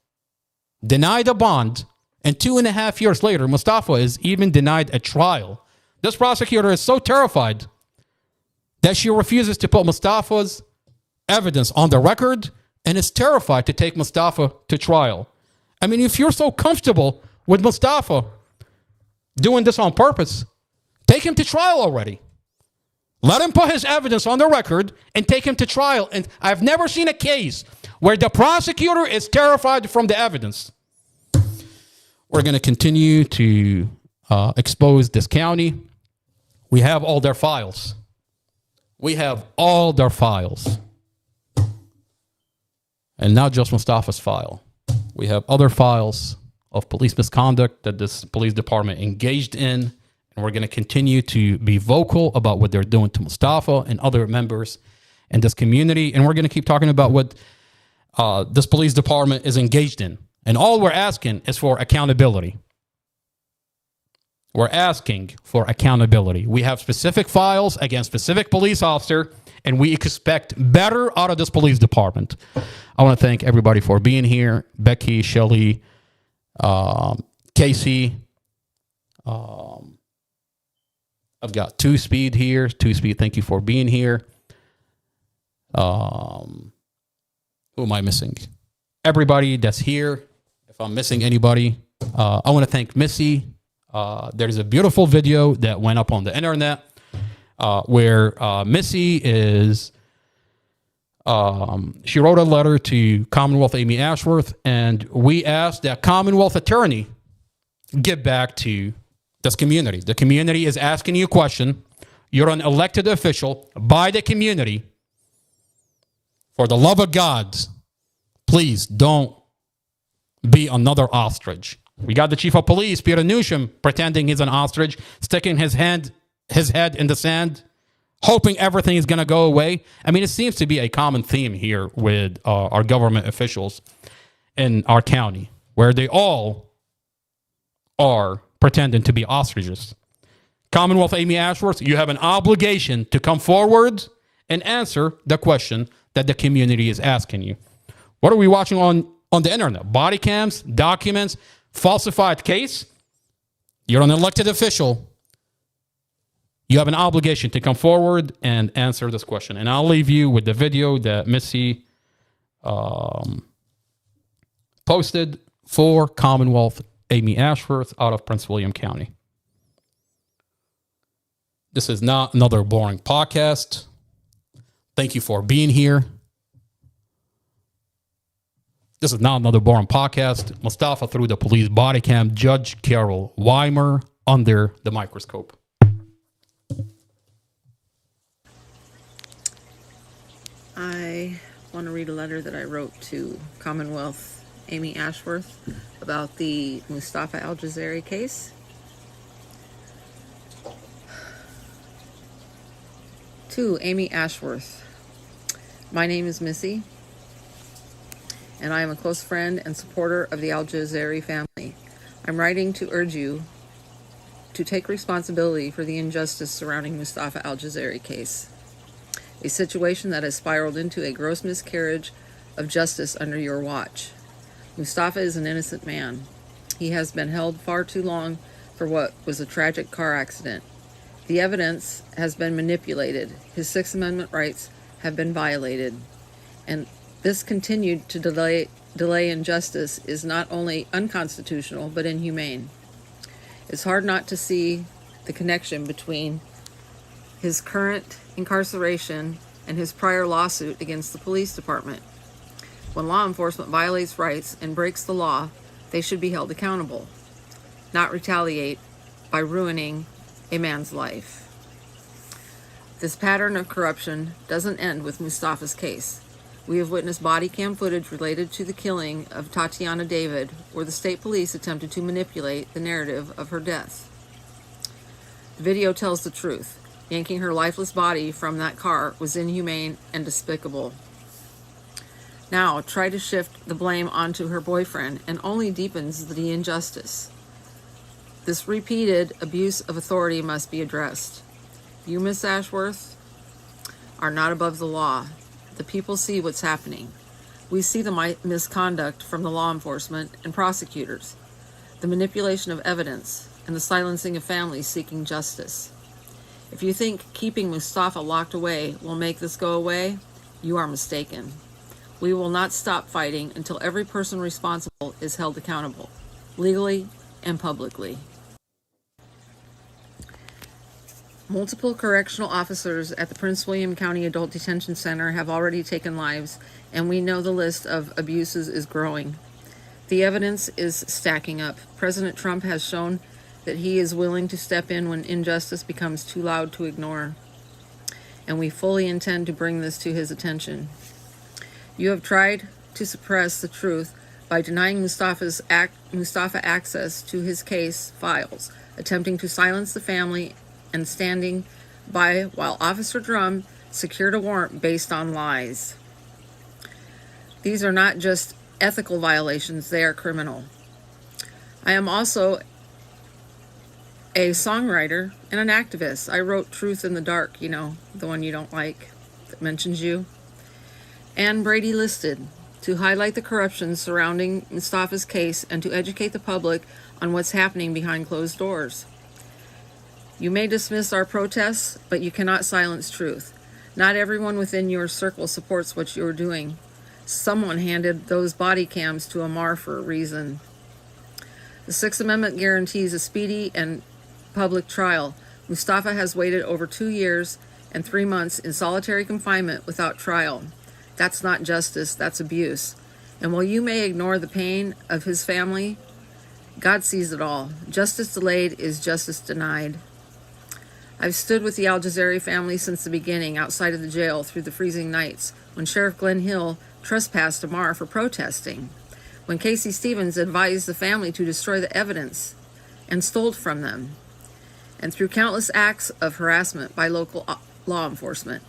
denied a bond. And 2.5 years later, Mustafa is even denied a trial. This prosecutor is so terrified that she refuses to put Mustafa's evidence on the record and is terrified to take Mustafa to trial. I mean, if you're so comfortable with Mustafa doing this on purpose, take him to trial already. Let him put his evidence on the record and take him to trial. And I've never seen a case where the prosecutor is terrified from the evidence. We're going to continue to expose this county. We have all their files. And not just Mustafa's file. We have other files of police misconduct that this police department engaged in. And we're going to continue to be vocal about what they're doing to Mustafa and other members in this community. And we're going to keep talking about what this police department is engaged in. And all we're asking is for accountability. We're asking for accountability. We have specific files against specific police officer, and we expect better out of this police department. I want to thank everybody for being here. Becky, Shelly, Casey. I've got Two Speed here. Two Speed, thank you for being here. Who am I missing? Everybody that's here. If I'm missing anybody, I want to thank Missy. There's a beautiful video that went up on the internet where Missy is, she wrote a letter to Commonwealth Amy Ashworth, and we asked that Commonwealth attorney get back to this community. The community is asking you a question. You're an elected official by the community. For the love of God, please don't be another ostrich. We got the chief of police, Peter Newsham, pretending he's an ostrich, sticking his head in the sand, hoping everything is going to go away. I mean, it seems to be a common theme here with our government officials in our county, where they all are pretending to be ostriches. Commonwealth Amy Ashworth, you have an obligation to come forward and answer the question that the community is asking you. What are we watching on the internet? Body cams, documents, falsified case? You're an elected official. You have an obligation to come forward and answer this question. And I'll leave you with the video that Missy posted for Commonwealth Amy Ashworth out of Prince William County. This is not another boring podcast. Thank you for being here. This is not another boring podcast. Mustafa threw the police body cam. Judge Carol Weimer under the microscope. I want to read a letter that I wrote to Commonwealth Amy Ashworth about the Mustafa Al-Jazairi case. To Amy Ashworth, my name is Missy, and I am a close friend and supporter of the Al-Jazairi family. I'm writing to urge you to take responsibility for the injustice surrounding Mustafa Al-Jazairi case, a situation that has spiraled into a gross miscarriage of justice under your watch. Mustafa is an innocent man. He has been held far too long for what was a tragic car accident. The evidence has been manipulated. His Sixth Amendment rights have been violated. And this continued to delay injustice is not only unconstitutional, but inhumane. It's hard not to see the connection between his current incarceration and his prior lawsuit against the police department. When law enforcement violates rights and breaks the law, they should be held accountable, not retaliate by ruining a man's life. This pattern of corruption doesn't end with Mustafa's case. We have witnessed body cam footage related to the killing of Tatiana David, where the state police attempted to manipulate the narrative of her death. The video tells the truth. Yanking her lifeless body from that car was inhumane and despicable. Now, try to shift the blame onto her boyfriend and only deepens the injustice. This repeated abuse of authority must be addressed. You, Miss Ashworth, are not above the law. The people see what's happening. We see the misconduct from the law enforcement and prosecutors, the manipulation of evidence, and the silencing of families seeking justice. If you think keeping Mustafa locked away will make this go away, you are mistaken. We will not stop fighting until every person responsible is held accountable, legally and publicly. Multiple correctional officers at the Prince William County Adult Detention Center have already taken lives, and we know the list of abuses is growing. The evidence is stacking up. President Trump has shown that he is willing to step in when injustice becomes too loud to ignore, and we fully intend to bring this to his attention. You have tried to suppress the truth by denying Mustafa access to his case files, attempting to silence the family, and standing by while Officer Drum secured a warrant based on lies. These are not just ethical violations, they are criminal. I am also a songwriter and an activist. I wrote Truth in the Dark, the one you don't like. that mentions you, and Brady listed, to highlight the corruption surrounding Mustafa's case and to educate the public on what's happening behind closed doors. You may dismiss our protests, but you cannot silence truth. Not everyone within your circle supports what you're doing. Someone handed those body cams to Amar for a reason. The Sixth Amendment guarantees a speedy and public trial. Mustafa has waited over 2 years and 3 months in solitary confinement without trial. That's not justice, that's abuse. And while you may ignore the pain of his family, God sees it all. Justice delayed is justice denied. I've stood with the Al-Jazari family since the beginning, outside of the jail through the freezing nights, when Sheriff Glenn Hill trespassed Amar for protesting, when Casey Stevens advised the family to destroy the evidence and stole from them, and through countless acts of harassment by local law enforcement.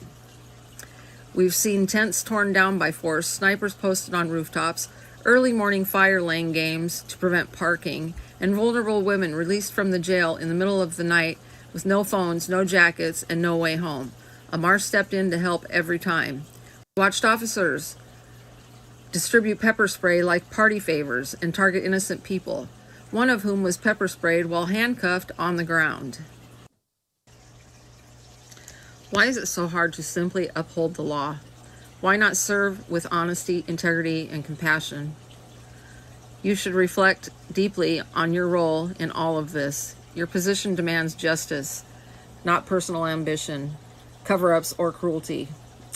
We've seen tents torn down by force, snipers posted on rooftops, early morning fire lane games to prevent parking, and vulnerable women released from the jail in the middle of the night with no phones, no jackets, and no way home. Amar stepped in to help every time. We watched officers distribute pepper spray like party favors and target innocent people, one of whom was pepper sprayed while handcuffed on the ground. Why is it so hard to simply uphold the law? Why not serve with honesty, integrity, and compassion? You should reflect deeply on your role in all of this. Your position demands justice, not personal ambition, cover-ups, or cruelty.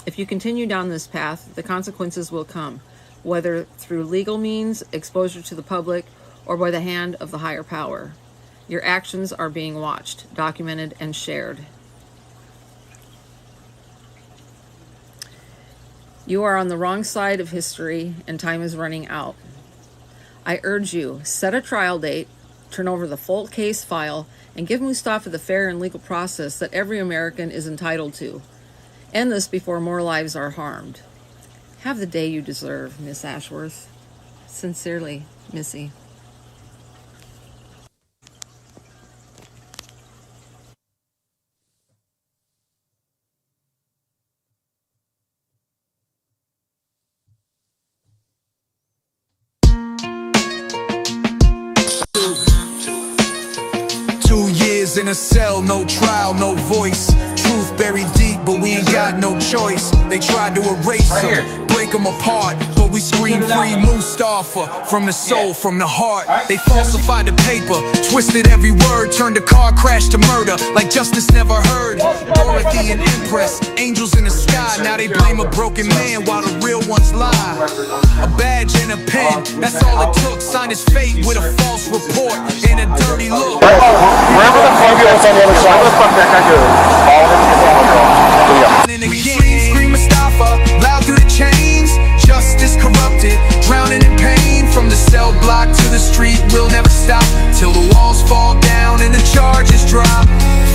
If you continue down this path, the consequences will come, whether through legal means, exposure to the public, or by the hand of the higher power. Your actions are being watched, documented, and shared. You are on the wrong side of history, and time is running out. I urge you, set a trial date, turn over the full case file, and give Mustafa the fair and legal process that every American is entitled to. End this before more lives are harmed. Have the day you deserve, Miss Ashworth. Sincerely, Missy. In a cell, no trial, no voice. Truth buried deep, but we ain't got no choice. They tried to erase him, break him apart, but we scream free Mustafa. From the soul, from the heart. They falsified the paper, twisted every word, turned a car crash to murder, like justice never heard. Dorothy and Empress, angels in the sky. Now they blame a broken man while the real ones lie. A badge and a pen, that's all it took. Signed his fate with a false report and a dirty look. Wherever the fuck you on the other side, what the fuck that guy doing? And again, scream Mustafa, loud through the chains. Justice corrupted, drowning in pain. From the cell block to the street, we'll never stop till the walls fall down and the charges drop.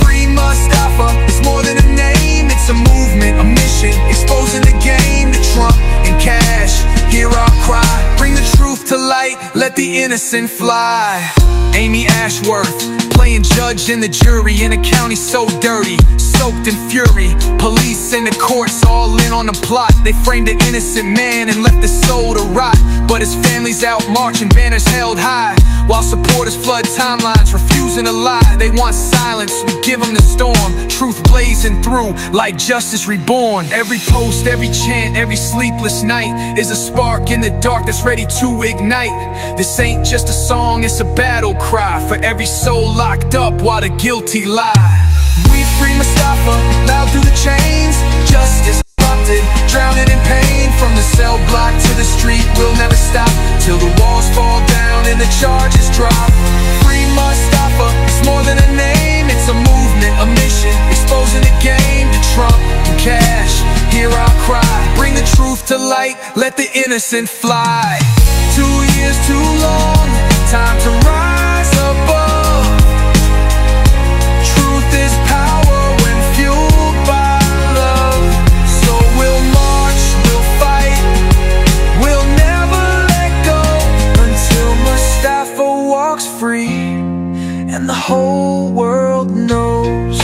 Free Mustafa, it's more than a name, it's a movement, a mission, exposing the game to Trump and Cash. Hear our cry, bring the truth to light, let the innocent fly. Amy Ashworth, playing judge and the jury in a county so dirty, soaked in fury. Police and the courts all in on the plot. They framed an innocent man and left his soul to rot, but his family's out marching, banners held high, while supporters flood timelines, refusing to lie. They want silence, we give them the storm. Truth blazing through like justice reborn. Every post, every chant, every sleepless night is a spark in the dark that's ready to ignite. This ain't just a song, it's a battle cry for every soul locked up while the guilty lie. We free Mustafa, loud through the chains. Justice corrupted, drowning in pain. From the cell block to the street, we'll never stop till the walls fall down and the charges drop. Free Mustafa, it's more than a name, it's a movement, a mission, exposing the game to Trump and Cash. Hear our cry, bring the truth to light, let the innocent fly. 2 years too long, time to rise above. Truth is power when fueled by love. So we'll march, we'll fight, we'll never let go until Mustafa walks free and the whole world knows